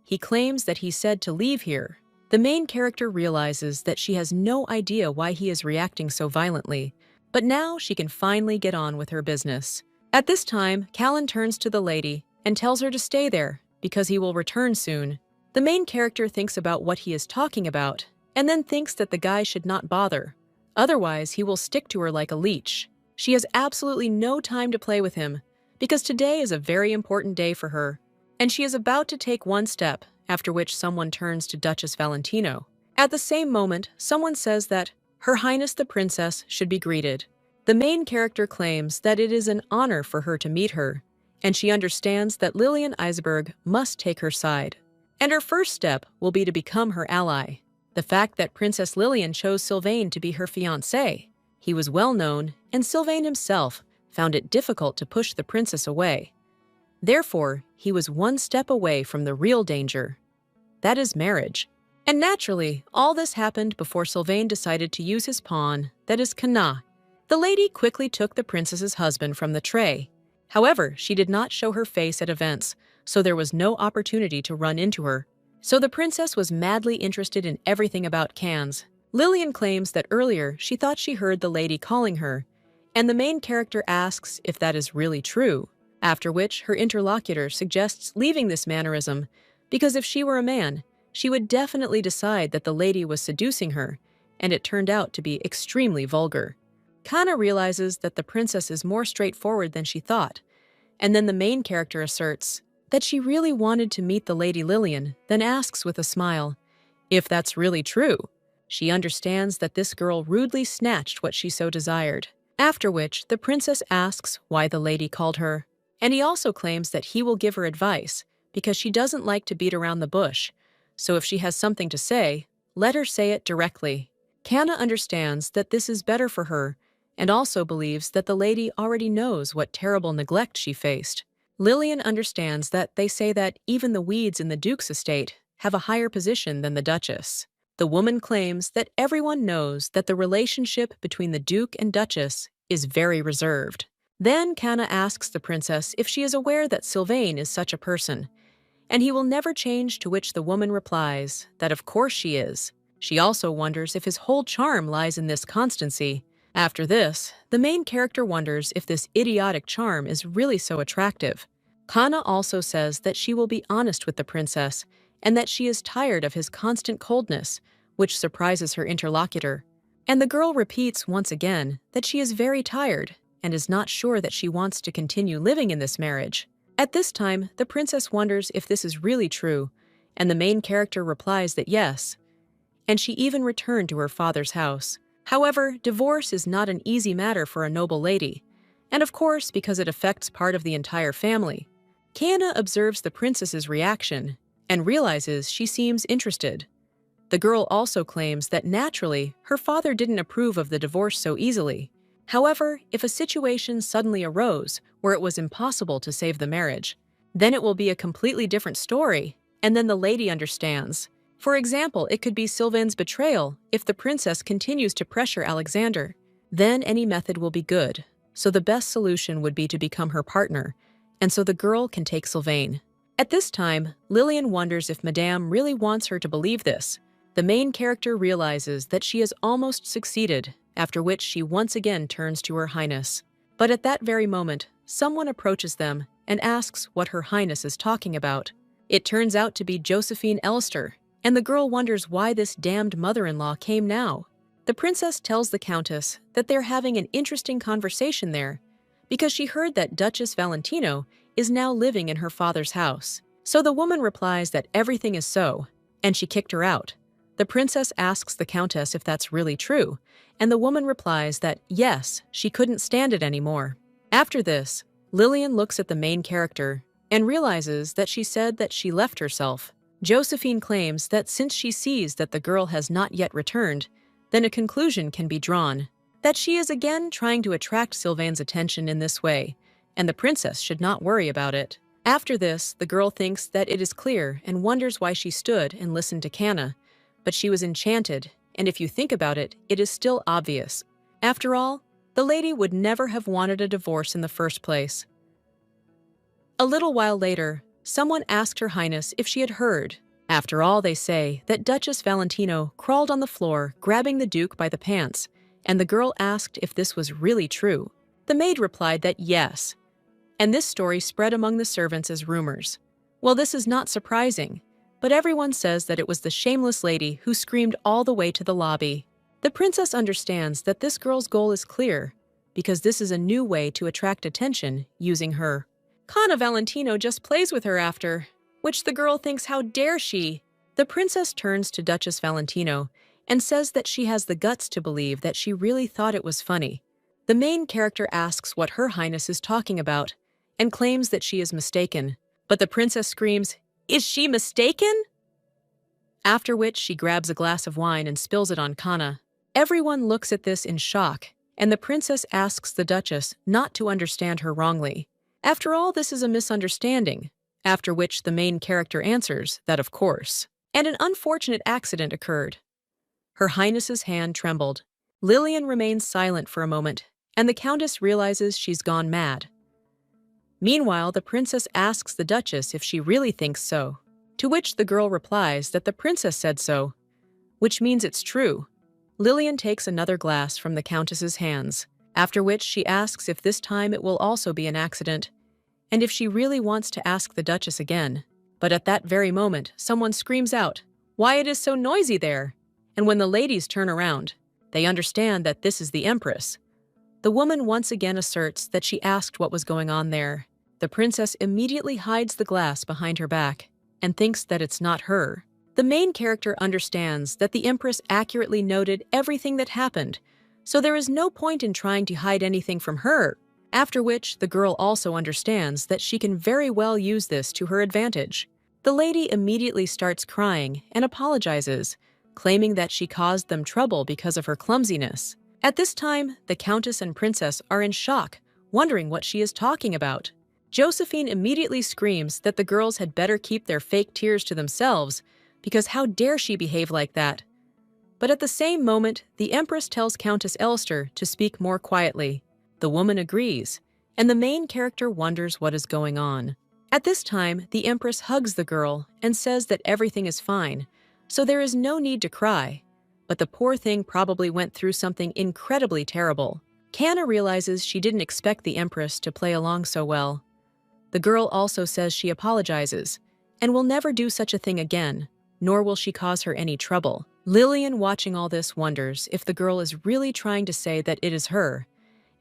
He claims that he said to leave here. The main character realizes that she has no idea why he is reacting so violently, but now she can finally get on with her business. At this time, Callan turns to the lady and tells her to stay there, because he will return soon. The main character thinks about what he is talking about, and then thinks that the guy should not bother. Otherwise, he will stick to her like a leech. She has absolutely no time to play with him, because today is a very important day for her, and she is about to take one step, after which someone turns to Duchess Valentino. At the same moment, someone says that Her Highness the Princess should be greeted. The main character claims that it is an honor for her to meet her, and she understands that Lillian Iseberg must take her side. And her first step will be to become her ally. The fact that Princess Lillian chose Sylvain to be her fiancé. He was well known, and Sylvain himself found it difficult to push the princess away. Therefore, he was one step away from the real danger. That is marriage. And naturally, all this happened before Sylvain decided to use his pawn, that is Cana. The lady quickly took the princess's husband from the tray. However, she did not show her face at events, so there was no opportunity to run into her. So the princess was madly interested in everything about Cannes. Lillian claims that earlier she thought she heard the lady calling her, and the main character asks if that is really true, after which her interlocutor suggests leaving this mannerism, because if she were a man, she would definitely decide that the lady was seducing her, and it turned out to be extremely vulgar. Cana realizes that the princess is more straightforward than she thought, and then the main character asserts that she really wanted to meet the Lady Lillian, then asks with a smile if that's really true. She understands that this girl rudely snatched what she so desired, after which the princess asks why the lady called her, and he also claims that he will give her advice because she doesn't like to beat around the bush, so if she has something to say, let her say it directly. Cana understands that this is better for her and also believes that the lady already knows what terrible neglect she faced. Lillian understands that they say that even the weeds in the Duke's estate have a higher position than the Duchess. The woman claims that everyone knows that the relationship between the Duke and Duchess is very reserved. Then Canna asks the princess if she is aware that Sylvain is such a person, and he will never change, to which the woman replies that of course she is. She also wonders if his whole charm lies in this constancy. After this, the main character wonders if this idiotic charm is really so attractive. Canna also says that she will be honest with the princess and that she is tired of his constant coldness, which surprises her interlocutor. And the girl repeats once again that she is very tired and is not sure that she wants to continue living in this marriage. At this time, the princess wonders if this is really true, and the main character replies that yes, and she even returned to her father's house. However, divorce is not an easy matter for a noble lady, and of course because it affects part of the entire family. Canna observes the princess's reaction and realizes she seems interested. The girl also claims that naturally her father didn't approve of the divorce so easily. However, if a situation suddenly arose where it was impossible to save the marriage, then it will be a completely different story, and then the lady understands. For example, it could be Sylvain's betrayal if the princess continues to pressure Alexander. Then any method will be good, so the best solution would be to become her partner, and so the girl can take Sylvain. At this time, Lillian wonders if Madame really wants her to believe this. The main character realizes that she has almost succeeded, after which she once again turns to Her Highness. But at that very moment, someone approaches them and asks what Her Highness is talking about. It turns out to be Josephine Elster, and the girl wonders why this damned mother-in-law came now. The princess tells the countess that they're having an interesting conversation there, because she heard that Duchess Valentino is now living in her father's house. So the woman replies that everything is so, and she kicked her out. The princess asks the countess if that's really true, and the woman replies that yes, she couldn't stand it anymore. After this, Lillian looks at the main character and realizes that she said that she left herself. Josephine claims that since she sees that the girl has not yet returned, then a conclusion can be drawn, that she is again trying to attract Sylvain's attention in this way, and the princess should not worry about it. After this, the girl thinks that it is clear and wonders why she stood and listened to Canna, but she was enchanted, and if you think about it, it is still obvious. After all, the lady would never have wanted a divorce in the first place. A little while later, someone asked Her Highness if she had heard. After all, they say that Duchess Valentino crawled on the floor, grabbing the Duke by the pants, and the girl asked if this was really true. The maid replied that yes, and this story spread among the servants as rumors. Well, this is not surprising, but everyone says that it was the shameless lady who screamed all the way to the lobby. The princess understands that this girl's goal is clear, because this is a new way to attract attention using her. Canna Valentino just plays with her after, which the girl thinks how dare she. The princess turns to Duchess Valentino and says that she has the guts to believe that she really thought it was funny. The main character asks what Her Highness is talking about and claims that she is mistaken, but the princess screams, "Is she mistaken?" After which she grabs a glass of wine and spills it on Canna. Everyone looks at this in shock, and the princess asks the Duchess not to understand her wrongly. After all, this is a misunderstanding, after which the main character answers that of course. And an unfortunate accident occurred. Her Highness's hand trembled. Lillian remains silent for a moment, and the Countess realizes she's gone mad. Meanwhile, the princess asks the Duchess if she really thinks so, to which the girl replies that the princess said so, which means it's true. Lillian takes another glass from the Countess's hands, after which she asks if this time it will also be an accident, and if she really wants to ask the Duchess again. But at that very moment, someone screams out, "Why, it is so noisy there!" And when the ladies turn around, they understand that this is the Empress. The woman once again asserts that she asked what was going on there. The princess immediately hides the glass behind her back and thinks that it's not her. The main character understands that the Empress accurately noted everything that happened, so there is no point in trying to hide anything from her. After which, the girl also understands that she can very well use this to her advantage. The lady immediately starts crying and apologizes, claiming that she caused them trouble because of her clumsiness. At this time, the Countess and Princess are in shock, wondering what she is talking about. Josephine immediately screams that the girls had better keep their fake tears to themselves, because how dare she behave like that? But at the same moment, the Empress tells Countess Elster to speak more quietly. The woman agrees, and the main character wonders what is going on. At this time, the Empress hugs the girl and says that everything is fine, so there is no need to cry. But the poor thing probably went through something incredibly terrible. Kanna realizes she didn't expect the Empress to play along so well. The girl also says she apologizes, and will never do such a thing again, nor will she cause her any trouble. Lillian, watching all this, wonders if the girl is really trying to say that it is her.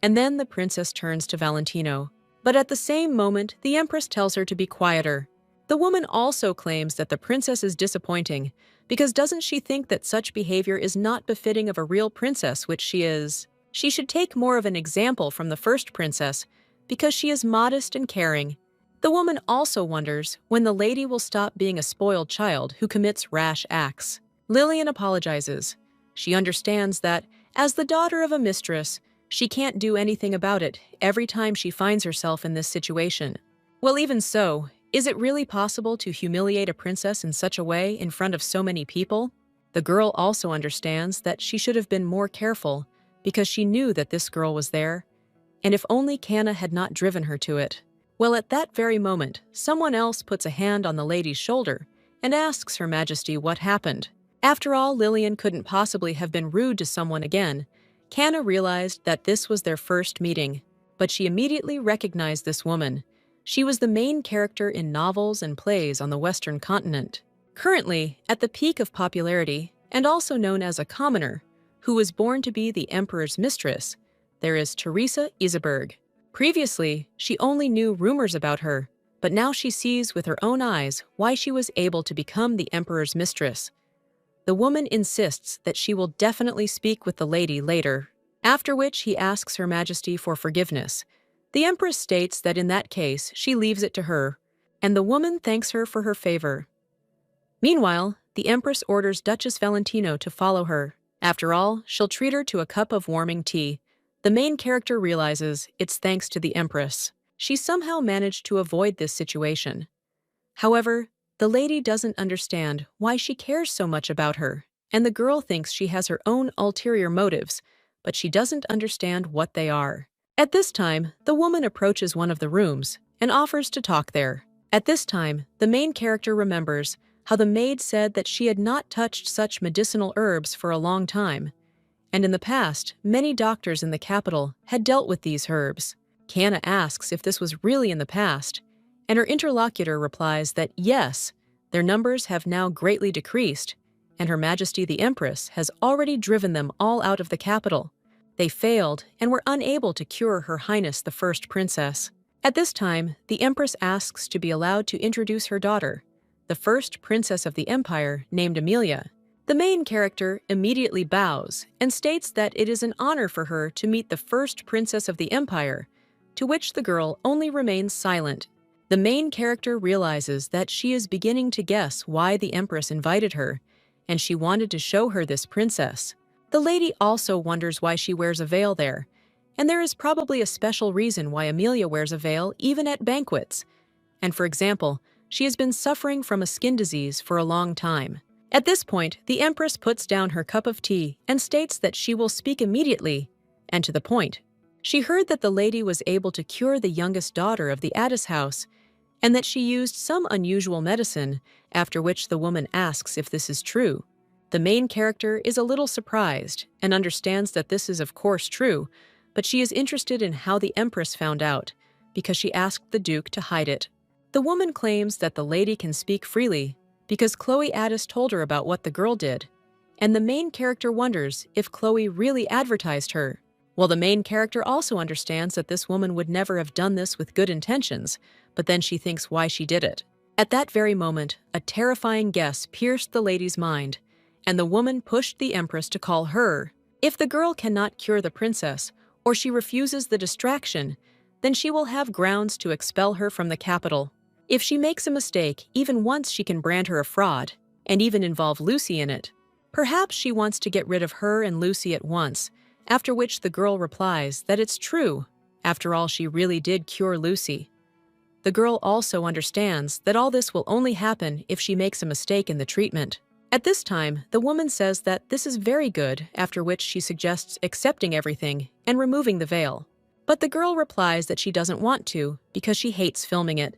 And then the princess turns to Valentino. But at the same moment, the Empress tells her to be quieter. The woman also claims that the princess is disappointing, because doesn't she think that such behavior is not befitting of a real princess, which she is? She should take more of an example from the first princess, because she is modest and caring. The woman also wonders when the lady will stop being a spoiled child who commits rash acts. Lillian apologizes. She understands that, as the daughter of a mistress, she can't do anything about it every time she finds herself in this situation. Well, even so, is it really possible to humiliate a princess in such a way in front of so many people? The girl also understands that she should have been more careful because she knew that this girl was there, and if only Kanna had not driven her to it. Well, at that very moment, someone else puts a hand on the lady's shoulder and asks Her Majesty what happened. After all, Lillian couldn't possibly have been rude to someone again. Kanna realized that this was their first meeting, but she immediately recognized this woman. She was the main character in novels and plays on the Western continent. Currently, at the peak of popularity, and also known as a commoner, who was born to be the Emperor's mistress, there is Teresa Iseberg. Previously, she only knew rumors about her, but now she sees with her own eyes why she was able to become the Emperor's mistress. The woman insists that she will definitely speak with the lady later, after which he asks Her Majesty for forgiveness. The Empress states that in that case she leaves it to her, and the woman thanks her for her favor. Meanwhile, the Empress orders Duchess Valentino to follow her. After all, she'll treat her to a cup of warming tea. The main character realizes it's thanks to the Empress. She somehow managed to avoid this situation. However, the lady doesn't understand why she cares so much about her, and the girl thinks she has her own ulterior motives, but she doesn't understand what they are. At this time, the woman approaches one of the rooms and offers to talk there. At this time, the main character remembers how the maid said that she had not touched such medicinal herbs for a long time, and in the past, many doctors in the capital had dealt with these herbs. Kanna asks if this was really in the past, and her interlocutor replies that yes, their numbers have now greatly decreased, and Her Majesty the Empress has already driven them all out of the capital. They failed and were unable to cure Her Highness the First Princess. At this time, the Empress asks to be allowed to introduce her daughter, the first princess of the empire named Amelia. The main character immediately bows and states that it is an honor for her to meet the first princess of the empire, to which the girl only remains silent. The main character realizes that she is beginning to guess why the Empress invited her, and she wanted to show her this princess. The lady also wonders why she wears a veil there, and there is probably a special reason why Amelia wears a veil even at banquets. And for example, she has been suffering from a skin disease for a long time. At this point, the Empress puts down her cup of tea and states that she will speak immediately and to the point. She heard that the lady was able to cure the youngest daughter of the Addis house, and that she used some unusual medicine, after which the woman asks if this is true. The main character is a little surprised and understands that this is of course true, but she is interested in how the Empress found out, because she asked the Duke to hide it. The woman claims that the lady can speak freely, because Chloe Addis told her about what the girl did, and the main character wonders if Chloe really advertised her. Well, the main character also understands that this woman would never have done this with good intentions, but then she thinks why she did it. At that very moment, a terrifying guess pierced the lady's mind, and the woman pushed the Empress to call her. If the girl cannot cure the princess, or she refuses the distraction, then she will have grounds to expel her from the capital. If she makes a mistake, even once she can brand her a fraud, and even involve Lucy in it. Perhaps she wants to get rid of her and Lucy at once, after which the girl replies that it's true. After all, she really did cure Lucy. The girl also understands that all this will only happen if she makes a mistake in the treatment. At this time, the woman says that this is very good, after which she suggests accepting everything and removing the veil. But the girl replies that she doesn't want to because she hates filming it.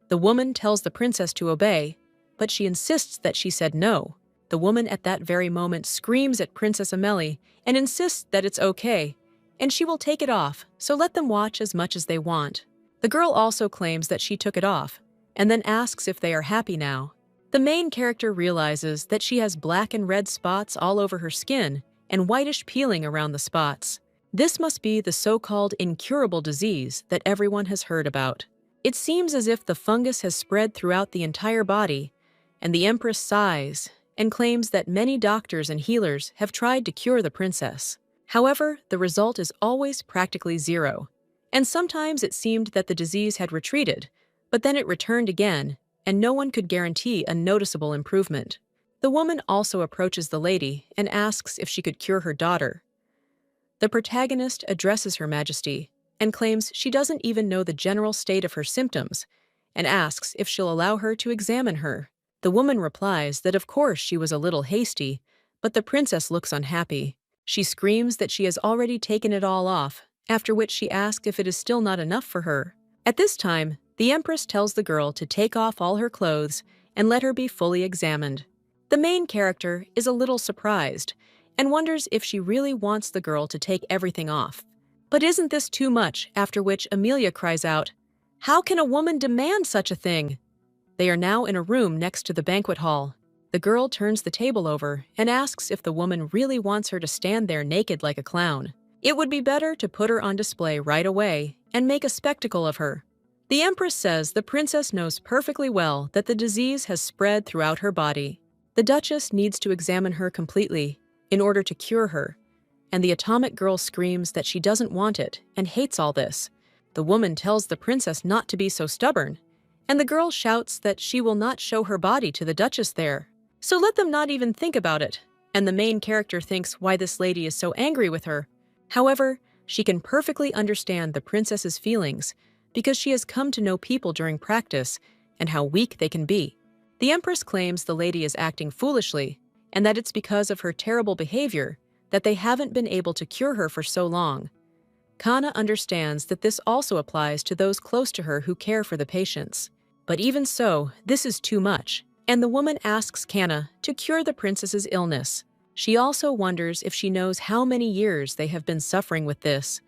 The woman tells the princess to obey, but she insists that she said no. The woman at that very moment screams at Princess Amelie and insists that it's okay, and she will take it off, so let them watch as much as they want. The girl also claims that she took it off, and then asks if they are happy now. The main character realizes that she has black and red spots all over her skin and whitish peeling around the spots. This must be the so-called incurable disease that everyone has heard about. It seems as if the fungus has spread throughout the entire body, and the Empress sighs and claims that many doctors and healers have tried to cure the princess. However, the result is always practically zero, and sometimes it seemed that the disease had retreated, but then it returned again, and no one could guarantee a noticeable improvement. The woman also approaches the lady and asks if she could cure her daughter. The protagonist addresses Her Majesty and claims she doesn't even know the general state of her symptoms and asks if she'll allow her to examine her. The woman replies that of course she was a little hasty, but the princess looks unhappy. She screams that she has already taken it all off, after which she asks if it is still not enough for her. At this time, the Empress tells the girl to take off all her clothes and let her be fully examined. The main character is a little surprised and wonders if she really wants the girl to take everything off. But isn't this too much? After which Amelia cries out, "How can a woman demand such a thing?" They are now in a room next to the banquet hall. The girl turns the table over and asks if the woman really wants her to stand there naked like a clown. It would be better to put her on display right away and make a spectacle of her. The Empress says the princess knows perfectly well that the disease has spread throughout her body. The Duchess needs to examine her completely in order to cure her, and the atomic girl screams that she doesn't want it and hates all this. The woman tells the princess not to be so stubborn, and the girl shouts that she will not show her body to the Duchess there. So let them not even think about it, and the main character thinks why this lady is so angry with her. However, she can perfectly understand the princess's feelings because she has come to know people during practice and how weak they can be. The Empress claims the lady is acting foolishly and that it's because of her terrible behavior that they haven't been able to cure her for so long. Kana understands that this also applies to those close to her who care for the patients. But even so, this is too much, and the woman asks Kana to cure the princess's illness. She also wonders if she knows how many years they have been suffering with this.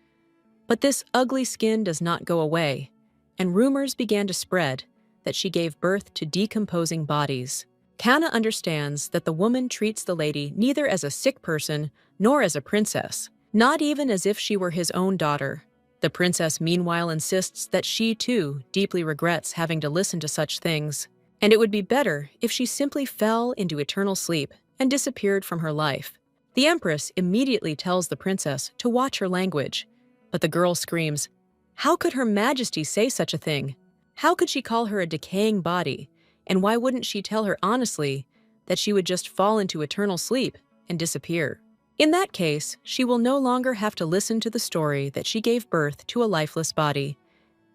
But this ugly skin does not go away, and rumors began to spread that she gave birth to decomposing bodies. Kana understands that the woman treats the lady neither as a sick person nor as a princess, not even as if she were his own daughter. The princess meanwhile insists that she too deeply regrets having to listen to such things, and it would be better if she simply fell into eternal sleep and disappeared from her life. The Empress immediately tells the princess to watch her language, but the girl screams, "How could Her Majesty say such a thing? How could she call her a decaying body? And why wouldn't she tell her honestly that she would just fall into eternal sleep and disappear? In that case, she will no longer have to listen to the story that she gave birth to a lifeless body,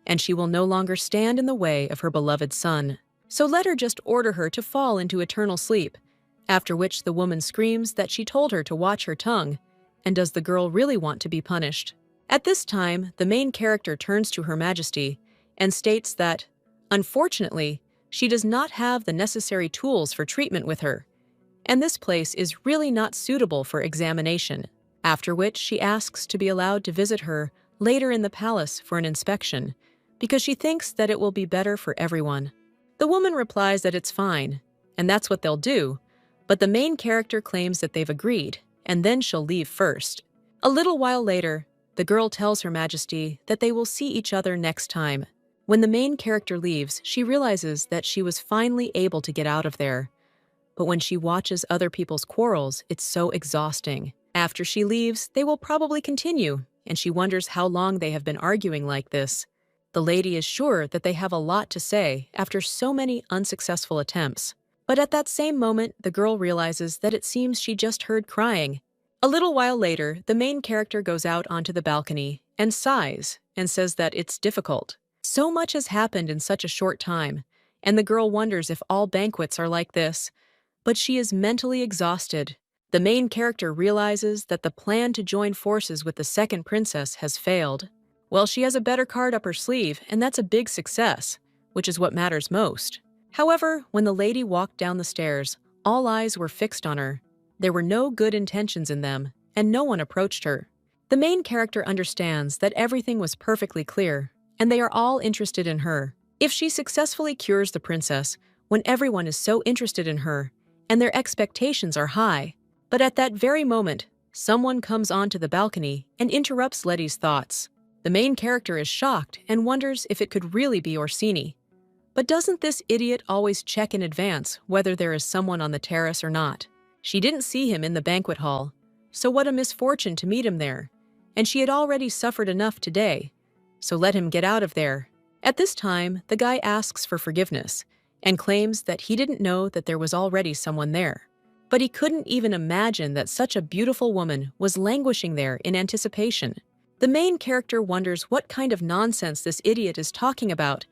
and she will no longer stand in the way of her beloved son. So let her just order her to fall into eternal sleep," after which the woman screams that she told her to watch her tongue, and does the girl really want to be punished? At this time, the main character turns to Her Majesty and states that, unfortunately, she does not have the necessary tools for treatment with her, and this place is really not suitable for examination, after which she asks to be allowed to visit her later in the palace for an inspection, because she thinks that it will be better for everyone. The woman replies that it's fine, and that's what they'll do, but the main character claims that they've agreed, and then she'll leave first. A little while later, the girl tells Her Majesty that they will see each other next time. When the main character leaves, she realizes that she was finally able to get out of there. But when she watches other people's quarrels, it's so exhausting. After she leaves, they will probably continue, and she wonders how long they have been arguing like this. The lady is sure that they have a lot to say after so many unsuccessful attempts. But at that same moment, the girl realizes that it seems she just heard crying. A little while later, the main character goes out onto the balcony and sighs and says that it's difficult. So much has happened in such a short time, and the girl wonders if all banquets are like this. But she is mentally exhausted. The main character realizes that the plan to join forces with the second princess has failed. Well, she has a better card up her sleeve, and that's a big success, which is what matters most. However, when the lady walked down the stairs, all eyes were fixed on her. There were no good intentions in them, and no one approached her. The main character understands that everything was perfectly clear, and they are all interested in her. If she successfully cures the princess, when everyone is so interested in her, and their expectations are high. But at that very moment, someone comes onto the balcony and interrupts Letty's thoughts. The main character is shocked and wonders if it could really be Orsini. But doesn't this idiot always check in advance whether there is someone on the terrace or not? She didn't see him in the banquet hall, so what a misfortune to meet him there. And she had already suffered enough today, so let him get out of there. At this time, the guy asks for forgiveness and claims that he didn't know that there was already someone there. But he couldn't even imagine that such a beautiful woman was languishing there in anticipation. The main character wonders what kind of nonsense this idiot is talking about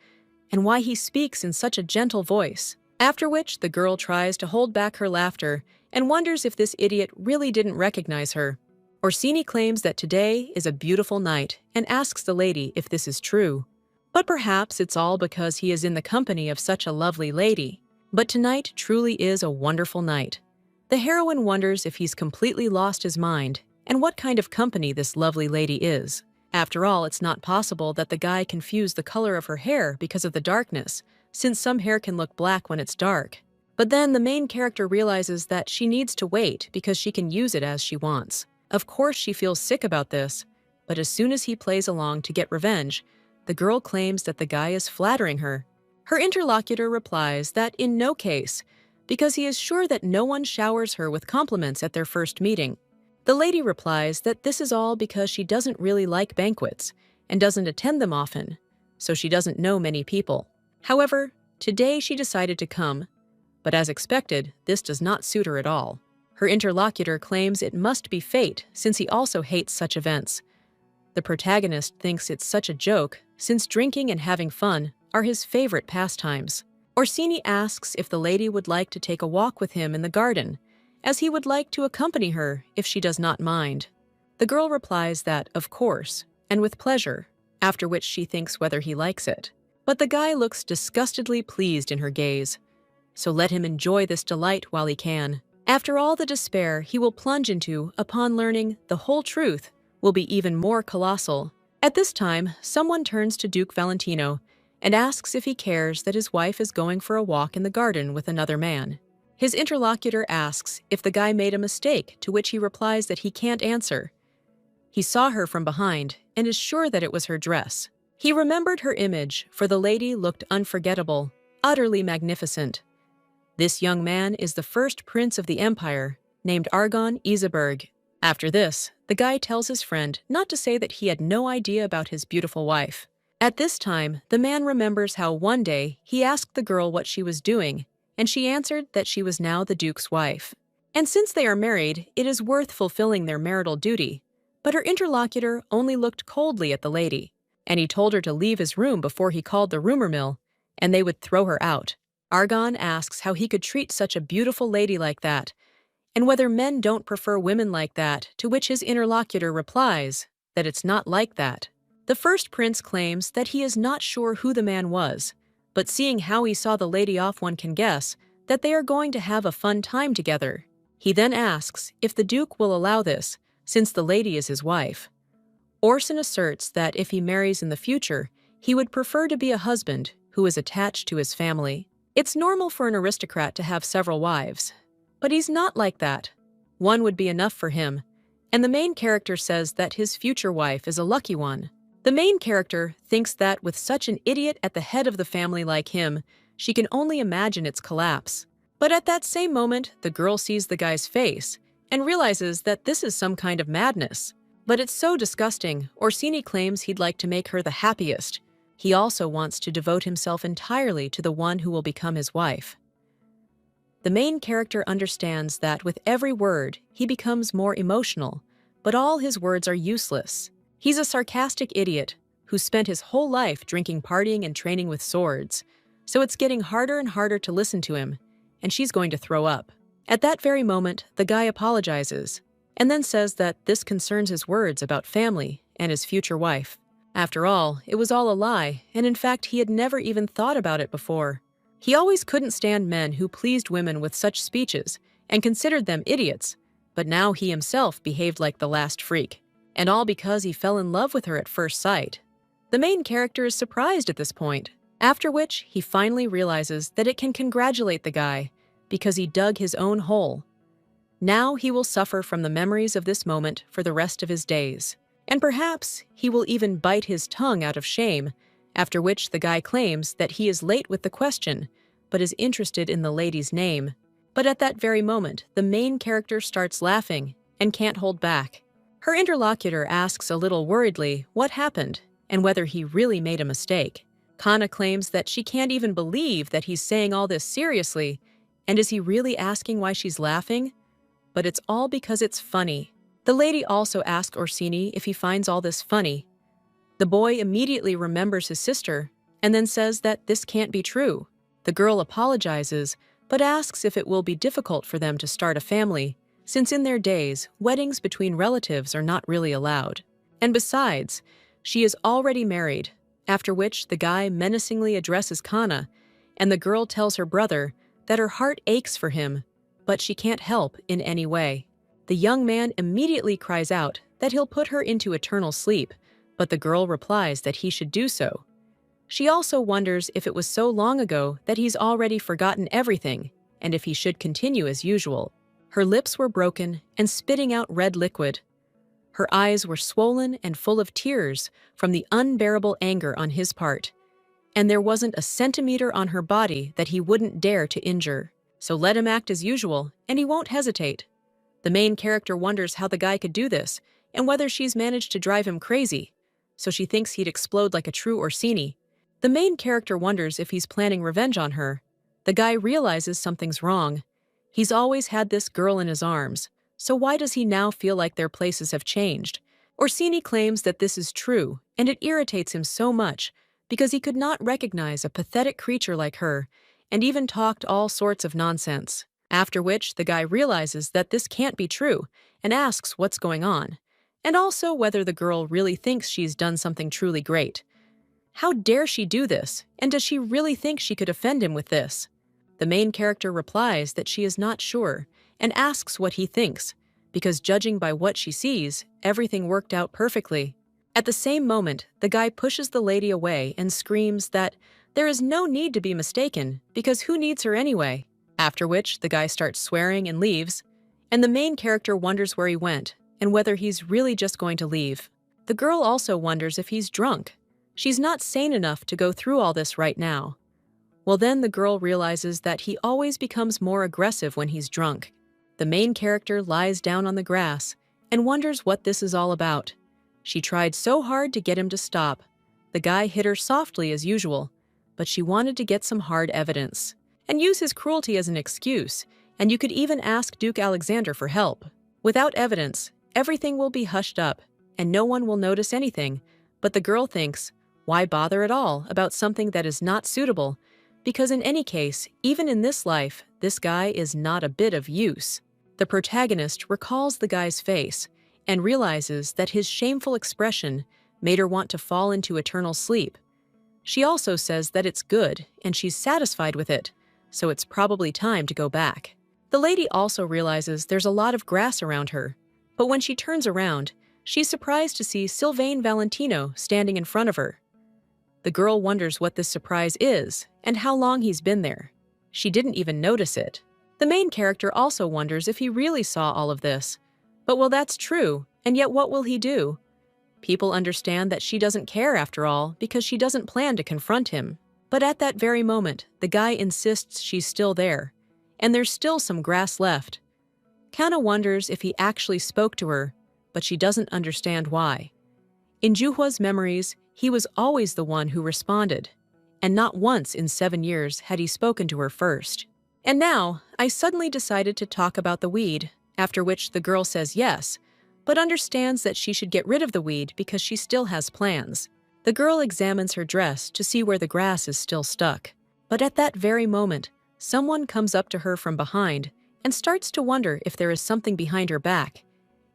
and why he speaks in such a gentle voice. After which, the girl tries to hold back her laughter and wonders if this idiot really didn't recognize her. Orsini claims that today is a beautiful night and asks the lady if this is true. But perhaps it's all because he is in the company of such a lovely lady. But tonight truly is a wonderful night. The heroine wonders if he's completely lost his mind and what kind of company this lovely lady is. After all, it's not possible that the guy confused the color of her hair because of the darkness, since some hair can look black when it's dark. But then the main character realizes that she needs to wait because she can use it as she wants. Of course, she feels sick about this, but as soon as he plays along to get revenge, the girl claims that the guy is flattering her. Her interlocutor replies that in no case, because he is sure that no one showers her with compliments at their first meeting. The lady replies that this is all because she doesn't really like banquets and doesn't attend them often, so she doesn't know many people. However, today she decided to come, but as expected, this does not suit her at all. Her interlocutor claims it must be fate since he also hates such events. The protagonist thinks it's such a joke since drinking and having fun are his favorite pastimes. Orsini asks if the lady would like to take a walk with him in the garden, as he would like to accompany her if she does not mind. The girl replies that, of course, and with pleasure, after which she thinks whether he likes it. But the guy looks disgustedly pleased in her gaze, so let him enjoy this delight while he can. After all the despair he will plunge into upon learning the whole truth will be even more colossal. At this time, someone turns to Duke Valentino and asks if he cares that his wife is going for a walk in the garden with another man. His interlocutor asks if the guy made a mistake, to which he replies that he can't answer. He saw her from behind and is sure that it was her dress. He remembered her image, for the lady looked unforgettable, utterly magnificent. This young man is the first prince of the empire, named Argon Iseberg. After this, the guy tells his friend not to say that he had no idea about his beautiful wife. At this time, the man remembers how one day he asked the girl what she was doing, and she answered that she was now the duke's wife. And since they are married, it is worth fulfilling their marital duty. But her interlocutor only looked coldly at the lady, and he told her to leave his room before he called the rumor mill, and they would throw her out. Argon asks how he could treat such a beautiful lady like that, and whether men don't prefer women like that, to which his interlocutor replies that it's not like that. The first prince claims that he is not sure who the man was, but seeing how he saw the lady off, one can guess that they are going to have a fun time together. He then asks if the duke will allow this, since the lady is his wife. Orson asserts that if he marries in the future, he would prefer to be a husband who is attached to his family. It's normal for an aristocrat to have several wives, but he's not like that. One would be enough for him, and the main character says that his future wife is a lucky one. The main character thinks that with such an idiot at the head of the family like him, she can only imagine its collapse. But at that same moment, the girl sees the guy's face and realizes that this is some kind of madness. But it's so disgusting, Orsini claims he'd like to make her the happiest. He also wants to devote himself entirely to the one who will become his wife. The main character understands that with every word, he becomes more emotional, but all his words are useless. He's a sarcastic idiot who spent his whole life drinking, partying, and training with swords. So it's getting harder and harder to listen to him, and she's going to throw up. At that very moment, the guy apologizes, and then says that this concerns his words about family and his future wife. After all, it was all a lie, and in fact, he had never even thought about it before. He always couldn't stand men who pleased women with such speeches and considered them idiots, but now he himself behaved like the last freak. And all because he fell in love with her at first sight. The main character is surprised at this point, after which he finally realizes that it can congratulate the guy because he dug his own hole. Now he will suffer from the memories of this moment for the rest of his days. And perhaps he will even bite his tongue out of shame, after which the guy claims that he is late with the question, but is interested in the lady's name. But at that very moment, the main character starts laughing and can't hold back. Her interlocutor asks a little worriedly what happened and whether he really made a mistake. Kana claims that she can't even believe that he's saying all this seriously, and is he really asking why she's laughing? But it's all because it's funny. The lady also asks Orsini if he finds all this funny. The boy immediately remembers his sister and then says that this can't be true. The girl apologizes, but asks if it will be difficult for them to start a family, since in their days, weddings between relatives are not really allowed. And besides, she is already married, after which the guy menacingly addresses Kana, and the girl tells her brother that her heart aches for him, but she can't help in any way. The young man immediately cries out that he'll put her into eternal sleep, but the girl replies that he should do so. She also wonders if it was so long ago that he's already forgotten everything, and if he should continue as usual. Her lips were broken and spitting out red liquid. Her eyes were swollen and full of tears from the unbearable anger on his part. And there wasn't a centimeter on her body that he wouldn't dare to injure. So let him act as usual, and he won't hesitate. The main character wonders how the guy could do this, and whether she's managed to drive him crazy. So she thinks he'd explode like a true Orsini. The main character wonders if he's planning revenge on her. The guy realizes something's wrong. He's always had this girl in his arms, so why does he now feel like their places have changed? Orsini claims that this is true, and it irritates him so much because he could not recognize a pathetic creature like her, and even talked all sorts of nonsense. After which, the guy realizes that this can't be true and asks what's going on, and also whether the girl really thinks she's done something truly great. How dare she do this, and does she really think she could offend him with this? The main character replies that she is not sure and asks what he thinks, because judging by what she sees, everything worked out perfectly. At the same moment, the guy pushes the lady away and screams that there is no need to be mistaken, because who needs her anyway? After which, the guy starts swearing and leaves, and the main character wonders where he went and whether he's really just going to leave. The girl also wonders if he's drunk. She's not sane enough to go through all this right now. Well, then the girl realizes that he always becomes more aggressive when he's drunk. The main character lies down on the grass and wonders what this is all about. She tried so hard to get him to stop. The guy hit her softly as usual, but she wanted to get some hard evidence and use his cruelty as an excuse, and you could even ask Duke Alexander for help. Without evidence, everything will be hushed up, and no one will notice anything, but the girl thinks, why bother at all about something that is not suitable? Because in any case, even in this life, this guy is not a bit of use. The protagonist recalls the guy's face and realizes that his shameful expression made her want to fall into eternal sleep. She also says that it's good and she's satisfied with it, so it's probably time to go back. The lady also realizes there's a lot of grass around her, but when she turns around, she's surprised to see Sylvain Valentino standing in front of her. The girl wonders what this surprise is and how long he's been there. She didn't even notice it. The main character also wonders if he really saw all of this. But well, that's true, and yet what will he do? People understand that she doesn't care after all because she doesn't plan to confront him. But at that very moment, the guy insists she's still there, and there's still some grass left. Kana wonders if he actually spoke to her, but she doesn't understand why. In Juhua's memories, he was always the one who responded, and not once in 7 years had he spoken to her first. And now, I suddenly decided to talk about the weed, after which the girl says yes, but understands that she should get rid of the weed because she still has plans. The girl examines her dress to see where the grass is still stuck. But at that very moment, someone comes up to her from behind and starts to wonder if there is something behind her back.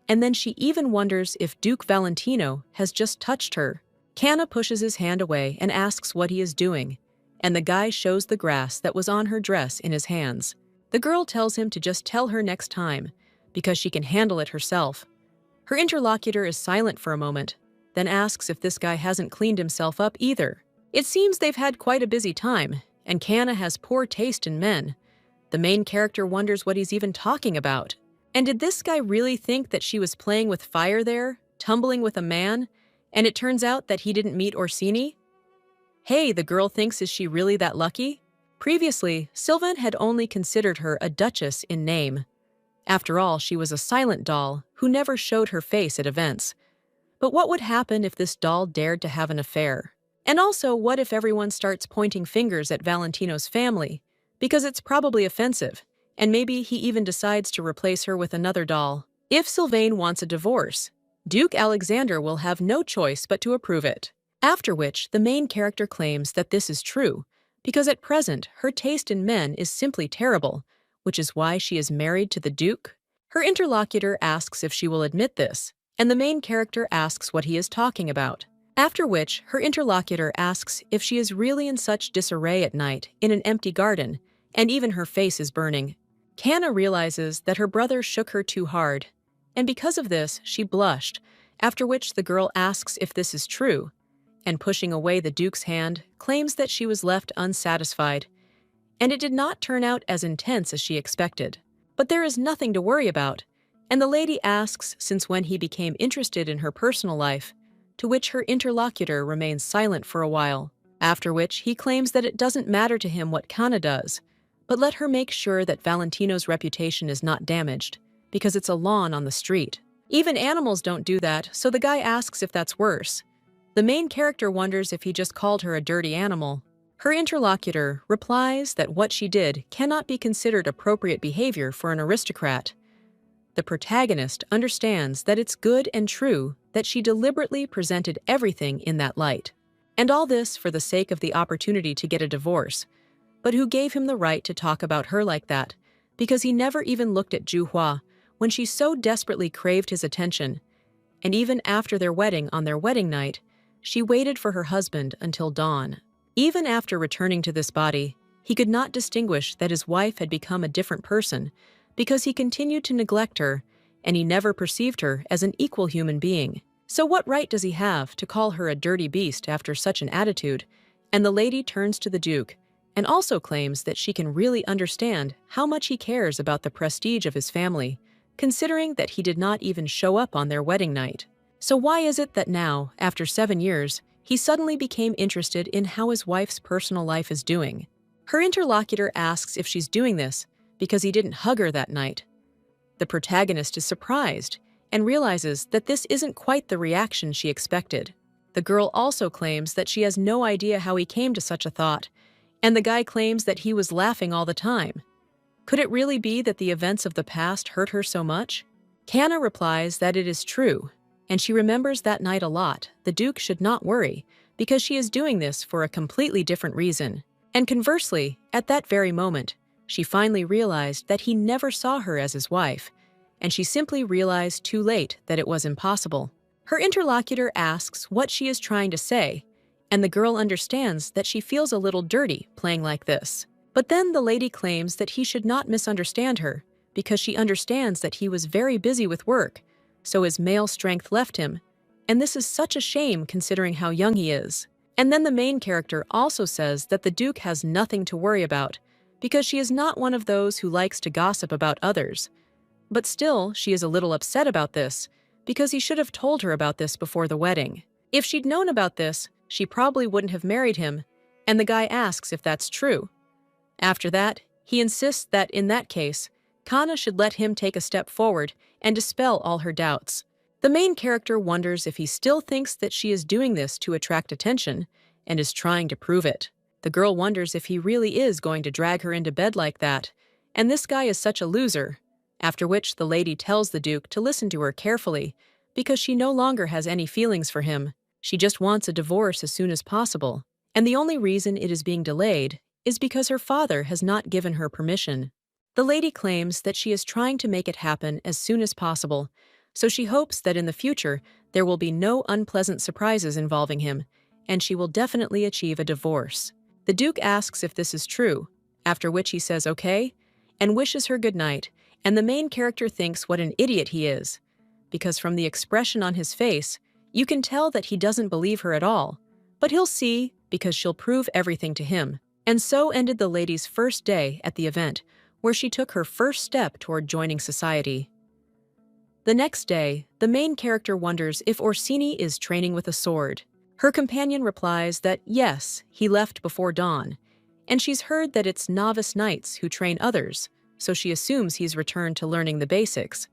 And then she even wonders if Duke Valentino has just touched her. Kana pushes his hand away and asks what he is doing, and the guy shows the grass that was on her dress in his hands. The girl tells him to just tell her next time, because she can handle it herself. Her interlocutor is silent for a moment, then asks if this guy hasn't cleaned himself up either. It seems they've had quite a busy time, and Kana has poor taste in men. The main character wonders what he's even talking about. And did this guy really think that she was playing with fire there, tumbling with a man, and it turns out that he didn't meet Orsini? Hey, the girl thinks, is she really that lucky? Previously, Sylvain had only considered her a duchess in name. After all, she was a silent doll who never showed her face at events. But what would happen if this doll dared to have an affair? And also, what if everyone starts pointing fingers at Valentino's family? Because it's probably offensive, and maybe he even decides to replace her with another doll. If Sylvain wants a divorce, Duke Alexander will have no choice but to approve it. After which, the main character claims that this is true, because at present, her taste in men is simply terrible, which is why she is married to the Duke. Her interlocutor asks if she will admit this, and the main character asks what he is talking about. After which, her interlocutor asks if she is really in such disarray at night in an empty garden, and even her face is burning. Kana realizes that her brother shook her too hard, and because of this, she blushed, after which the girl asks if this is true, and pushing away the Duke's hand, claims that she was left unsatisfied, and it did not turn out as intense as she expected. But there is nothing to worry about, and the lady asks since when he became interested in her personal life, to which her interlocutor remains silent for a while, after which he claims that it doesn't matter to him what Kana does, but let her make sure that Valentino's reputation is not damaged, because it's a lawn on the street. Even animals don't do that, so the guy asks if that's worse. The main character wonders if he just called her a dirty animal. Her interlocutor replies that what she did cannot be considered appropriate behavior for an aristocrat. The protagonist understands that it's good and true that she deliberately presented everything in that light, and all this for the sake of the opportunity to get a divorce. But who gave him the right to talk about her like that? Because he never even looked at Ju Hua when she so desperately craved his attention. And even after their wedding on their wedding night, she waited for her husband until dawn. Even after returning to this body, he could not distinguish that his wife had become a different person because he continued to neglect her, and he never perceived her as an equal human being. So what right does he have to call her a dirty beast after such an attitude? And the lady turns to the Duke and also claims that she can really understand how much he cares about the prestige of his family, considering that he did not even show up on their wedding night. So why is it that now, after 7 years, he suddenly became interested in how his wife's personal life is doing? Her interlocutor asks if she's doing this because he didn't hug her that night. The protagonist is surprised and realizes that this isn't quite the reaction she expected. The girl also claims that she has no idea how he came to such a thought, and the guy claims that he was laughing all the time. Could it really be that the events of the past hurt her so much? Kana replies that it is true, and she remembers that night a lot. The Duke should not worry, because she is doing this for a completely different reason. And conversely, at that very moment, she finally realized that he never saw her as his wife, and she simply realized too late that it was impossible. Her interlocutor asks what she is trying to say, and the girl understands that she feels a little dirty playing like this. But then the lady claims that he should not misunderstand her, because she understands that he was very busy with work, so his male strength left him, and this is such a shame considering how young he is. And then the main character also says that the Duke has nothing to worry about, because she is not one of those who likes to gossip about others. But still, she is a little upset about this, because he should have told her about this before the wedding. If she'd known about this, she probably wouldn't have married him, and the guy asks if that's true. After that, he insists that in that case, Kana should let him take a step forward and dispel all her doubts. The main character wonders if he still thinks that she is doing this to attract attention and is trying to prove it. The girl wonders if he really is going to drag her into bed like that, and this guy is such a loser, after which the lady tells the Duke to listen to her carefully because she no longer has any feelings for him. She just wants a divorce as soon as possible, and the only reason it is being delayed is because her father has not given her permission. The lady claims that she is trying to make it happen as soon as possible, so she hopes that in the future there will be no unpleasant surprises involving him, and she will definitely achieve a divorce. The Duke asks if this is true, after which he says okay, and wishes her good night, and the main character thinks what an idiot he is, because from the expression on his face, you can tell that he doesn't believe her at all, but he'll see because she'll prove everything to him. And so ended the lady's first day at the event, where she took her first step toward joining society. The next day, the main character wonders if Orsini is training with a sword. Her companion replies that yes, he left before dawn, and she's heard that it's novice knights who train others, so she assumes he's returned to learning the basics.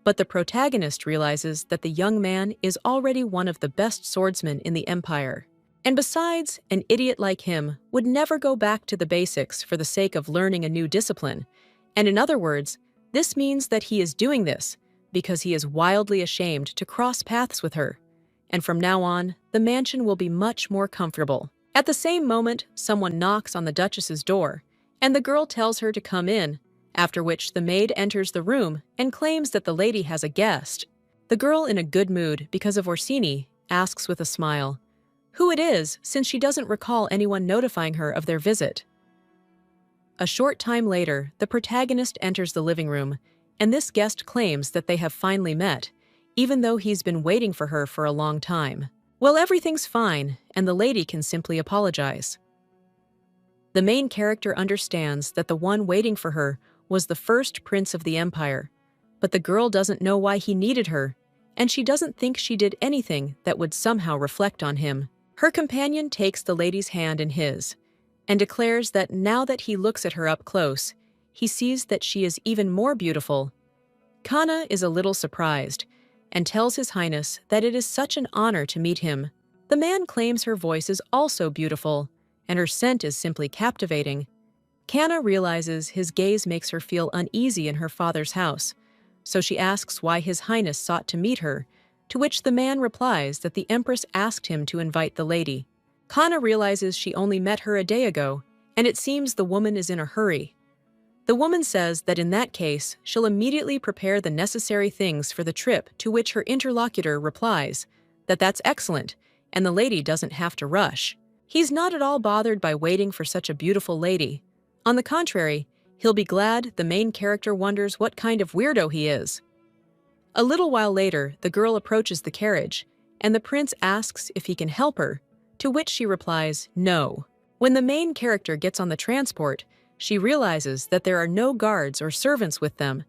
But the protagonist realizes that the young man is already one of the best swordsmen in the Empire. And besides, an idiot like him would never go back to the basics for the sake of learning a new discipline. And in other words, this means that he is doing this because he is wildly ashamed to cross paths with her. And from now on, the mansion will be much more comfortable. At the same moment, someone knocks on the Duchess's door, and the girl tells her to come in, after which the maid enters the room and claims that the lady has a guest. The girl, in a good mood because of Orsini, asks with a smile who it is, since she doesn't recall anyone notifying her of their visit. A short time later, the protagonist enters the living room, and this guest claims that they have finally met, even though he's been waiting for her for a long time. Well, everything's fine, and the lady can simply apologize. The main character understands that the one waiting for her was the first prince of the empire, but the girl doesn't know why he needed her, and she doesn't think she did anything that would somehow reflect on him. Her companion takes the lady's hand in his and declares that now that he looks at her up close, he sees that she is even more beautiful. Kana is a little surprised and tells His Highness that it is such an honor to meet him. The man claims her voice is also beautiful, and her scent is simply captivating. Kana realizes his gaze makes her feel uneasy in her father's house, so she asks why His Highness sought to meet her, to which the man replies that the Empress asked him to invite the lady. Kana realizes she only met her a day ago, and it seems the woman is in a hurry. The woman says that in that case, she'll immediately prepare the necessary things for the trip, to which her interlocutor replies that that's excellent, and the lady doesn't have to rush. He's not at all bothered by waiting for such a beautiful lady. On the contrary, he'll be glad. The main character wonders what kind of weirdo he is. A little while later, the girl approaches the carriage, and the prince asks if he can help her, to which she replies no. When the main character gets on the transport, she realizes that there are no guards or servants with them.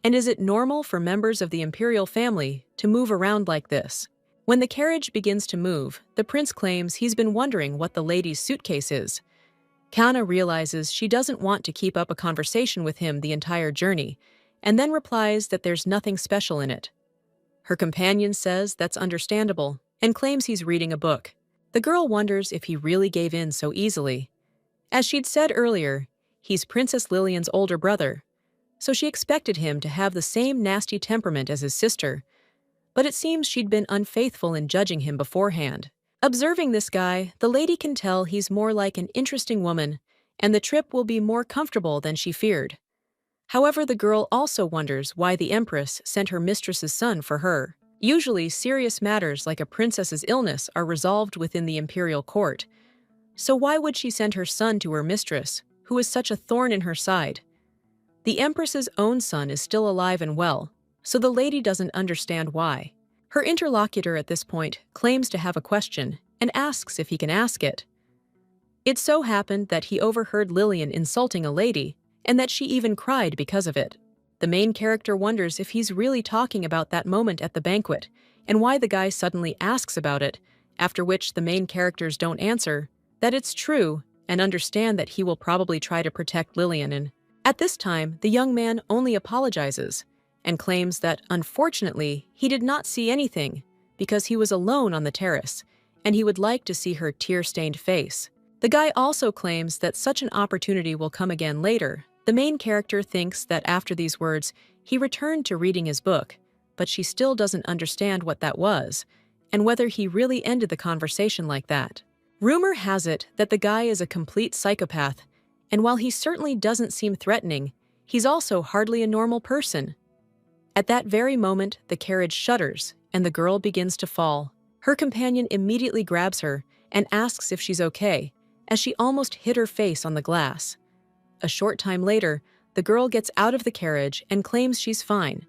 And is it normal for members of the imperial family to move around like this? When the carriage begins to move, the prince claims he's been wondering what the lady's suitcase is. Kana realizes she doesn't want to keep up a conversation with him the entire journey, and then replies that there's nothing special in it. Her companion says that's understandable, and claims he's reading a book. The girl wonders if he really gave in so easily. As she'd said earlier, he's Princess Lillian's older brother, so she expected him to have the same nasty temperament as his sister, but it seems she'd been unfaithful in judging him beforehand. Observing this guy, the lady can tell he's more like an interesting woman, and the trip will be more comfortable than she feared. However, the girl also wonders why the Empress sent her mistress's son for her. Usually, serious matters like a princess's illness are resolved within the imperial court. So why would she send her son to her mistress, who is such a thorn in her side? The Empress's own son is still alive and well, so the lady doesn't understand why. Her interlocutor at this point claims to have a question and asks if he can ask it. It so happened that he overheard Lillian insulting a lady, and that she even cried because of it. The main character wonders if he's really talking about that moment at the banquet, and why the guy suddenly asks about it, after which the main characters don't answer that it's true and understand that he will probably try to protect Lillian. And at this time, the young man only apologizes and claims that, unfortunately, he did not see anything because he was alone on the terrace, and he would like to see her tear-stained face. The guy also claims that such an opportunity will come again later. The main character thinks that after these words, he returned to reading his book, but she still doesn't understand what that was, and whether he really ended the conversation like that. Rumor has it that the guy is a complete psychopath, and while he certainly doesn't seem threatening, he's also hardly a normal person. At that very moment, the carriage shudders and the girl begins to fall. Her companion immediately grabs her and asks if she's okay, as she almost hit her face on the glass. A short time later, the girl gets out of the carriage and claims she's fine.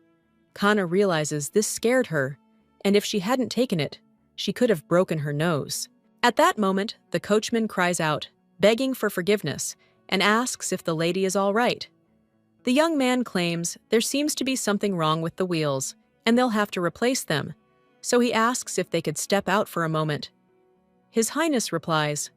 Kana realizes this scared her, and if she hadn't taken it, she could have broken her nose. At that moment, the coachman cries out, begging for forgiveness, and asks if the lady is all right. The young man claims there seems to be something wrong with the wheels, and they'll have to replace them, so he asks if they could step out for a moment. His Highness replies,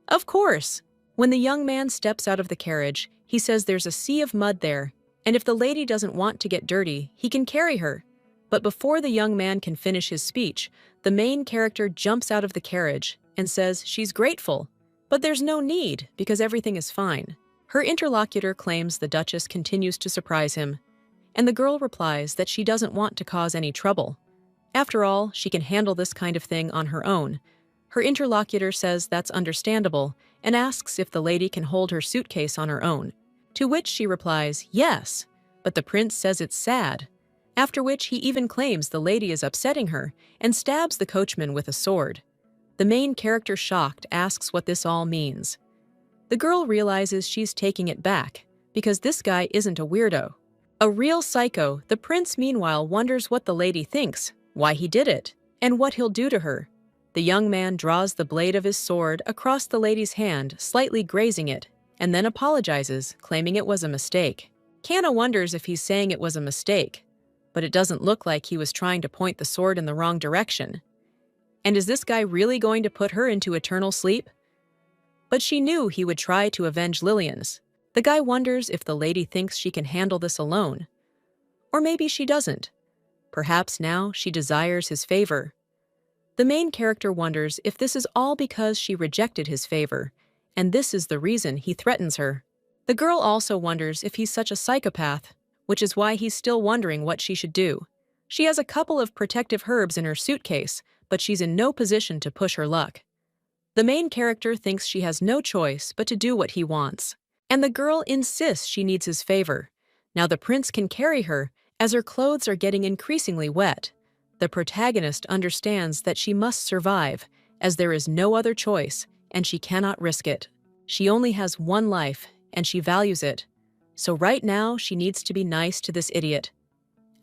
"Of course." When the young man steps out of the carriage, he says there's a sea of mud there, and if the lady doesn't want to get dirty, he can carry her. But before the young man can finish his speech, the main character jumps out of the carriage and says she's grateful, but there's no need because everything is fine. Her interlocutor claims the Duchess continues to surprise him, and the girl replies that she doesn't want to cause any trouble. After all, she can handle this kind of thing on her own. Her interlocutor says that's understandable and asks if the lady can hold her suitcase on her own, to which she replies, yes, but the prince says it's sad, after which he even claims the lady is upsetting her and stabs the coachman with a sword. The main character, shocked, asks what this all means. The girl realizes she's taking it back, because this guy isn't a weirdo. A real psycho, the prince meanwhile wonders what the lady thinks, why he did it, and what he'll do to her. The young man draws the blade of his sword across the lady's hand, slightly grazing it, and then apologizes, claiming it was a mistake. Kana wonders if he's saying it was a mistake, but it doesn't look like he was trying to point the sword in the wrong direction. And is this guy really going to put her into eternal sleep? But she knew he would try to avenge Lillian's. The guy wonders if the lady thinks she can handle this alone. Or maybe she doesn't. Perhaps now she desires his favor. The main character wonders if this is all because she rejected his favor, and this is the reason he threatens her. The girl also wonders if he's such a psychopath, which is why he's still wondering what she should do. She has a couple of protective herbs in her suitcase, but she's in no position to push her luck. The main character thinks she has no choice but to do what he wants, and the girl insists she needs his favor. Now the prince can carry her, as her clothes are getting increasingly wet. The protagonist understands that she must survive, as there is no other choice, and she cannot risk it. She only has one life, and she values it. So right now, she needs to be nice to this idiot.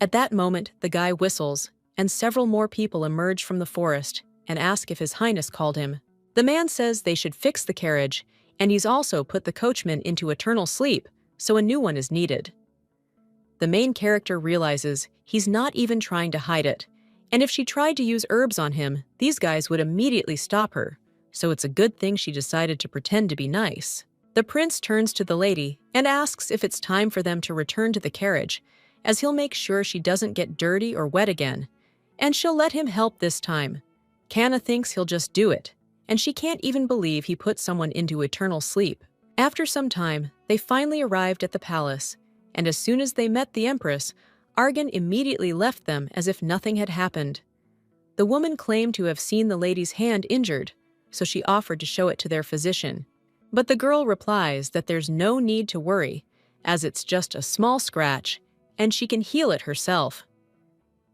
At that moment, the guy whistles, and several more people emerge from the forest and ask if His Highness called him. The man says they should fix the carriage, and he's also put the coachman into eternal sleep, so a new one is needed. The main character realizes he's not even trying to hide it, and if she tried to use herbs on him, these guys would immediately stop her, so it's a good thing she decided to pretend to be nice. The prince turns to the lady and asks if it's time for them to return to the carriage, as he'll make sure she doesn't get dirty or wet again, and she'll let him help this time. Kana thinks he'll just do it, and she can't even believe he put someone into eternal sleep. After some time, they finally arrived at the palace, and as soon as they met the Empress, Argan immediately left them as if nothing had happened. The woman claimed to have seen the lady's hand injured, so she offered to show it to their physician. But the girl replies that there's no need to worry, as it's just a small scratch, and she can heal it herself.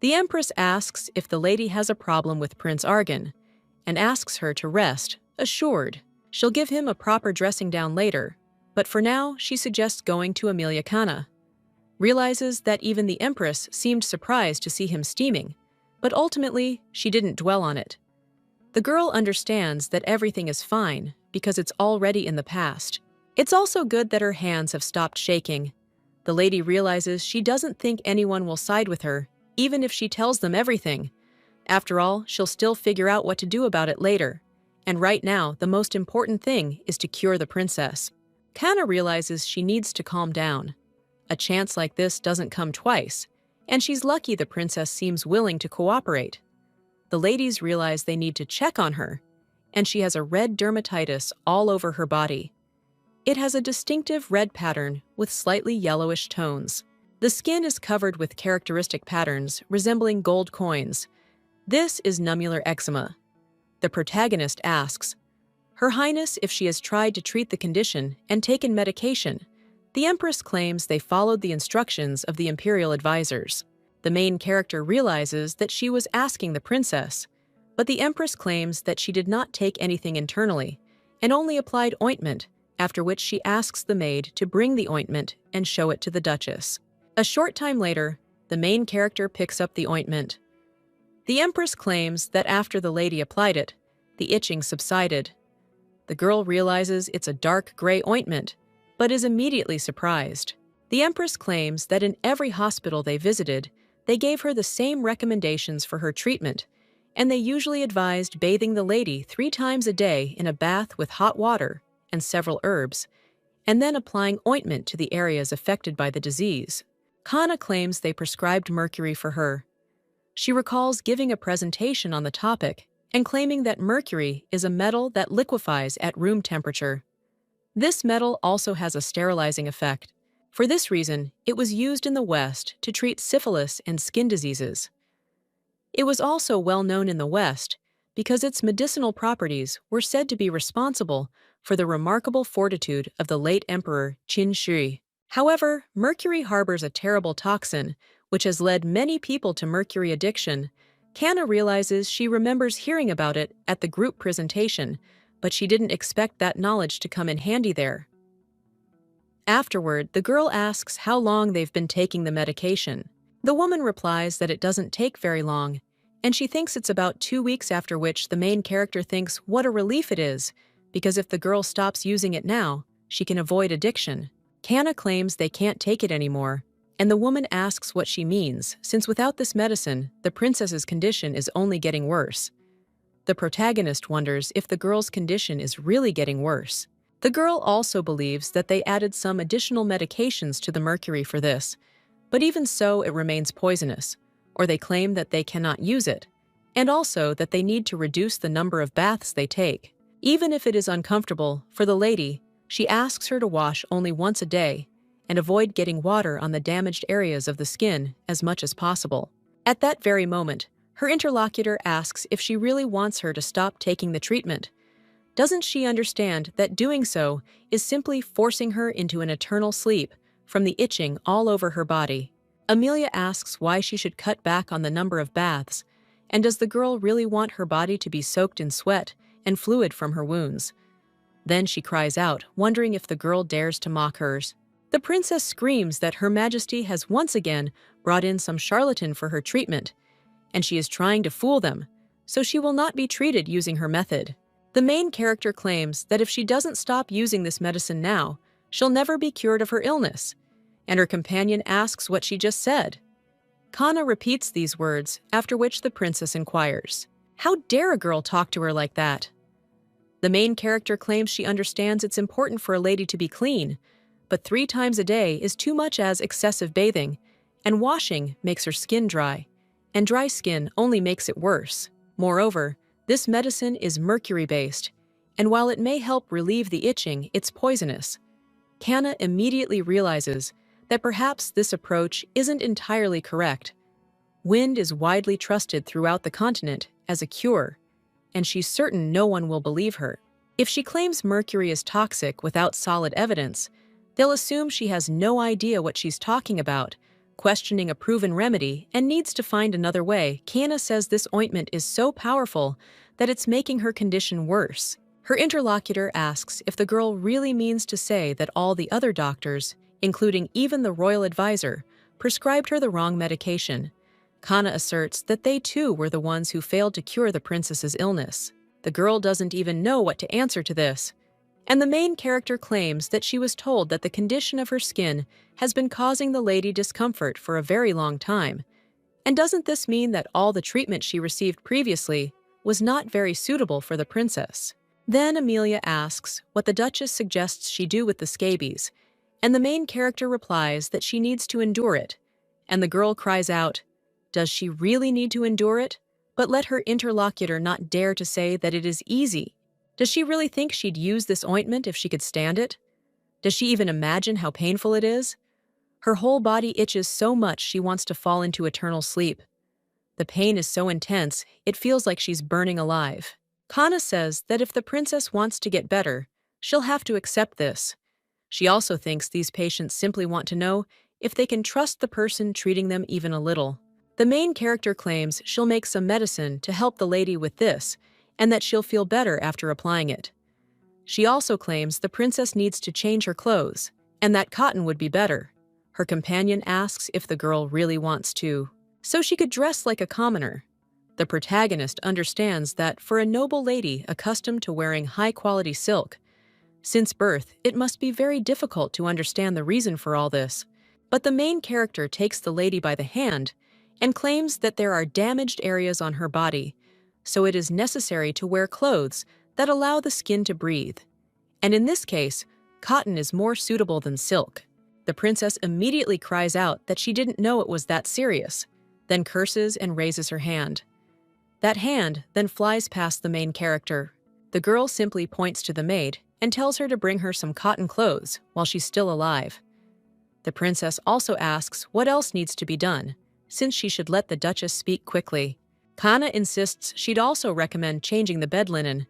The Empress asks if the lady has a problem with Prince Argan, and asks her to rest, assured she'll give him a proper dressing down later, but for now she suggests going to Emilia Kana. Realizes that even the Empress seemed surprised to see him steaming, but ultimately she didn't dwell on it. The girl understands that everything is fine because it's already in the past. It's also good that her hands have stopped shaking. The lady realizes she doesn't think anyone will side with her, even if she tells them everything. After all, she'll still figure out what to do about it later. And right now, the most important thing is to cure the princess. Kana realizes she needs to calm down. A chance like this doesn't come twice, and she's lucky the princess seems willing to cooperate. The ladies realize they need to check on her, and she has a red dermatitis all over her body. It has a distinctive red pattern with slightly yellowish tones. The skin is covered with characteristic patterns resembling gold coins. This is nummular eczema. The protagonist asks Her Highness if she has tried to treat the condition and taken medication. The Empress claims they followed the instructions of the imperial advisors. The main character realizes that she was asking the princess, but the Empress claims that she did not take anything internally and only applied ointment, after which she asks the maid to bring the ointment and show it to the Duchess. A short time later, the main character picks up the ointment. The Empress claims that after the lady applied it, the itching subsided. The girl realizes it's a dark gray ointment, but is immediately surprised. The Empress claims that in every hospital they visited, they gave her the same recommendations for her treatment, and they usually advised bathing the lady 3 times a day in a bath with hot water and several herbs, and then applying ointment to the areas affected by the disease. Kana claims they prescribed mercury for her. She recalls giving a presentation on the topic and claiming that mercury is a metal that liquefies at room temperature. This metal also has a sterilizing effect. For this reason, it was used in the West to treat syphilis and skin diseases. It was also well known in the West because its medicinal properties were said to be responsible for the remarkable fortitude of the late Emperor Qin Shi. However, mercury harbors a terrible toxin which has led many people to mercury addiction. Kana realizes she remembers hearing about it at the group presentation, but she didn't expect that knowledge to come in handy there. Afterward, the girl asks how long they've been taking the medication. The woman replies that it doesn't take very long, and she thinks it's about 2 weeks, after which the main character thinks what a relief it is, because if the girl stops using it now, she can avoid addiction. Kana claims they can't take it anymore, and the woman asks what she means, since without this medicine, the princess's condition is only getting worse. The protagonist wonders if the girl's condition is really getting worse. The girl also believes that they added some additional medications to the mercury for this, but even so it remains poisonous, or they claim that they cannot use it, and also that they need to reduce the number of baths they take. Even if it is uncomfortable for the lady, she asks her to wash only once a day and avoid getting water on the damaged areas of the skin as much as possible. At that very moment, her interlocutor asks if she really wants her to stop taking the treatment. Doesn't she understand that doing so is simply forcing her into an eternal sleep from the itching all over her body? Amelia asks why she should cut back on the number of baths, and does the girl really want her body to be soaked in sweat and fluid from her wounds? Then she cries out, wondering if the girl dares to mock hers. The princess screams that Her Majesty has once again brought in some charlatan for her treatment, and she is trying to fool them, so she will not be treated using her method. The main character claims that if she doesn't stop using this medicine now, she'll never be cured of her illness, and her companion asks what she just said. Kana repeats these words, after which the princess inquires, "How dare a girl talk to her like that?" The main character claims she understands it's important for a lady to be clean, but 3 times a day is too much, as excessive bathing and washing makes her skin dry, and dry skin only makes it worse. Moreover, this medicine is mercury-based, and while it may help relieve the itching, it's poisonous. Kana immediately realizes that perhaps this approach isn't entirely correct. Wind is widely trusted throughout the continent as a cure, and she's certain no one will believe her. If she claims mercury is toxic without solid evidence, they'll assume she has no idea what she's talking about, questioning a proven remedy, and needs to find another way. Kana says this ointment is so powerful that it's making her condition worse. Her interlocutor asks if the girl really means to say that all the other doctors, including even the royal advisor, prescribed her the wrong medication. Kana asserts that they too were the ones who failed to cure the princess's illness. The girl doesn't even know what to answer to this, and the main character claims that she was told that the condition of her skin has been causing the lady discomfort for a very long time. And doesn't this mean that all the treatment she received previously was not very suitable for the princess? Then Amelia asks what the Duchess suggests she do with the scabies, and the main character replies that she needs to endure it, and the girl cries out, does she really need to endure it? But let her interlocutor not dare to say that it is easy. Does she really think she'd use this ointment if she could stand it? Does she even imagine how painful it is? Her whole body itches so much she wants to fall into eternal sleep. The pain is so intense, it feels like she's burning alive. Kana says that if the princess wants to get better, she'll have to accept this. She also thinks these patients simply want to know if they can trust the person treating them even a little. The main character claims she'll make some medicine to help the lady with this, and that she'll feel better after applying it. She also claims the princess needs to change her clothes, and that cotton would be better. Her companion asks if the girl really wants to, so she could dress like a commoner. The protagonist understands that for a noble lady accustomed to wearing high-quality silk, since birth, it must be very difficult to understand the reason for all this. But the main character takes the lady by the hand and claims that there are damaged areas on her body, so it is necessary to wear clothes that allow the skin to breathe. And in this case, cotton is more suitable than silk. The princess immediately cries out that she didn't know it was that serious, then curses and raises her hand. That hand then flies past the main character. The girl simply points to the maid and tells her to bring her some cotton clothes while she's still alive. The princess also asks what else needs to be done, since she should let the duchess speak quickly. Kana insists she'd also recommend changing the bed linen.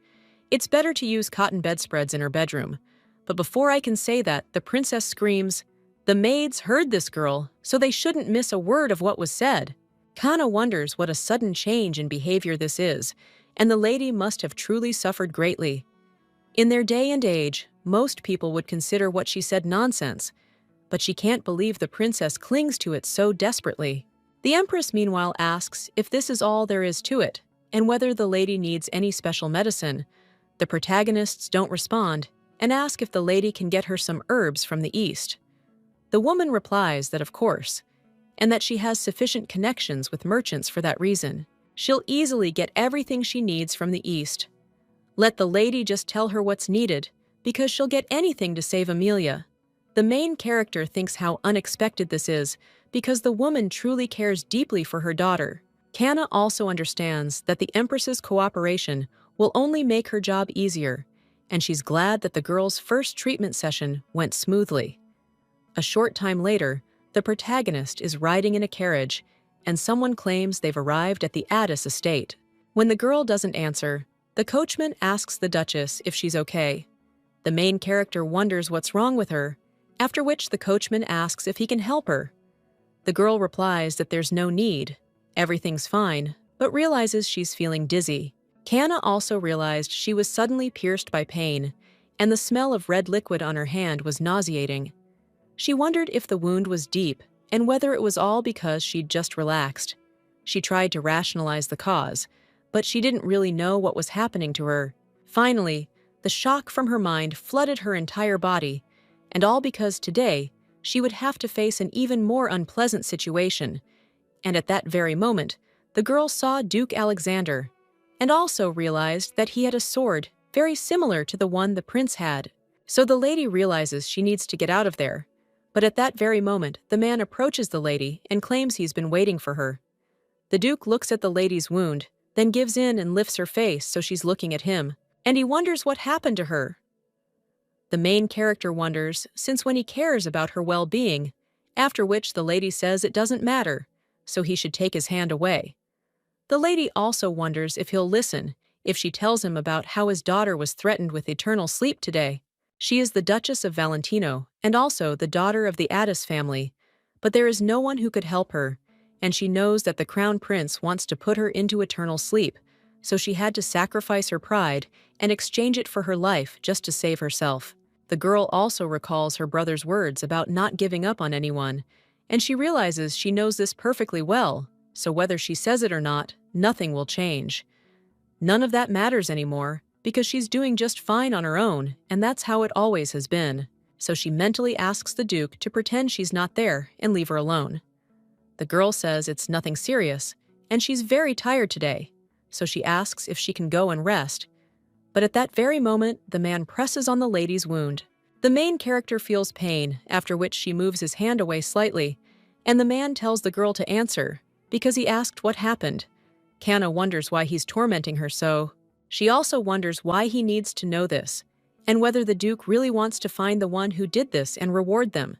It's better to use cotton bedspreads in her bedroom. But before I can say that, the princess screams, "The maids heard this girl, so they shouldn't miss a word of what was said." Kana wonders what a sudden change in behavior this is, and the lady must have truly suffered greatly. In their day and age, most people would consider what she said nonsense, but she can't believe the princess clings to it so desperately. The empress meanwhile asks if this is all there is to it, and whether the lady needs any special medicine. The protagonists don't respond, and ask if the lady can get her some herbs from the east. The woman replies that of course, and that she has sufficient connections with merchants for that reason. She'll easily get everything she needs from the east. Let the lady just tell her what's needed, because she'll get anything to save Amelia. The main character thinks how unexpected this is, because the woman truly cares deeply for her daughter. Kana also understands that the Empress's cooperation will only make her job easier, and she's glad that the girl's first treatment session went smoothly. A short time later, the protagonist is riding in a carriage, and someone claims they've arrived at the Addis estate. When the girl doesn't answer, the coachman asks the Duchess if she's okay. The main character wonders what's wrong with her, after which the coachman asks if he can help her. The girl replies that there's no need, everything's fine, but realizes she's feeling dizzy. Kana also realized she was suddenly pierced by pain, and the smell of red liquid on her hand was nauseating. She wondered if the wound was deep, and whether it was all because she'd just relaxed. She tried to rationalize the cause, but she didn't really know what was happening to her. Finally, the shock from her mind flooded her entire body, and all because today, she would have to face an even more unpleasant situation. And at that very moment, the girl saw Duke Alexander, and also realized that he had a sword very similar to the one the prince had. So the lady realizes she needs to get out of there. But at that very moment, the man approaches the lady and claims he's been waiting for her. The Duke looks at the lady's wound, then gives in and lifts her face so she's looking at him, and he wonders what happened to her. The main character wonders, since when he cares about her well-being, after which the lady says it doesn't matter, so he should take his hand away. The lady also wonders if he'll listen if she tells him about how his daughter was threatened with eternal sleep today. She is the Duchess of Valentino and also the daughter of the Addis family, but there is no one who could help her, and she knows that the crown prince wants to put her into eternal sleep, so she had to sacrifice her pride and exchange it for her life just to save herself. The girl also recalls her brother's words about not giving up on anyone, and she realizes she knows this perfectly well, so whether she says it or not, nothing will change. None of that matters anymore, because she's doing just fine on her own, and that's how it always has been. So she mentally asks the Duke to pretend she's not there and leave her alone. The girl says it's nothing serious, and she's very tired today, so she asks if she can go and rest. But at that very moment, the man presses on the lady's wound. The main character feels pain, after which she moves his hand away slightly, and the man tells the girl to answer, because he asked what happened. Kana wonders why he's tormenting her so. She also wonders why he needs to know this, and whether the Duke really wants to find the one who did this and reward them.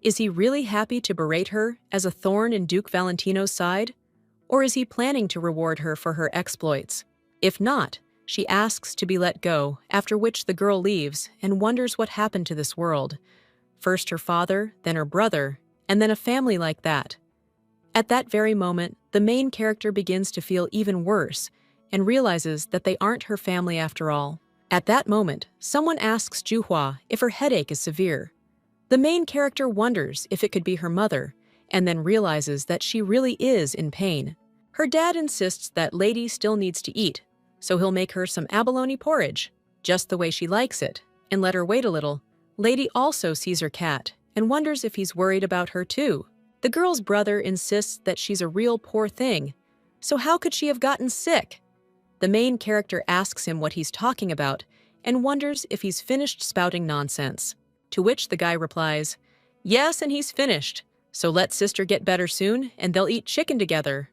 Is he really happy to berate her as a thorn in Duke Valentino's side? Or is he planning to reward her for her exploits? If not, she asks to be let go, after which the girl leaves and wonders what happened to this world. First her father, then her brother, and then a family like that. At that very moment, the main character begins to feel even worse and realizes that they aren't her family after all. At that moment, someone asks Juhua if her headache is severe. The main character wonders if it could be her mother, and then realizes that she really is in pain. Her dad insists that Lady still needs to eat, so he'll make her some abalone porridge, just the way she likes it, and let her wait a little. Lady also sees her cat and wonders if he's worried about her too. The girl's brother insists that she's a real poor thing, so how could she have gotten sick? The main character asks him what he's talking about and wonders if he's finished spouting nonsense. To which the guy replies, "Yes, and he's finished, so let sister get better soon and they'll eat chicken together."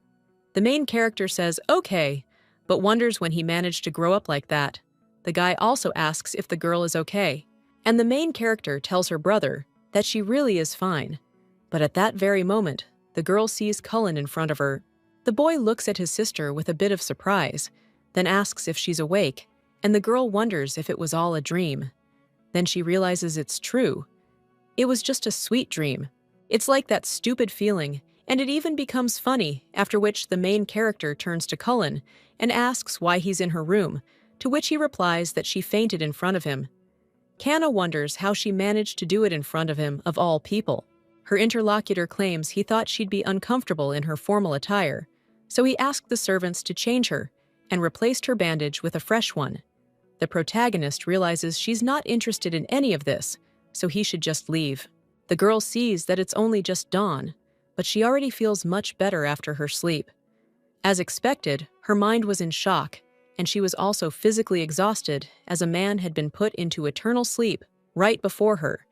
The main character says, "Okay," but wonders when he managed to grow up like that. The guy also asks if the girl is okay, and the main character tells her brother that she really is fine. But at that very moment, the girl sees Cullen in front of her. The boy looks at his sister with a bit of surprise, then asks if she's awake, and the girl wonders if it was all a dream. Then she realizes it's true. It was just a sweet dream. It's like that stupid feeling, and it even becomes funny, after which the main character turns to Cullen and asks why he's in her room, to which he replies that she fainted in front of him. Kanna wonders how she managed to do it in front of him, of all people. Her interlocutor claims he thought she'd be uncomfortable in her formal attire, so he asked the servants to change her and replaced her bandage with a fresh one. The protagonist realizes she's not interested in any of this, so he should just leave. The girl sees that it's only just dawn, but she already feels much better after her sleep. As expected, her mind was in shock, and she was also physically exhausted as a man had been put into eternal sleep right before her,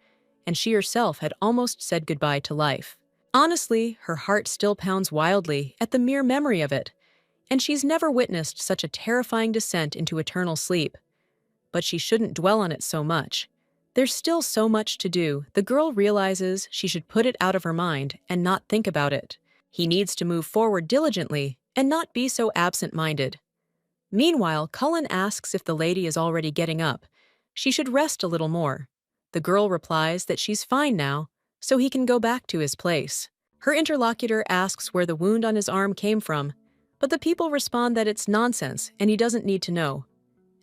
and she herself had almost said goodbye to life. Honestly, her heart still pounds wildly at the mere memory of it, and she's never witnessed such a terrifying descent into eternal sleep. But she shouldn't dwell on it so much. There's still so much to do. The girl realizes she should put it out of her mind and not think about it. He needs to move forward diligently and not be so absent-minded. Meanwhile, Cullen asks if the lady is already getting up. She should rest a little more. The girl replies that she's fine now, so he can go back to his place. Her interlocutor asks where the wound on his arm came from, but the people respond that it's nonsense and he doesn't need to know.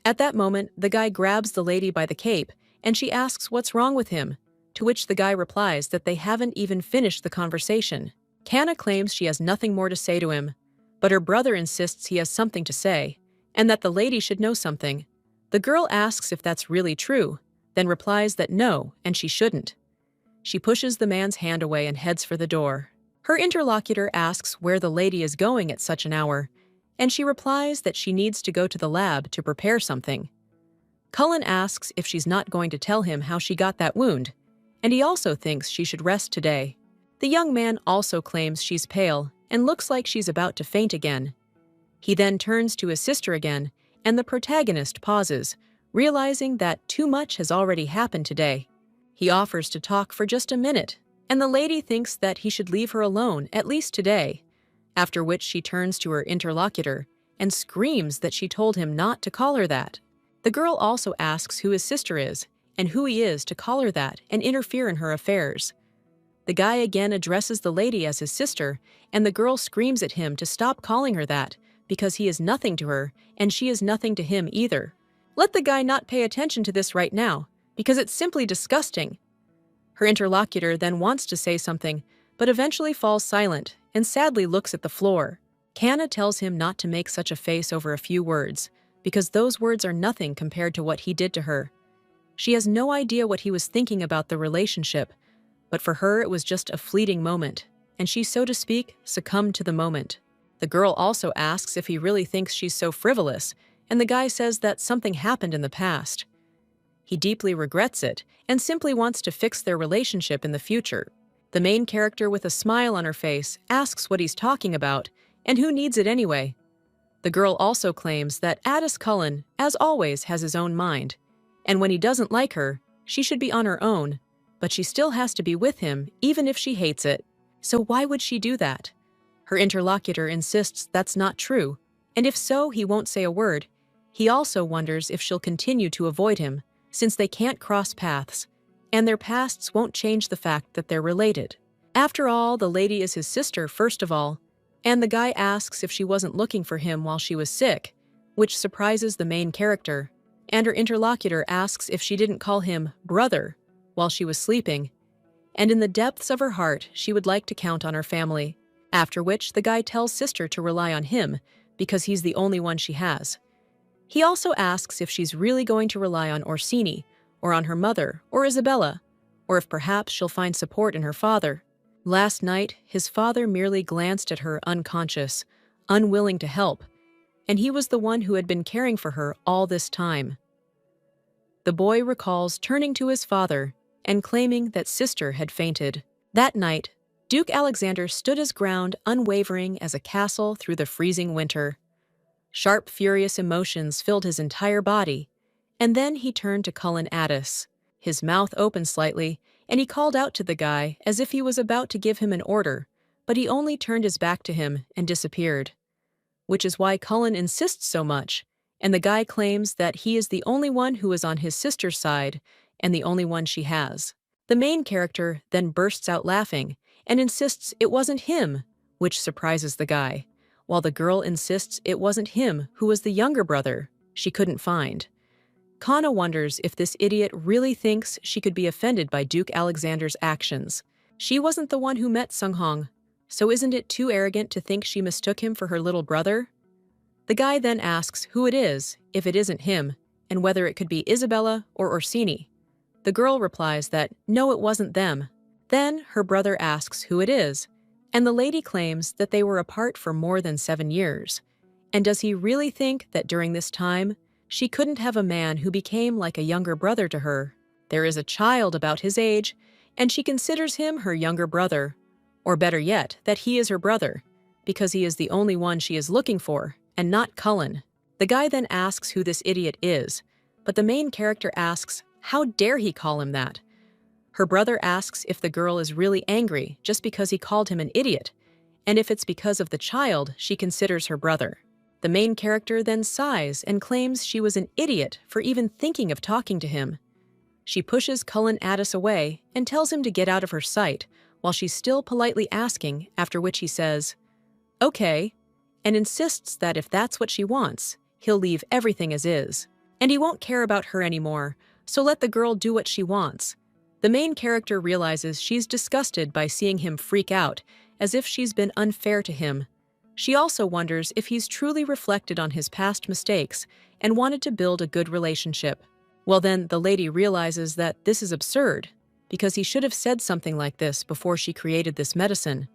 At that moment, the guy grabs the lady by the cape and she asks what's wrong with him, to which the guy replies that they haven't even finished the conversation. Kanna claims she has nothing more to say to him, but her brother insists he has something to say, and that the lady should know something. The girl asks if that's really true, then replies that no, and she shouldn't. She pushes the man's hand away and heads for the door. Her interlocutor asks where the lady is going at such an hour, and she replies that she needs to go to the lab to prepare something. Cullen asks if she's not going to tell him how she got that wound, and he also thinks she should rest today. The young man also claims she's pale and looks like she's about to faint again. He then turns to his sister again, and the protagonist pauses, realizing that too much has already happened today. He offers to talk for just a minute, and the lady thinks that he should leave her alone, at least today, after which she turns to her interlocutor and screams that she told him not to call her that. The girl also asks who his sister is and who he is to call her that and interfere in her affairs. The guy again addresses the lady as his sister, and the girl screams at him to stop calling her that because he is nothing to her and she is nothing to him either. Let the guy not pay attention to this right now, because it's simply disgusting. Her interlocutor then wants to say something, but eventually falls silent and sadly looks at the floor. Kanna tells him not to make such a face over a few words, because those words are nothing compared to what he did to her. She has no idea what he was thinking about the relationship, but for her it was just a fleeting moment, and she, so to speak, succumbed to the moment. The girl also asks if he really thinks she's so frivolous, and the guy says that something happened in the past. He deeply regrets it and simply wants to fix their relationship in the future. The main character, with a smile on her face, asks what he's talking about and who needs it anyway. The girl also claims that Addis Cullen, as always, has his own mind, and when he doesn't like her, she should be on her own, but she still has to be with him even if she hates it. So why would she do that? Her interlocutor insists that's not true, and if so, he won't say a word. He also wonders if she'll continue to avoid him, since they can't cross paths, and their pasts won't change the fact that they're related. After all, the lady is his sister, first of all, and the guy asks if she wasn't looking for him while she was sick, which surprises the main character, and her interlocutor asks if she didn't call him brother while she was sleeping, and in the depths of her heart, she would like to count on her family, after which the guy tells sister to rely on him because he's the only one she has. He also asks if she's really going to rely on Orsini, or on her mother, or Isabella, or if perhaps she'll find support in her father. Last night, his father merely glanced at her unconscious, unwilling to help, and he was the one who had been caring for her all this time. The boy recalls turning to his father and claiming that sister had fainted. That night, Duke Alexander stood his ground, unwavering as a castle through the freezing winter. Sharp, furious emotions filled his entire body, and then he turned to Cullen Addis. His mouth opened slightly, and he called out to the guy as if he was about to give him an order, but he only turned his back to him and disappeared. Which is why Cullen insists so much, and the guy claims that he is the only one who is on his sister's side and the only one she has. The main character then bursts out laughing and insists it wasn't him, which surprises the guy, while the girl insists it wasn't him who was the younger brother she couldn't find. Kana wonders if this idiot really thinks she could be offended by Duke Alexander's actions. She wasn't the one who met Sunghong, so isn't it too arrogant to think she mistook him for her little brother? The guy then asks who it is, if it isn't him, and whether it could be Isabella or Orsini. The girl replies that no, it wasn't them. Then her brother asks who it is, and the lady claims that they were apart for more than 7 years. And does he really think that during this time, she couldn't have a man who became like a younger brother to her? There is a child about his age, and she considers him her younger brother, or better yet, that he is her brother, because he is the only one she is looking for, and not Cullen. The guy then asks who this idiot is, but the main character asks, how dare he call him that? Her brother asks if the girl is really angry just because he called him an idiot, and if it's because of the child she considers her brother. The main character then sighs and claims she was an idiot for even thinking of talking to him. She pushes Cullen Addis away and tells him to get out of her sight, while she's still politely asking, after which he says, okay, and insists that if that's what she wants, he'll leave everything as is. And he won't care about her anymore, so let the girl do what she wants. The main character realizes she's disgusted by seeing him freak out, as if she's been unfair to him. She also wonders if he's truly reflected on his past mistakes and wanted to build a good relationship. Well then, the lady realizes that this is absurd, because he should have said something like this before she created this medicine.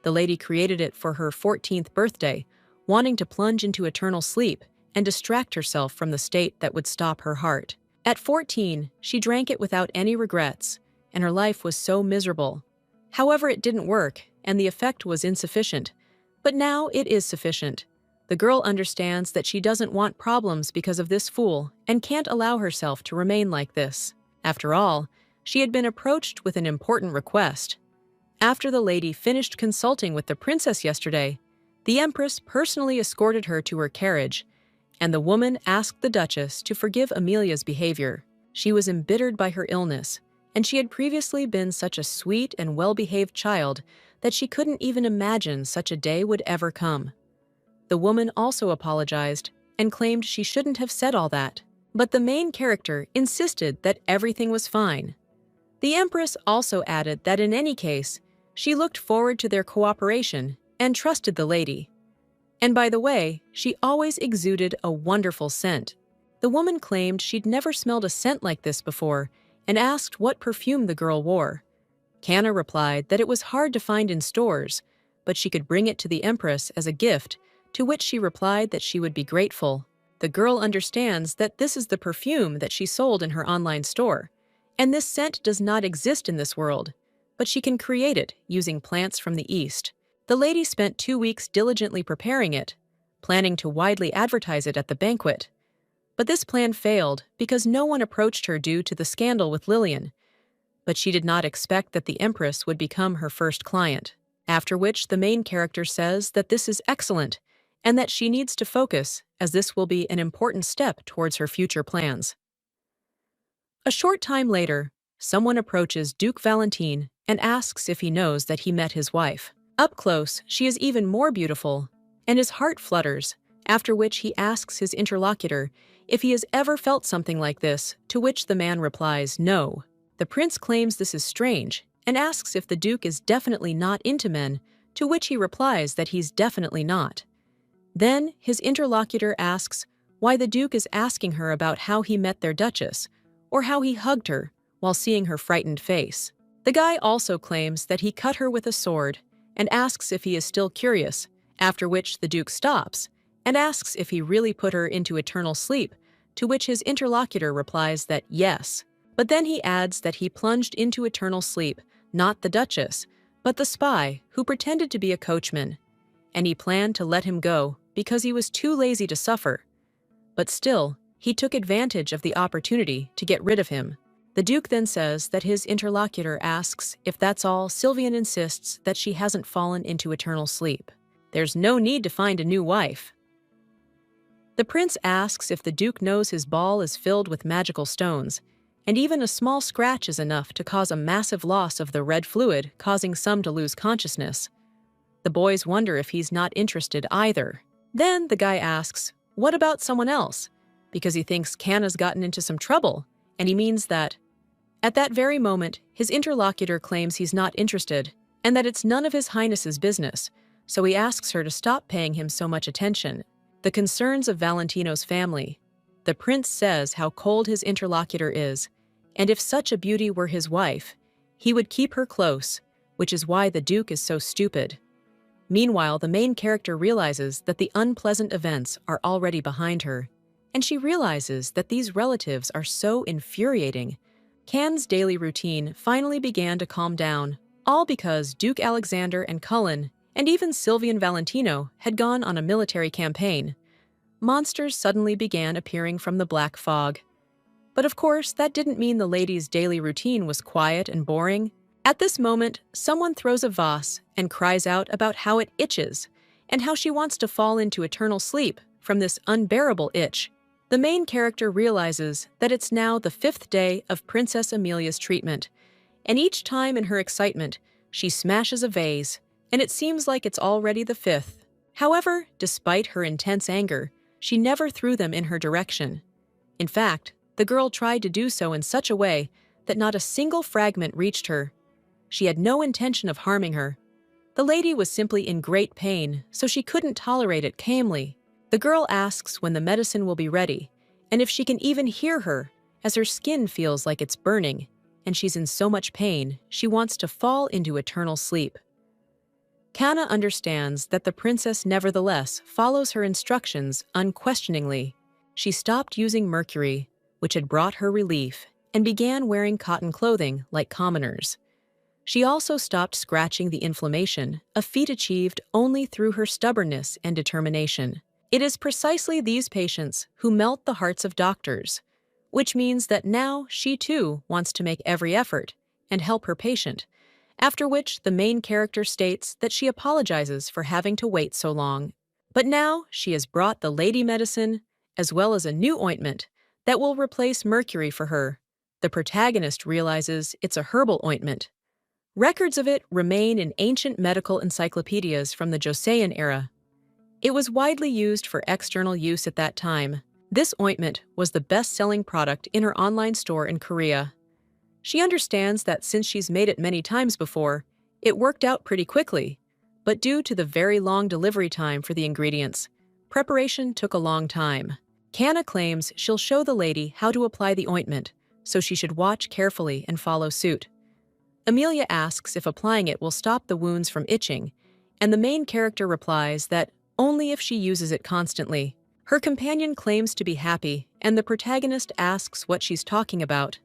The lady created it for her 14th birthday, wanting to plunge into eternal sleep and distract herself from the state that would stop her heart. At 14, she drank it without any regrets, and her life was so miserable. However, it didn't work, and the effect was insufficient. But now it is sufficient. The girl understands that she doesn't want problems because of this fool and can't allow herself to remain like this. After all, she had been approached with an important request. After the lady finished consulting with the princess yesterday, the empress personally escorted her to her carriage, and the woman asked the duchess to forgive Amelia's behavior. She was embittered by her illness, and she had previously been such a sweet and well-behaved child that she couldn't even imagine such a day would ever come. The woman also apologized and claimed she shouldn't have said all that, but the main character insisted that everything was fine. The empress also added that in any case, she looked forward to their cooperation and trusted the lady. And by the way, she always exuded a wonderful scent. The woman claimed she'd never smelled a scent like this before and asked what perfume the girl wore. Kana replied that it was hard to find in stores, but she could bring it to the empress as a gift, to which she replied that she would be grateful. The girl understands that this is the perfume that she sold in her online store, and this scent does not exist in this world, but she can create it using plants from the East. The lady spent 2 weeks diligently preparing it, planning to widely advertise it at the banquet. But this plan failed because no one approached her due to the scandal with Lillian. But she did not expect that the empress would become her first client. after which the main character says that this is excellent and that she needs to focus as this will be an important step towards her future plans. A short time later, someone approaches Duke Valentine and asks if he knows that he met his wife. Up close, she is even more beautiful, and his heart flutters, after which he asks his interlocutor if he has ever felt something like this, to which the man replies no. The prince claims this is strange and asks if the Duke is definitely not into men, to which he replies that he's definitely not. Then his interlocutor asks why the Duke is asking her about how he met their Duchess, or how he hugged her while seeing her frightened face. The guy also claims that he cut her with a sword and asks if he is still curious, after which the Duke stops and asks if he really put her into eternal sleep, to which his interlocutor replies that yes. But then he adds that he plunged into eternal sleep, not the Duchess, but the spy who pretended to be a coachman, and he planned to let him go because he was too lazy to suffer. But still, he took advantage of the opportunity to get rid of him. The Duke then says that his interlocutor asks if that's all. Sylvian insists that she hasn't fallen into eternal sleep. There's no need to find a new wife. The prince asks if the Duke knows his ball is filled with magical stones, and even a small scratch is enough to cause a massive loss of the red fluid, causing some to lose consciousness. The boys wonder if he's not interested either. Then the guy asks, what about someone else? Because he thinks Canna's gotten into some trouble, and he means that. At that very moment, his interlocutor claims he's not interested, and that it's none of His Highness's business, so he asks her to stop paying him so much attention. The concerns of Valentino's family. The prince says how cold his interlocutor is, and if such a beauty were his wife, he would keep her close, which is why the Duke is so stupid. Meanwhile, the main character realizes that the unpleasant events are already behind her, and she realizes that these relatives are so infuriating. Cannes' daily routine finally began to calm down, all because Duke Alexander and Cullen, and even Sylvian Valentino, had gone on a military campaign. Monsters suddenly began appearing from the black fog. But of course, that didn't mean the lady's daily routine was quiet and boring. At this moment, someone throws a vase and cries out about how it itches, and how she wants to fall into eternal sleep from this unbearable itch. The main character realizes that it's now the 5th day of Princess Amelia's treatment, and each time in her excitement, she smashes a vase, and it seems like it's already the 5th. However, despite her intense anger, she never threw them in her direction. In fact, the girl tried to do so in such a way that not a single fragment reached her. She had no intention of harming her. The lady was simply in great pain, so she couldn't tolerate it calmly. The girl asks when the medicine will be ready, and if she can even hear her, as her skin feels like it's burning, and she's in so much pain, she wants to fall into eternal sleep. Canna understands that the princess nevertheless follows her instructions unquestioningly. She stopped using mercury, which had brought her relief, and began wearing cotton clothing like commoners. She also stopped scratching the inflammation, a feat achieved only through her stubbornness and determination. It is precisely these patients who melt the hearts of doctors, which means that now she too wants to make every effort and help her patient, after which the main character states that she apologizes for having to wait so long. But now she has brought the lady medicine, as well as a new ointment that will replace mercury for her. The protagonist realizes it's a herbal ointment. Records of it remain in ancient medical encyclopedias from the Joseon era. It was widely used for external use at that time. This ointment was the best-selling product in her online store in Korea. She understands that since she's made it many times before, it worked out pretty quickly, but due to the very long delivery time for the ingredients, preparation took a long time. Canna claims she'll show the lady how to apply the ointment, so she should watch carefully and follow suit. Amelia asks if applying it will stop the wounds from itching, and the main character replies that only if she uses it constantly. Her companion claims to be happy, and the protagonist asks what she's talking about.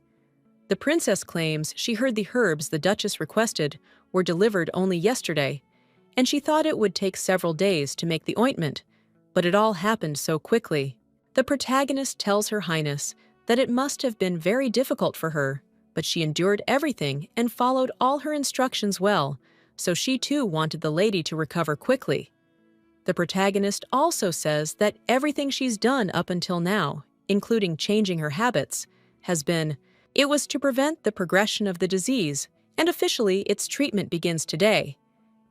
The princess claims she heard the herbs the Duchess requested were delivered only yesterday, and she thought it would take several days to make the ointment, but it all happened so quickly. The protagonist tells Her Highness that it must have been very difficult for her, but she endured everything and followed all her instructions well, so she too wanted the lady to recover quickly. The protagonist also says that everything she's done up until now, including changing her habits, it was to prevent the progression of the disease, and officially its treatment begins today.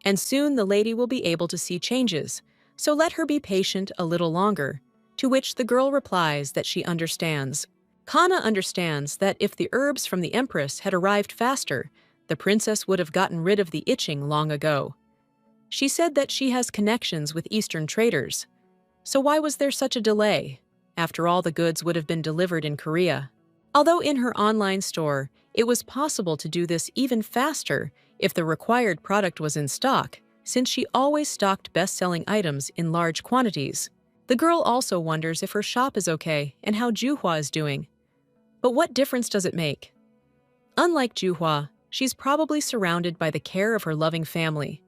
And soon the lady will be able to see changes, so let her be patient a little longer, to which the girl replies that she understands. Kana understands that if the herbs from the Empress had arrived faster, the princess would have gotten rid of the itching long ago. She said that she has connections with Eastern traders. So why was there such a delay? After all, the goods would have been delivered in Korea. Although in her online store, it was possible to do this even faster if the required product was in stock, since she always stocked best-selling items in large quantities. The girl also wonders if her shop is okay and how Juhua is doing. But what difference does it make? Unlike Juhua, she's probably surrounded by the care of her loving family.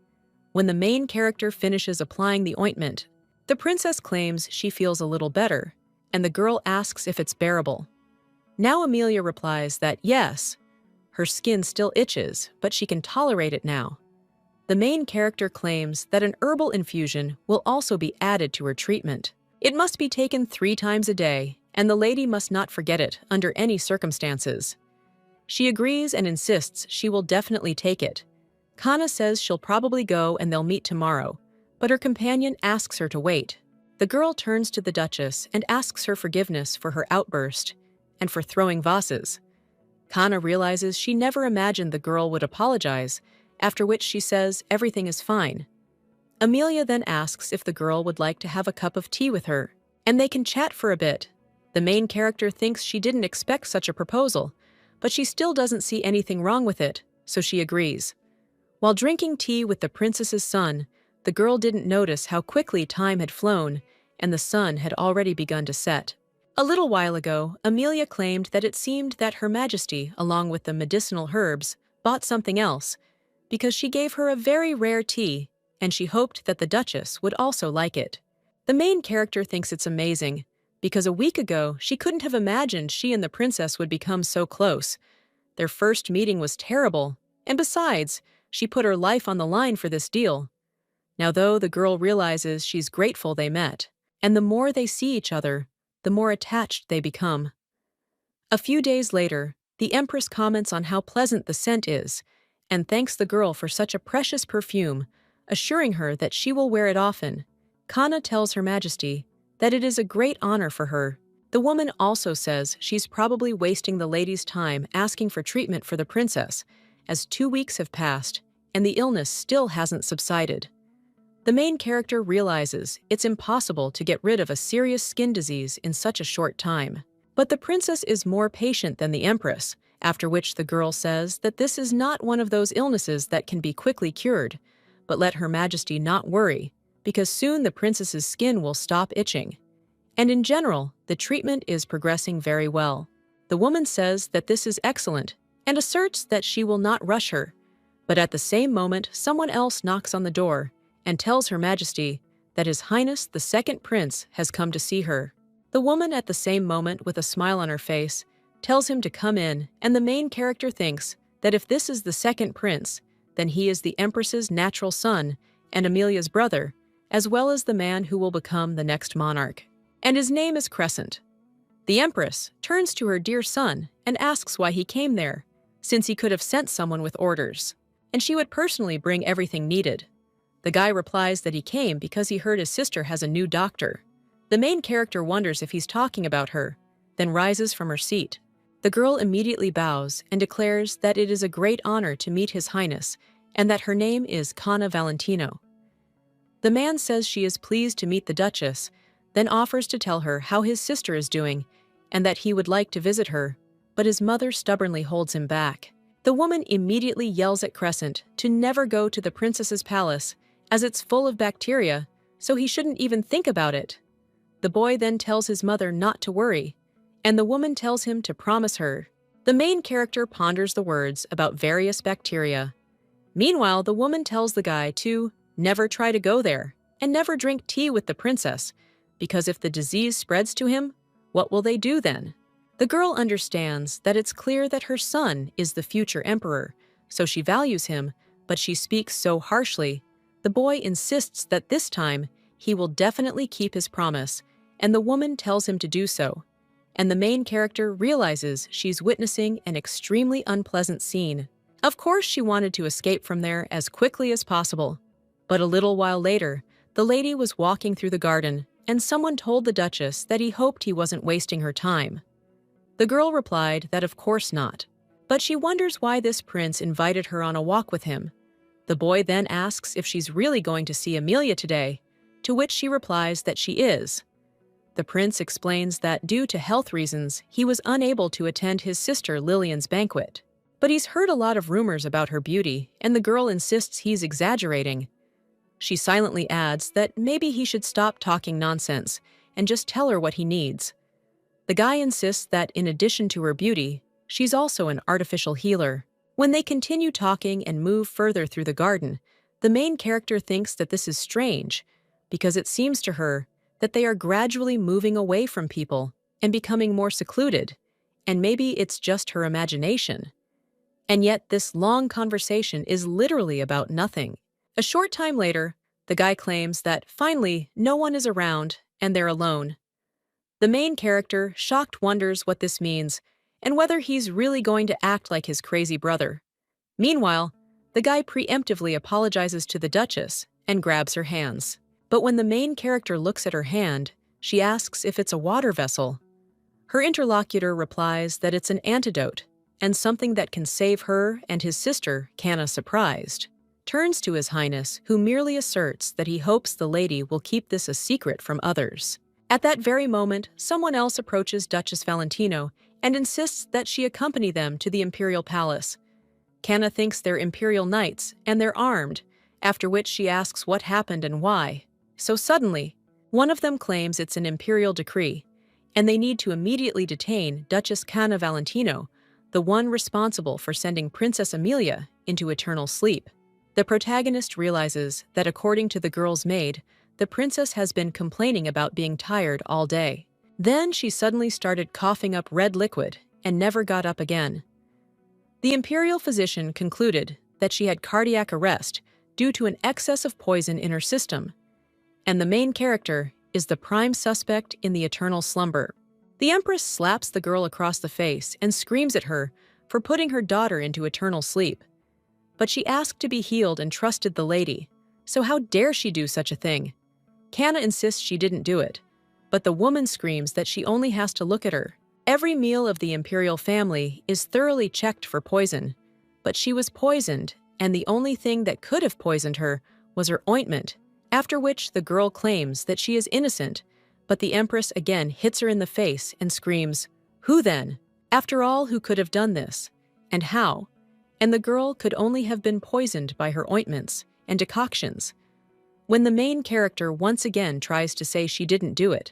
When the main character finishes applying the ointment, the princess claims she feels a little better, and the girl asks if it's bearable. Now Amelia replies that yes, her skin still itches, but she can tolerate it now. The main character claims that an herbal infusion will also be added to her treatment. It must be taken 3 times a day, and the lady must not forget it under any circumstances. She agrees and insists she will definitely take it. Kana says she'll probably go and they'll meet tomorrow, but her companion asks her to wait. The girl turns to the Duchess and asks her forgiveness for her outburst and for throwing vases. Kana realizes she never imagined the girl would apologize, after which she says everything is fine. Amelia then asks if the girl would like to have a cup of tea with her, and they can chat for a bit. The main character thinks she didn't expect such a proposal, but she still doesn't see anything wrong with it, so she agrees. While drinking tea with the princess's son, the girl didn't notice how quickly time had flown and the sun had already begun to set. A little while ago, Amelia claimed that it seemed that Her Majesty, along with the medicinal herbs, bought something else, because she gave her a very rare tea, and she hoped that the Duchess would also like it. The main character thinks it's amazing, because a week ago she couldn't have imagined she and the princess would become so close. Their first meeting was terrible, and besides, she put her life on the line for this deal. Now though, the girl realizes she's grateful they met, and the more they see each other, the more attached they become. A few days later, the Empress comments on how pleasant the scent is, and thanks the girl for such a precious perfume, assuring her that she will wear it often. Kana tells Her Majesty that it is a great honor for her. The woman also says she's probably wasting the lady's time asking for treatment for the princess, as 2 weeks have passed, and the illness still hasn't subsided. The main character realizes it's impossible to get rid of a serious skin disease in such a short time. But the princess is more patient than the Empress, after which the girl says that this is not one of those illnesses that can be quickly cured, but let Her Majesty not worry, because soon the princess's skin will stop itching. And in general, the treatment is progressing very well. The woman says that this is excellent, and asserts that she will not rush her. But at the same moment, someone else knocks on the door, and tells Her Majesty that His Highness the Second Prince has come to see her. The woman at the same moment, with a smile on her face, tells him to come in, and the main character thinks that if this is the second prince, then he is the Empress's natural son and Amelia's brother, as well as the man who will become the next monarch. And his name is Crescent. The Empress turns to her dear son and asks why he came there, since he could have sent someone with orders, and she would personally bring everything needed. The guy replies that he came because he heard his sister has a new doctor. The main character wonders if he's talking about her, then rises from her seat. The girl immediately bows and declares that it is a great honor to meet His Highness and that her name is Kana Valentino. The man says she is pleased to meet the Duchess, then offers to tell her how his sister is doing and that he would like to visit her, but his mother stubbornly holds him back. The woman immediately yells at Crescent to never go to the princess's palace as it's full of bacteria, so he shouldn't even think about it. The boy then tells his mother not to worry, and the woman tells him to promise her. The main character ponders the words about various bacteria. Meanwhile, the woman tells the guy to never try to go there and never drink tea with the princess, because if the disease spreads to him, what will they do then? The girl understands that it's clear that her son is the future emperor, so she values him, but she speaks so harshly, the boy insists that this time he will definitely keep his promise, and the woman tells him to do so. And the main character realizes she's witnessing an extremely unpleasant scene. Of course, she wanted to escape from there as quickly as possible. But a little while later, the lady was walking through the garden, and someone told the Duchess that he hoped he wasn't wasting her time. The girl replied that of course not. But she wonders why this prince invited her on a walk with him. The boy then asks if she's really going to see Amelia today, to which she replies that she is. The prince explains that due to health reasons, he was unable to attend his sister Lillian's banquet. But he's heard a lot of rumors about her beauty, and the girl insists he's exaggerating. She silently adds that maybe he should stop talking nonsense and just tell her what he needs. The guy insists that in addition to her beauty, she's also an artificial healer. When they continue talking and move further through the garden, the main character thinks that this is strange, because it seems to her that they are gradually moving away from people and becoming more secluded, and maybe it's just her imagination. And yet this long conversation is literally about nothing. A short time later, the guy claims that finally no one is around and they're alone. The main character, shocked, wonders what this means and whether he's really going to act like his crazy brother. Meanwhile, the guy preemptively apologizes to the Duchess and grabs her hands. But when the main character looks at her hand, she asks if it's a water vessel. Her interlocutor replies that it's an antidote and something that can save her and his sister, Canna, surprised, turns to His Highness, who merely asserts that he hopes the lady will keep this a secret from others. At that very moment, someone else approaches Duchess Valentino and insists that she accompany them to the imperial palace. Canna thinks they're imperial knights and they're armed, after which she asks what happened and why. So suddenly, one of them claims it's an imperial decree, and they need to immediately detain Duchess Canna Valentino, the one responsible for sending Princess Amelia into eternal sleep. The protagonist realizes that according to the girl's maid, the princess has been complaining about being tired all day. Then she suddenly started coughing up red liquid and never got up again. The imperial physician concluded that she had cardiac arrest due to an excess of poison in her system, and the main character is the prime suspect in the eternal slumber. The Empress slaps the girl across the face and screams at her for putting her daughter into eternal sleep. But she asked to be healed and trusted the lady, so how dare she do such a thing? Canna insists she didn't do it, but the woman screams that she only has to look at her. Every meal of the imperial family is thoroughly checked for poison, but she was poisoned, and the only thing that could have poisoned her was her ointment, after which the girl claims that she is innocent, but the Empress again hits her in the face and screams, "Who then? After all, who could have done this? And how?" And the girl could only have been poisoned by her ointments and decoctions. When the main character once again tries to say she didn't do it,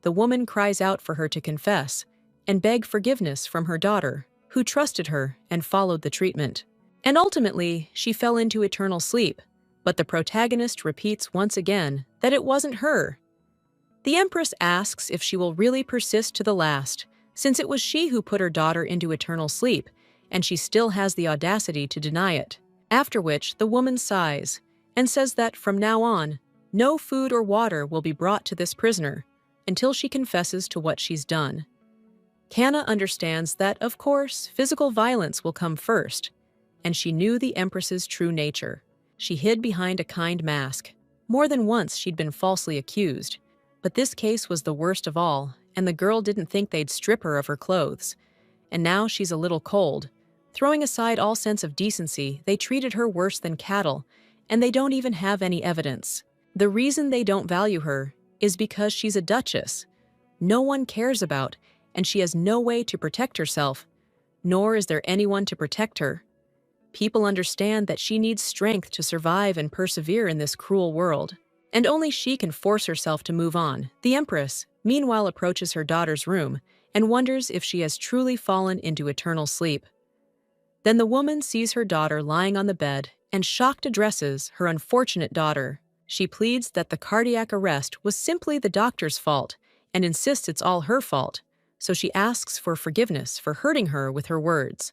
the woman cries out for her to confess and beg forgiveness from her daughter, who trusted her and followed the treatment. And ultimately, she fell into eternal sleep, but the protagonist repeats once again that it wasn't her. The Empress asks if she will really persist to the last, since it was she who put her daughter into eternal sleep, and she still has the audacity to deny it. After which, the woman sighs and says that from now on, no food or water will be brought to this prisoner until she confesses to what she's done. Canna understands that, of course, physical violence will come first, and she knew the Empress's true nature. She hid behind a kind mask. More than once she'd been falsely accused, but this case was the worst of all, and the girl didn't think they'd strip her of her clothes. And now she's a little cold. Throwing aside all sense of decency, they treated her worse than cattle, and they don't even have any evidence. The reason they don't value her is because she's a duchess. No one cares about, and she has no way to protect herself, nor is there anyone to protect her. People understand that she needs strength to survive and persevere in this cruel world, and only she can force herself to move on. The Empress, meanwhile, approaches her daughter's room and wonders if she has truly fallen into eternal sleep. Then the woman sees her daughter lying on the bed and, shocked, addresses her unfortunate daughter. She pleads that the cardiac arrest was simply the doctor's fault and insists it's all her fault, so she asks for forgiveness for hurting her with her words.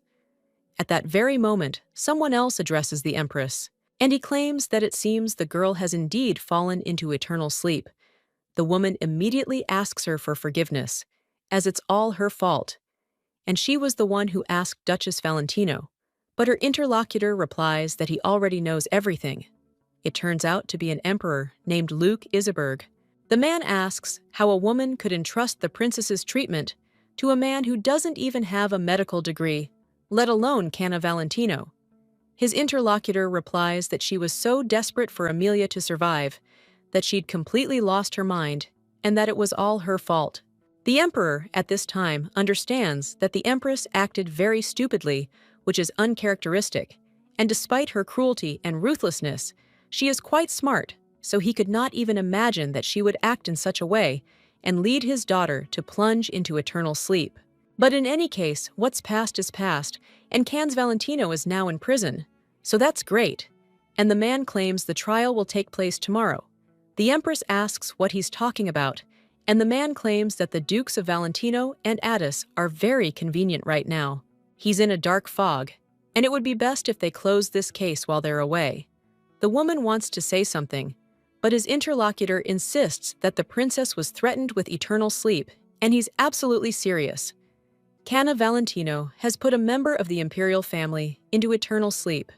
At that very moment, someone else addresses the Empress, and he claims that it seems the girl has indeed fallen into eternal sleep. The woman immediately asks her for forgiveness, as it's all her fault, and she was the one who asked Duchess Valentino. But her interlocutor replies that he already knows everything. It turns out to be an emperor named Luke Iseberg. The man asks how a woman could entrust the princess's treatment to a man who doesn't even have a medical degree, let alone Canna Valentino. His interlocutor replies that she was so desperate for Amelia to survive that she'd completely lost her mind and that it was all her fault. The emperor, at this time, understands that the empress acted very stupidly, which is uncharacteristic, and despite her cruelty and ruthlessness, she is quite smart, so he could not even imagine that she would act in such a way and lead his daughter to plunge into eternal sleep. But in any case, what's past is past, and Can's Valentino is now in prison, so that's great. And the man claims the trial will take place tomorrow. The Empress asks what he's talking about, and the man claims that the Dukes of Valentino and Addis are very convenient right now. He's in a dark fog, and it would be best if they close this case while they're away. The woman wants to say something, but his interlocutor insists that the princess was threatened with eternal sleep, and he's absolutely serious. Canna Valentino has put a member of the imperial family into eternal sleep.